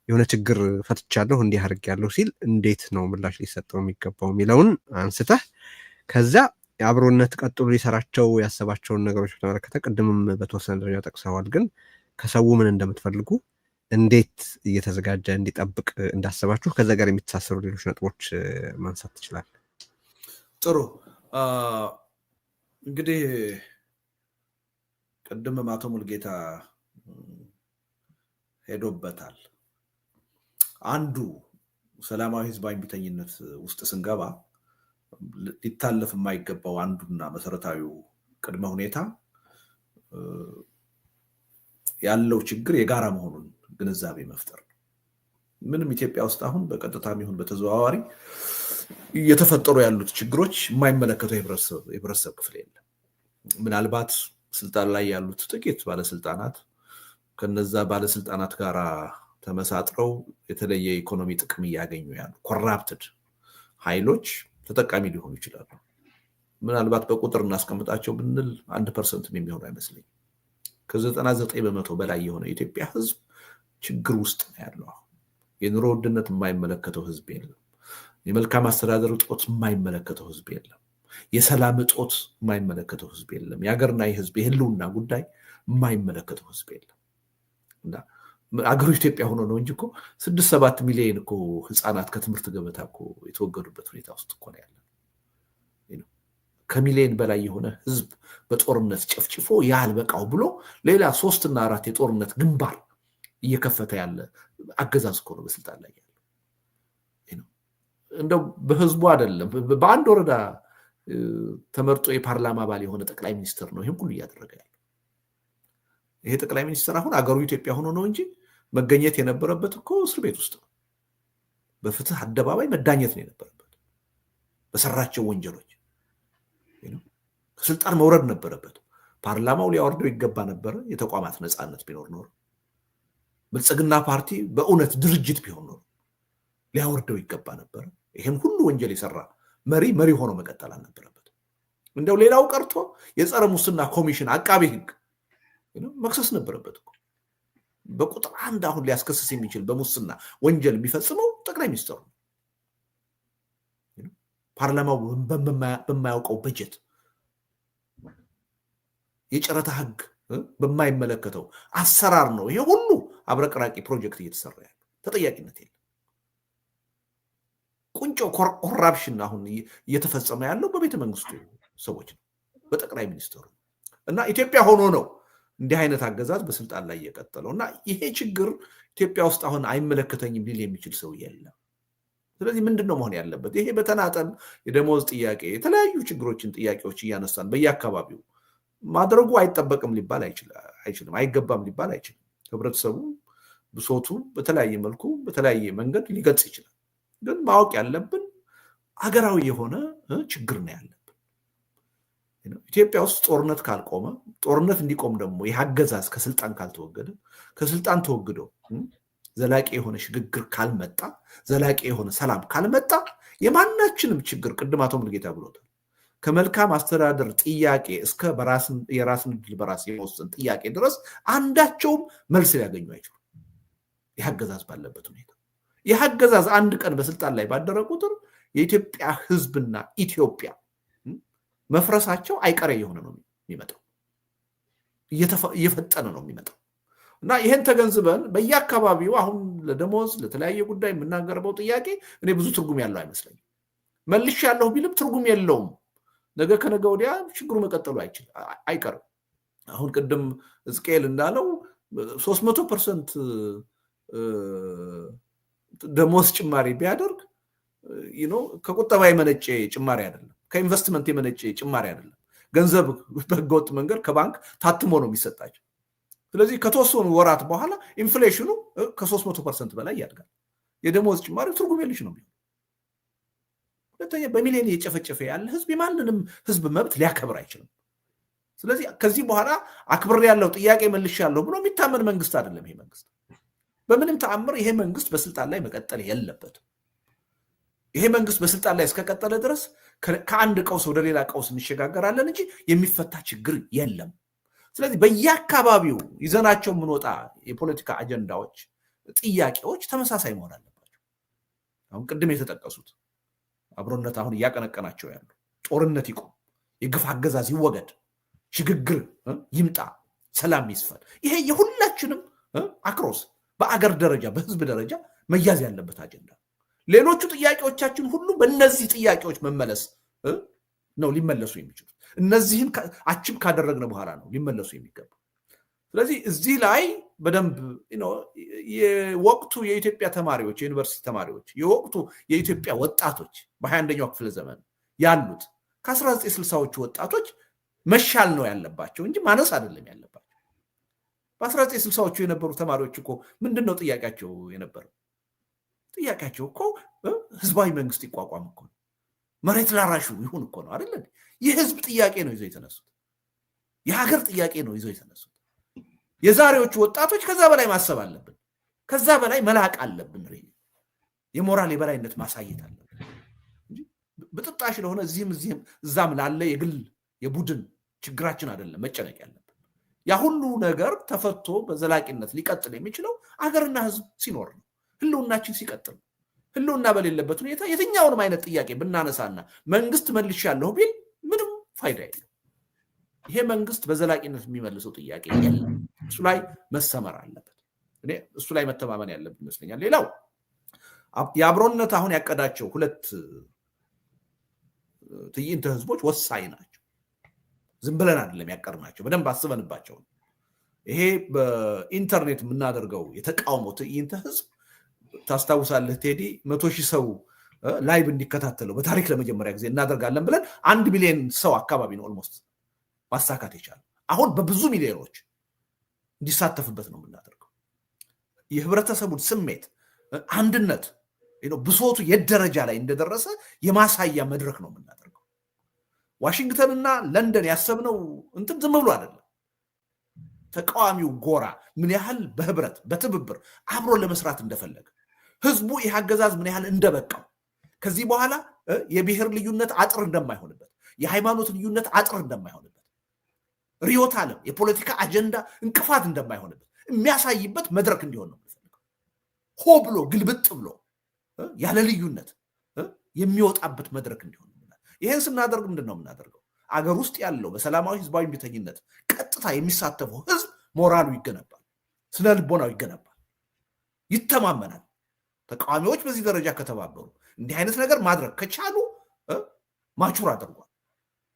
የሆነ ችግር ፈትቻለሁ እንዲህ አድርጌያለሁ ሲል እንዴት ነው ምላሽ ሊሰጠው የሚገባው የሚለውን አንስተህ ከዛ የአብሮነት ቀጥሎ ሊሰራቸው ያሰባቸውን ነገሮች በተመለከተ ቅድምም በተወሰነ ደረጃ ጠቅሰዋል። ግን ከሰው ምን እንደምትፈልጉ እንዴት እየተዘጋጀ እንዲጠብቅ እንዳሰባችሁ ከዛ ጋር የሚተሳሰሩ ሌሎች ነጥቦች ማንሳት ትችላል። ጥሩ እንግዲህ ቅድም አቶ ሙልጌታ ሄዶበታል። አንዱ ሰላማዊ ህዝባዊ ቢተኝነት ውስጥ ስንገባ ሊታለፍ የማይገባው አንዱና መሰረታዊው ቅድመ ሁኔታ ያለው ችግር የጋራ መሆኑን ግንዛቤ መፍጠር ነው። ምንም ኢትዮጵያ ውስጥ አሁን በቀጥታም ይሁን በተዘዋዋሪ እየተፈጠሩ ያሉት ችግሮች የማይመለከተው የህብረተሰብ ክፍል የለም። ምናልባት ስልጣን ላይ ያሉት ጥቂት ባለስልጣናት ከነዛ ባለስልጣናት ጋር ተመሳጥረው የተለየ ኢኮኖሚ ጥቅም እያገኙ ያሉ ኮራፕትድ ኃይሎች ተጠቃሚ ሊሆኑ ይችላሉ። ምናልባት በቁጥር እናስቀምጣቸው ብንል 1% የሚሆኑ አይመስለኝም። ከ99% በላይ የሆነ የኢትዮጵያ ህዝብ ችግር ውስጥ ነው ያለው። የኑሮ ውድነት የማይመለከተው ህዝብ የለም። የመልካም አስተዳደር እጦት የማይመለከተው ህዝብ የለም። የሰላም እጦት የማይመለከተው ህዝብ የለም። የሀገርና የህዝብ የህልውና ጉዳይ የማይመለከተው ህዝብ የለም። እና አገሩ ኢትዮጵያ ሆኖ ነው እንጂ እኮ 6-7 ሚሊዮን እኮ ህፃናት ከትምህርት ገበታ እኮ የተወገዱበት ሁኔታ ውስጥ እኮ ነው ያለው። ከሚሊዮን በላይ የሆነ ህዝብ በጦርነት ጨፍጭፎ ያልበቃው ብሎ ሌላ 3 እና 4 የጦርነት ግንባር እየከፈተ ያለ አገዛዝ እኮ ነው በስልጣን ላይ ያለው። እንደው በህዝቡ አይደለም በአንድ ወረዳ ተመርጦ የፓርላማ አባል የሆነ ጠቅላይ ሚኒስትር ነው ይሄን ሁሉ እያደረገ ያለው። ይሄ ጠቅላይ ሚኒስትር አሁን አገሩ ኢትዮጵያ ሆኖ ነው እንጂ መገኘት የነበረበት እኮ እስር ቤት ውስጥ ነው። በፍትህ አደባባይ መዳኘት ነው የነበረበት በሰራቸው ወንጀሎች። ከስልጣን መውረድ ነበረበት። ፓርላማው ሊያወርደው ይገባ ነበረ። የተቋማት ነፃነት ቢኖር ኖሮ ብልጽግና ፓርቲ በእውነት ድርጅት ቢሆን ኖሮ ሊያወርደው ይገባ ነበረ። ይሄን ሁሉ ወንጀል የሰራ መሪ ሆኖ መቀጠል አልነበረበት። እንደው ሌላው ቀርቶ የጸረ ሙስና ኮሚሽን አቃቤ ህግ መክሰስ ነበረበት እኮ። በቁጥር 1 አሁን ሊያስከስስ የሚችል በሙስና ወንጀል የሚፈጽመው ጠቅላይ ሚኒስትሩ ነው። ፓርላማው በማያውቀው በጀት የጨረታ ህግ በማይመለከተው አሰራር ነው ይሄ ሁሉ አብረቅራቂ ፕሮጀክት እየተሰራ ያለው። ተጠያቂነት የለም። ቁንጮ ኮራፕሽን አሁን እየተፈጸመ ያለው በቤተ መንግስቱ ሰዎች ነው፣ በጠቅላይ ሚኒስትሩ እና ኢትዮጵያ ሆኖ ነው እንዲህ አይነት አገዛዝ በስልጣን ላይ እየቀጠለው እና ይሄ ችግር ኢትዮጵያ ውስጥ አሁን አይመለከተኝም ሊል የሚችል ሰው የለም። ስለዚህ ምንድነው መሆን ያለበት? ይሄ በተናጠል የደሞዝ ጥያቄ የተለያዩ ጥያቄዎች እያነሳን በየአካባቢው ማድረጉ አይጠበቅም ሊባል አይችልም፣ አይገባም ሊባል አይችልም። ህብረተሰቡ ብሶቱ በተለያየ መልኩ በተለያየ መንገድ ሊገልጽ ይችላል። ግን ማወቅ ያለብን አገራዊ የሆነ ችግር ነው ያለብን። ኢትዮጵያ ውስጥ ጦርነት ካልቆመ ጦርነት እንዲቆም ደግሞ የአገዛዝ ከስልጣን ካልተወገደ ከስልጣን ተወግዶ ዘላቂ የሆነ ሽግግር ካልመጣ ዘላቂ የሆነ ሰላም ካልመጣ የማናችንም ችግር ቅድም አቶ ሙሉጌታ ብሎታል ከመልካም አስተዳደር ጥያቄ እስከ የራስን ዕድል በራስ የመወሰን ጥያቄ ድረስ አንዳቸውም መልስ ሊያገኙ አይችሉም የአገዛዝ ባለበት ሁኔታ የአገዛዝ አንድ ቀን በስልጣን ላይ ባደረ ቁጥር የኢትዮጵያ ህዝብና ኢትዮጵያ መፍረሳቸው አይቀሬ የሆነ ነው የሚመጣው እየፈጠነ ነው የሚመጣው እና ይሄን ተገንዝበን በየአካባቢው አሁን ለደሞዝ ለተለያየ ጉዳይ የምናገርበው ጥያቄ እኔ ብዙ ትርጉም ያለው አይመስለኝም መልሽ ያለው ቢልም ትርጉም የለውም ነገ ከነገ ወዲያ ችግሩ መቀጠሉ አይቀርም አሁን ቅድም ሕዝቅኤል እንዳለው 300% ደሞዝ ጭማሪ ቢያደርግ ከቁጠባ የመነጨ ጭማሪ አይደለም ከኢንቨስትመንት የመነጨ ጭማሪ አይደለም ገንዘብ በህገወጥ መንገድ ከባንክ ታትሞ ነው የሚሰጣቸው ስለዚህ ከተወሰኑ ወራት በኋላ ኢንፍሌሽኑ ከ300% በላይ ያድጋል የደሞዝ ጭማሪ ትርጉም የለሽ ነው ሁለተኛ በሚሊዮን እየጨፈጨፈ ያለ ህዝብ የማንንም ህዝብ መብት ሊያከብር አይችልም ስለዚህ ከዚህ በኋላ አክብር ያለው ጥያቄ መልሽ ያለው ብሎ የሚታመን መንግስት አይደለም ይሄ መንግስት በምንም ተአምር ይሄ መንግስት በስልጣን ላይ መቀጠል የለበትም ይሄ መንግስት በስልጣን ላይ እስከቀጠለ ድረስ ከአንድ ቀውስ ወደ ሌላ ቀውስ እንሸጋገራለን እንጂ የሚፈታ ችግር የለም ስለዚህ በየአካባቢው ይዘናቸው የምንወጣ የፖለቲካ አጀንዳዎች ጥያቄዎች ተመሳሳይ መሆን አለባቸው አሁን ቅድም የተጠቀሱት አብሮነት አሁን እያቀነቀናቸው ያሉ ጦርነት ይቆም የግፍ አገዛዝ ይወገድ ሽግግር ይምጣ ሰላም ይስፈን ይሄ የሁላችንም አክሮስ በአገር ደረጃ በህዝብ ደረጃ መያዝ ያለበት አጀንዳ ሌሎቹ ጥያቄዎቻችን ሁሉ በእነዚህ ጥያቄዎች መመለስ ነው ሊመለሱ የሚችሉት እነዚህን አችም ካደረግነ በኋላ ነው ሊመለሱ የሚገባ ስለዚህ እዚህ ላይ በደንብ የወቅቱ የኢትዮጵያ ተማሪዎች የዩኒቨርሲቲ ተማሪዎች የወቅቱ የኢትዮጵያ ወጣቶች በ21ኛው ክፍለ ዘመን ያሉት ከ1960ዎቹ ወጣቶች መሻል ነው ያለባቸው እንጂ ማነስ አይደለም ያለባቸው በ1960ዎቹ የነበሩ ተማሪዎች እኮ ምንድነው ጥያቄያቸው የነበረው ጥያቄያቸው እኮ ህዝባዊ መንግስት ይቋቋም እኮ ነው መሬት ላራሹ ይሁን እኮ ነው አይደል የህዝብ ጥያቄ ነው ይዘው የተነሱት የሀገር ጥያቄ ነው ይዘው የተነሱት የዛሬዎቹ ወጣቶች ከዛ በላይ ማሰብ አለብን ከዛ በላይ መላቅ አለብን የሞራል የበላይነት ማሳየት አለብን በጥጣሽ ለሆነ እዚህም እዛም ላለ የግል የቡድን ችግራችን አይደለም መጨነቅ ያለብን ያ ሁሉ ነገር ተፈቶ በዘላቂነት ሊቀጥል የሚችለው አገርና ህዝብ ሲኖር ነው ህልውናችን ሲቀጥል ህልውና በሌለበት ሁኔታ የትኛውንም አይነት ጥያቄ ብናነሳና መንግስት መልሻለሁ ቢል ምንም ፋይዳ የለም ይሄ መንግስት በዘላቂነት የሚመልሰው ጥያቄ የለም እሱ ላይ መሰመር አለበት እኔ እሱ ላይ መተማመን ያለብን ይመስለኛል ሌላው የአብሮነት አሁን ያቀዳቸው ሁለት ትዕይንተ ህዝቦች ወሳኝ ናቸው ዝም ብለን አይደለም ያቀርናቸው በደንብ አስበንባቸው ይሄ በኢንተርኔት የምናደርገው የተቃውሞ ትዕይንተ ህዝብ ታስታውሳለህ ቴዲ 100,000 ሰው ላይቭ እንዲከታተለው በታሪክ ለመጀመሪያ ጊዜ እናደርጋለን ብለን 1 ሚሊዮን ሰው አካባቢ ነው ኦልሞስት ማሳካት የቻለ አሁን በብዙ ሚሊዮኖች እንዲሳተፍበት ነው የምናደርገው የህብረተሰቡን ስሜት አንድነት ብሶቱ የደረጃ ላይ እንደደረሰ የማሳያ መድረክ ነው የምናደርገው ዋሽንግተንና ለንደን ያሰብነው እንትን ዝም ብሎ አይደለም ተቃዋሚው ጎራ ምን ያህል በህብረት በትብብር አብሮ ለመስራት እንደፈለገ ህዝቡ ይህ አገዛዝ ምን ያህል እንደበቃው ከዚህ በኋላ የብሔር ልዩነት አጥር እንደማይሆንበት የሃይማኖት ልዩነት አጥር እንደማይሆንበት ሪዮት ዓለም የፖለቲካ አጀንዳ እንቅፋት እንደማይሆንበት የሚያሳይበት መድረክ እንዲሆን ነው የምፈልገው ሆ ብሎ ግልብጥ ብሎ ያለ ልዩነት የሚወጣበት መድረክ እንዲሆን ይሄን ስናደርግ ምንድነው የምናደርገው አገር ውስጥ ያለው በሰላማዊ ህዝባዊ እምቢተኝነት ቀጥታ የሚሳተፈው ህዝብ ሞራሉ ይገነባል ስነ ልቦናው ይገነባል ይተማመናል ተቃዋሚዎች በዚህ ደረጃ ከተባበሩ እንዲህ አይነት ነገር ማድረግ ከቻሉ ማቹር አድርጓል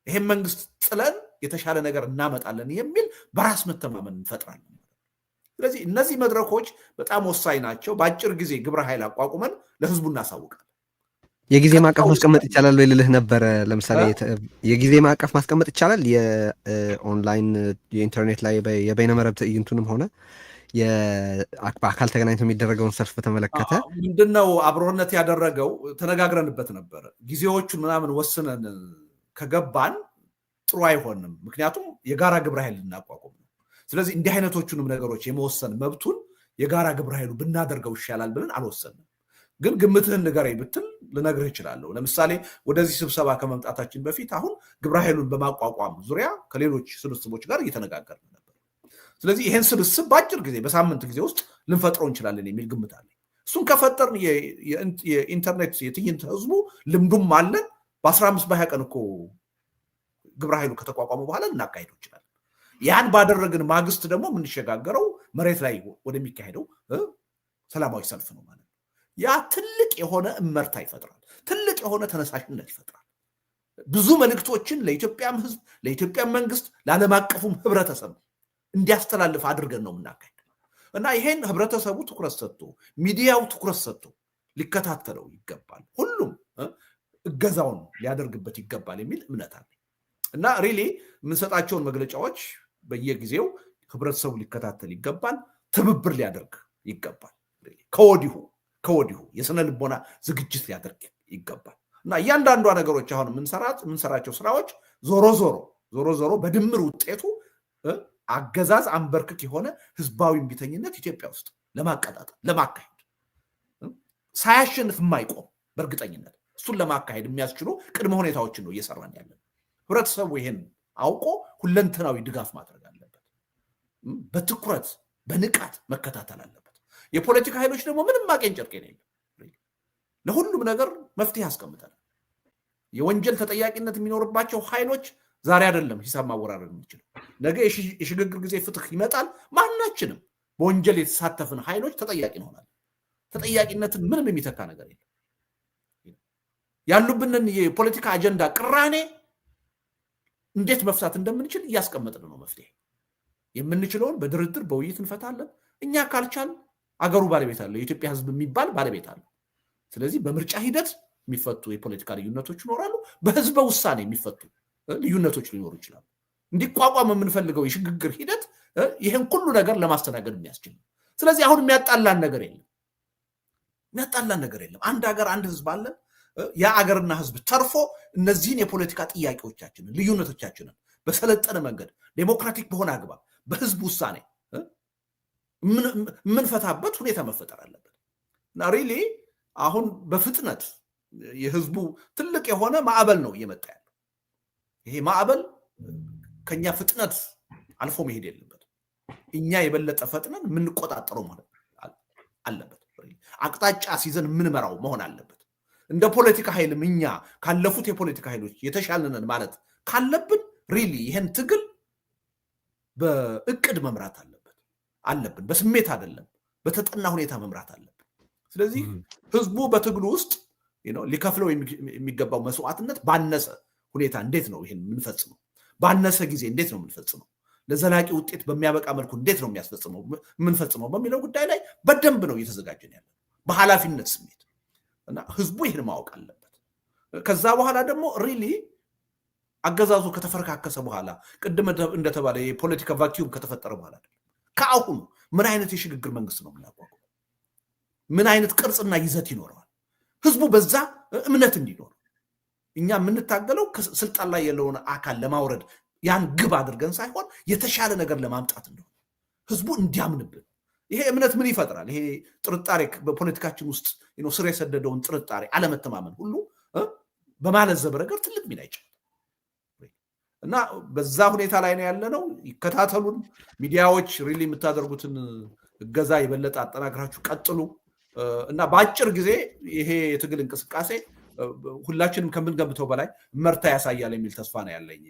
ይሄን መንግስት ጥለን የተሻለ ነገር እናመጣለን የሚል በራስ መተማመን እንፈጥራለን ስለዚህ እነዚህ መድረኮች በጣም ወሳኝ ናቸው በአጭር ጊዜ ግብረ ኃይል አቋቁመን ለህዝቡ እናሳውቃለን የጊዜ ማዕቀፍ ማስቀመጥ ይቻላል ወይ ልልህ ነበረ ለምሳሌ የጊዜ ማዕቀፍ ማስቀመጥ ይቻላል የኦንላይን የኢንተርኔት ላይ የበይነመረብ ትዕይንቱንም ሆነ በአካል ተገናኝቶ የሚደረገውን ሰልፍ በተመለከተ ምንድነው አብሮነት ያደረገው ተነጋግረንበት ነበር ጊዜዎቹን ምናምን ወስነን ከገባን ጥሩ አይሆንም። ምክንያቱም የጋራ ግብረ ኃይል ልናቋቁም ነው። ስለዚህ እንዲህ አይነቶቹንም ነገሮች የመወሰን መብቱን የጋራ ግብረ ኃይሉ ብናደርገው ይሻላል ብለን አልወሰንም። ግን ግምትህን ንገረኝ ብትል ልነግርህ እችላለሁ። ለምሳሌ ወደዚህ ስብሰባ ከመምጣታችን በፊት አሁን ግብረ ኃይሉን በማቋቋም ዙሪያ ከሌሎች ስብስቦች ጋር እየተነጋገርን ነበር። ስለዚህ ይሄን ስብስብ በአጭር ጊዜ በሳምንት ጊዜ ውስጥ ልንፈጥረው እንችላለን የሚል ግምት አለ። እሱን ከፈጠርን የኢንተርኔት የትዕይንተ ህዝቡ ልምዱም አለን። በ15 በ20 ቀን እኮ ግብረ ኃይሉ ከተቋቋመ በኋላ ልናካሄደው እንችላለን። ያን ባደረግን ማግስት ደግሞ የምንሸጋገረው መሬት ላይ ወደሚካሄደው ሰላማዊ ሰልፍ ነው ማለት ነው። ያ ትልቅ የሆነ እመርታ ይፈጥራል። ትልቅ የሆነ ተነሳሽነት ይፈጥራል። ብዙ መልእክቶችን ለኢትዮጵያም ህዝብ፣ ለኢትዮጵያም መንግስት፣ ለዓለም አቀፉም ህብረተሰብ እንዲያስተላልፍ አድርገን ነው የምናካሄድ እና ይሄን ህብረተሰቡ ትኩረት ሰጥቶ ሚዲያው ትኩረት ሰጥቶ ሊከታተለው ይገባል። ሁሉም እገዛውን ሊያደርግበት ይገባል የሚል እምነት አለ እና ሪሊ የምንሰጣቸውን መግለጫዎች በየጊዜው ህብረተሰቡ ሊከታተል ይገባል። ትብብር ሊያደርግ ይገባል። ከወዲሁ የስነ ልቦና ዝግጅት ሊያደርግ ይገባል እና እያንዳንዷ ነገሮች አሁን የምንሰራቸው ስራዎች ዞሮ ዞሮ በድምር ውጤቱ አገዛዝ አንበርክክ የሆነ ህዝባዊ እምቢተኝነት ኢትዮጵያ ውስጥ ለማቀጣጠል ለማካሄድ ሳያሸንፍ የማይቆም በእርግጠኝነት እሱን ለማካሄድ የሚያስችሉ ቅድመ ሁኔታዎችን ነው እየሰራን ያለን። ህብረተሰቡ ይሄን አውቆ ሁለንተናዊ ድጋፍ ማድረግ አለበት። በትኩረት በንቃት መከታተል አለበት። የፖለቲካ ኃይሎች ደግሞ ምንም ማቄን ጨርቄን የለም። ለሁሉም ነገር መፍትሄ ያስቀምጣል። የወንጀል ተጠያቂነት የሚኖርባቸው ኃይሎች ዛሬ አይደለም ሂሳብ ማወራረድ የሚችለው፣ ነገ የሽግግር ጊዜ ፍትህ ይመጣል። ማናችንም በወንጀል የተሳተፍን ኃይሎች ተጠያቂ እንሆናለን። ተጠያቂነትን ምንም የሚተካ ነገር የለም። ያሉብንን የፖለቲካ አጀንዳ ቅራኔ እንዴት መፍታት እንደምንችል እያስቀመጥን ነው። መፍትሄ የምንችለውን በድርድር በውይይት እንፈታለን። እኛ ካልቻል አገሩ ባለቤት አለው። የኢትዮጵያ ህዝብ የሚባል ባለቤት አለው። ስለዚህ በምርጫ ሂደት የሚፈቱ የፖለቲካ ልዩነቶች ይኖራሉ። በህዝበ ውሳኔ የሚፈቱ ልዩነቶች ሊኖሩ ይችላሉ። እንዲቋቋም የምንፈልገው የሽግግር ሂደት ይህን ሁሉ ነገር ለማስተናገድ የሚያስችል ነው። ስለዚህ አሁን የሚያጣላን ነገር የለም። አንድ ሀገር፣ አንድ ህዝብ አለን። ያ አገርና ህዝብ ተርፎ እነዚህን የፖለቲካ ጥያቄዎቻችንን ልዩነቶቻችንን በሰለጠነ መንገድ ዴሞክራቲክ በሆነ አግባብ በህዝብ ውሳኔ የምንፈታበት ሁኔታ መፈጠር አለበት እና ሪሊ አሁን በፍጥነት የህዝቡ ትልቅ የሆነ ማዕበል ነው እየመጣ ያለው። ይሄ ማዕበል ከኛ ፍጥነት አልፎ መሄድ የለበት። እኛ የበለጠ ፈጥነን የምንቆጣጠረው ማለት አለበት። አቅጣጫ ሲዘን የምንመራው መሆን አለበት። እንደ ፖለቲካ ኃይልም እኛ ካለፉት የፖለቲካ ኃይሎች የተሻለንን ማለት ካለብን ሪሊ ይሄን ትግል በእቅድ መምራት አለብን። በስሜት አይደለም፣ በተጠና ሁኔታ መምራት አለብን። ስለዚህ ህዝቡ በትግሉ ውስጥ ሊከፍለው የሚገባው መስዋዕትነት ባነሰ ሁኔታ እንዴት ነው ይሄን የምንፈጽመው? ባነሰ ጊዜ እንዴት ነው የምንፈጽመው? ለዘላቂ ውጤት በሚያበቃ መልኩ እንዴት ነው የምንፈጽመው በሚለው ጉዳይ ላይ በደንብ ነው እየተዘጋጀን ያለ በኃላፊነት ስሜት እና ህዝቡ ይህን ማወቅ አለበት። ከዛ በኋላ ደግሞ ሪሊ አገዛዙ ከተፈረካከሰ በኋላ ቅድም እንደተባለ የፖለቲካ ቫኪዩም ከተፈጠረ በኋላ ከአሁኑ ምን አይነት የሽግግር መንግስት ነው የምናቋቁመው? ምን አይነት ቅርጽና ይዘት ይኖረዋል? ህዝቡ በዛ እምነት እንዲኖር እኛ የምንታገለው ስልጣን ላይ ያለውን አካል ለማውረድ ያን ግብ አድርገን ሳይሆን የተሻለ ነገር ለማምጣት እንደሆነ ህዝቡ እንዲያምንብን። ይሄ እምነት ምን ይፈጥራል? ይሄ ጥርጣሬ በፖለቲካችን ውስጥ ስር የሰደደውን ጥርጣሬ፣ አለመተማመን ሁሉ በማለዘብ ረገድ ትልቅ ሚና ይጫወታል እና በዛ ሁኔታ ላይ ነው ያለነው። ይከታተሉን። ሚዲያዎች ሪሊ የምታደርጉትን እገዛ የበለጠ አጠናክራችሁ ቀጥሉ እና በአጭር ጊዜ ይሄ የትግል እንቅስቃሴ ሁላችንም ከምንገምተው በላይ መርታ ያሳያል የሚል ተስፋ ነው ያለኝ።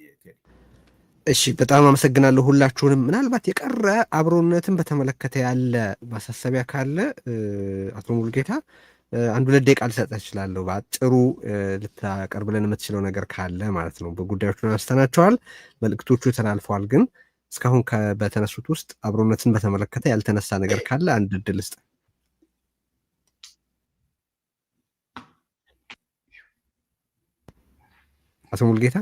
እሺ፣ በጣም አመሰግናለሁ ሁላችሁንም። ምናልባት የቀረ አብሮነትን በተመለከተ ያለ ማሳሰቢያ ካለ አቶ ሙሉጌታ 1-2 ደቂቃ ልሰጥህ እችላለሁ። በአጭሩ ልታቀርብልን የምትችለው ነገር ካለ ማለት ነው። በጉዳዮቹን አንስተናቸዋል፣ መልእክቶቹ ተላልፈዋል። ግን እስካሁን በተነሱት ውስጥ አብሮነትን በተመለከተ ያልተነሳ ነገር ካለ አንድ እድል ስጥ። አቶ ሙሉጌታ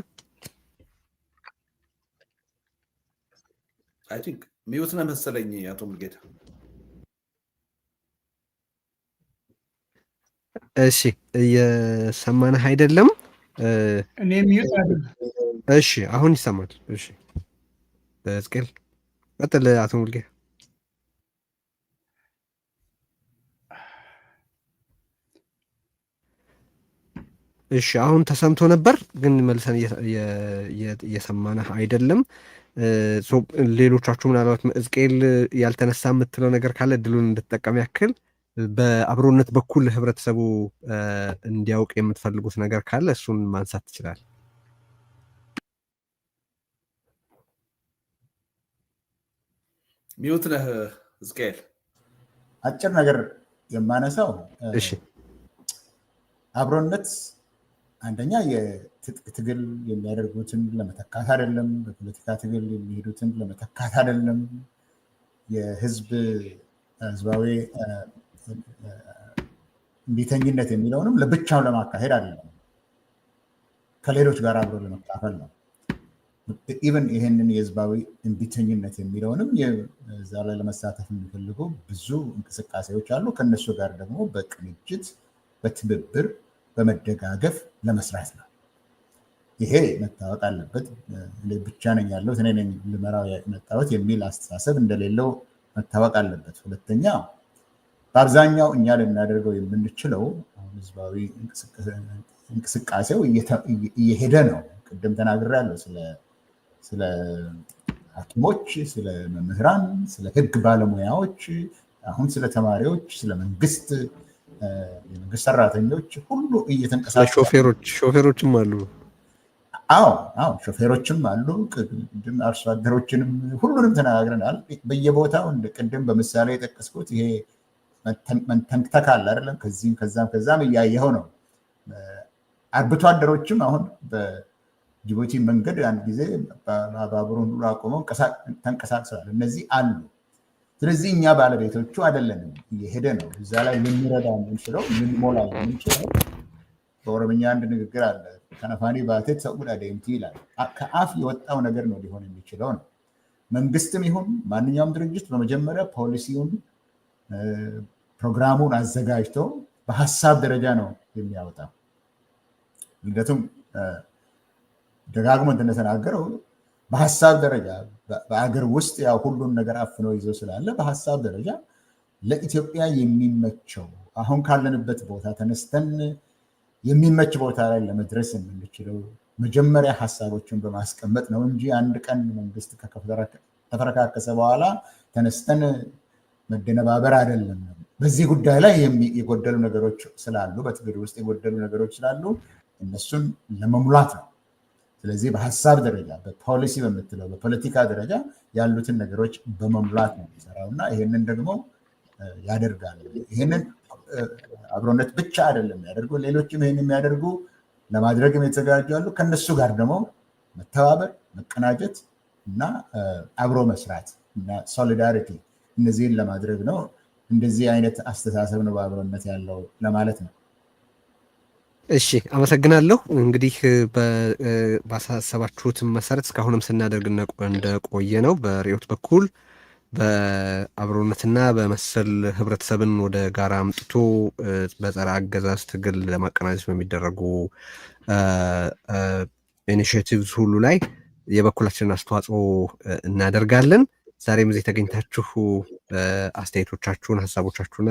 አይ ቲንክ ሚውት ነው መሰለኝ። አቶ ሙሉጌታ እሺ፣ እየሰማንህ አይደለም? እኔ ሚውት አይደለም። እሺ አሁን ይሰማል። እሺ በዝቅል ቀጥል አቶ ሙልጌ። እሺ አሁን ተሰምቶ ነበር ግን መልሰን እየሰማነህ አይደለም። ሌሎቻችሁ ምናልባት ሕዝቅኤል ያልተነሳ የምትለው ነገር ካለ እድሉን እንድትጠቀም ያክል በአብሮነት በኩል ህብረተሰቡ እንዲያውቅ የምትፈልጉት ነገር ካለ እሱን ማንሳት ትችላል። ሚውት ነህ ሕዝቅኤል። አጭር ነገር የማነሳው እሺ አብሮነት አንደኛ የትጥቅ ትግል የሚያደርጉትን ለመተካት አይደለም፣ በፖለቲካ ትግል የሚሄዱትን ለመተካት አይደለም፣ ህዝባዊ እምቢተኝነት የሚለውንም ለብቻው ለማካሄድ አይደለም፣ ከሌሎች ጋር አብሮ ለመካፈል ነው። ኢቨን ይህንን የህዝባዊ እምቢተኝነት የሚለውንም እዛ ላይ ለመሳተፍ የሚፈልጉ ብዙ እንቅስቃሴዎች አሉ። ከነሱ ጋር ደግሞ በቅንጅት በትብብር በመደጋገፍ ለመስራት ነው። ይሄ መታወቅ አለበት። ብቻ ነኝ ያለሁት እኔ ነኝ ልመራው የመጣሁት የሚል አስተሳሰብ እንደሌለው መታወቅ አለበት። ሁለተኛ በአብዛኛው እኛ ልናደርገው የምንችለው ህዝባዊ እንቅስቃሴው እየሄደ ነው። ቅድም ተናግሬያለሁ ስለ ሐኪሞች፣ ስለ መምህራን፣ ስለ ህግ ባለሙያዎች፣ አሁን ስለ ተማሪዎች፣ ስለ የመንግስት ሰራተኞች ሁሉ እየተንቀሳቀሱ ሾፌሮችም አሉ። አዎ ሾፌሮችም አሉ። አርሶ አደሮችንም ሁሉንም ተነጋግረናል። በየቦታው ቅድም በምሳሌ የጠቀስኩት ይሄ መንተንክተክ አለ አይደለም? ከዚህም ከዛም እያየኸው ነው። አርብቶ አደሮችም አሁን በጅቡቲ መንገድ አንድ ጊዜ ባቡሩን ሁሉ አቁመው ተንቀሳቅሰዋል። እነዚህ አሉ። ስለዚህ እኛ ባለቤቶቹ አይደለንም፣ እየሄደ ነው። እዛ ላይ ልንረዳ የምንችለው ልንሞላ የምንችለው በኦሮምኛ አንድ ንግግር አለ፣ ከነፋኒ ባቴት ሰውዳ ደምቲ ይላል። ከአፍ የወጣው ነገር ነው ሊሆን የሚችለው ነው። መንግስትም ይሁን ማንኛውም ድርጅት በመጀመሪያ ፖሊሲውን ፕሮግራሙን አዘጋጅቶ በሀሳብ ደረጃ ነው የሚያወጣው። ልደቱም ደጋግሞ እንደተናገረው በሀሳብ ደረጃ በአገር ውስጥ ያው ሁሉን ነገር አፍኖ ይዞ ስላለ በሀሳብ ደረጃ ለኢትዮጵያ የሚመቸው አሁን ካለንበት ቦታ ተነስተን የሚመች ቦታ ላይ ለመድረስ የምንችለው መጀመሪያ ሀሳቦችን በማስቀመጥ ነው እንጂ አንድ ቀን መንግስት ከተፈረካከሰ በኋላ ተነስተን መደነባበር አይደለም። በዚህ ጉዳይ ላይ የጎደሉ ነገሮች ስላሉ፣ በትግል ውስጥ የጎደሉ ነገሮች ስላሉ እነሱን ለመሙላት ነው። ስለዚህ በሀሳብ ደረጃ በፖሊሲ በምትለው በፖለቲካ ደረጃ ያሉትን ነገሮች በመሙላት ነው የሚሰራው እና ይህንን ደግሞ ያደርጋል። ይህንን አብሮነት ብቻ አይደለም ያደርጉ፣ ሌሎችም ይህን የሚያደርጉ ለማድረግም የተዘጋጁ አሉ። ከነሱ ጋር ደግሞ መተባበር፣ መቀናጀት እና አብሮ መስራት እና ሶሊዳሪቲ እነዚህን ለማድረግ ነው። እንደዚህ አይነት አስተሳሰብ ነው በአብሮነት ያለው ለማለት ነው። እሺ አመሰግናለሁ። እንግዲህ ባሳሰባችሁትም መሰረት እስካሁንም ስናደርግ እንደቆየ ነው በርዕዮት በኩል በአብሮነትና በመሰል ህብረተሰብን ወደ ጋራ አምጥቶ በጸረ አገዛዝ ትግል ለማቀናጀት በሚደረጉ ኢኒሺዬቲቭስ ሁሉ ላይ የበኩላችንን አስተዋጽኦ እናደርጋለን። ዛሬም እዚህ ተገኝታችሁ አስተያየቶቻችሁን፣ ሀሳቦቻችሁና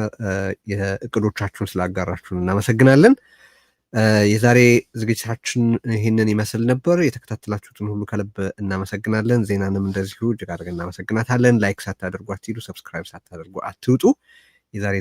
የእቅዶቻችሁን ስላጋራችሁን እናመሰግናለን። የዛሬ ዝግጅታችን ይህንን ይመስል ነበር። የተከታተላችሁትን ሁሉ ከልብ እናመሰግናለን። ዜናንም እንደዚሁ እጅግ አድርገን እናመሰግናታለን። ላይክ ሳታደርጉ አትሂዱ፣ ሰብስክራይብ ሳታደርጉ አትውጡ። የዛሬ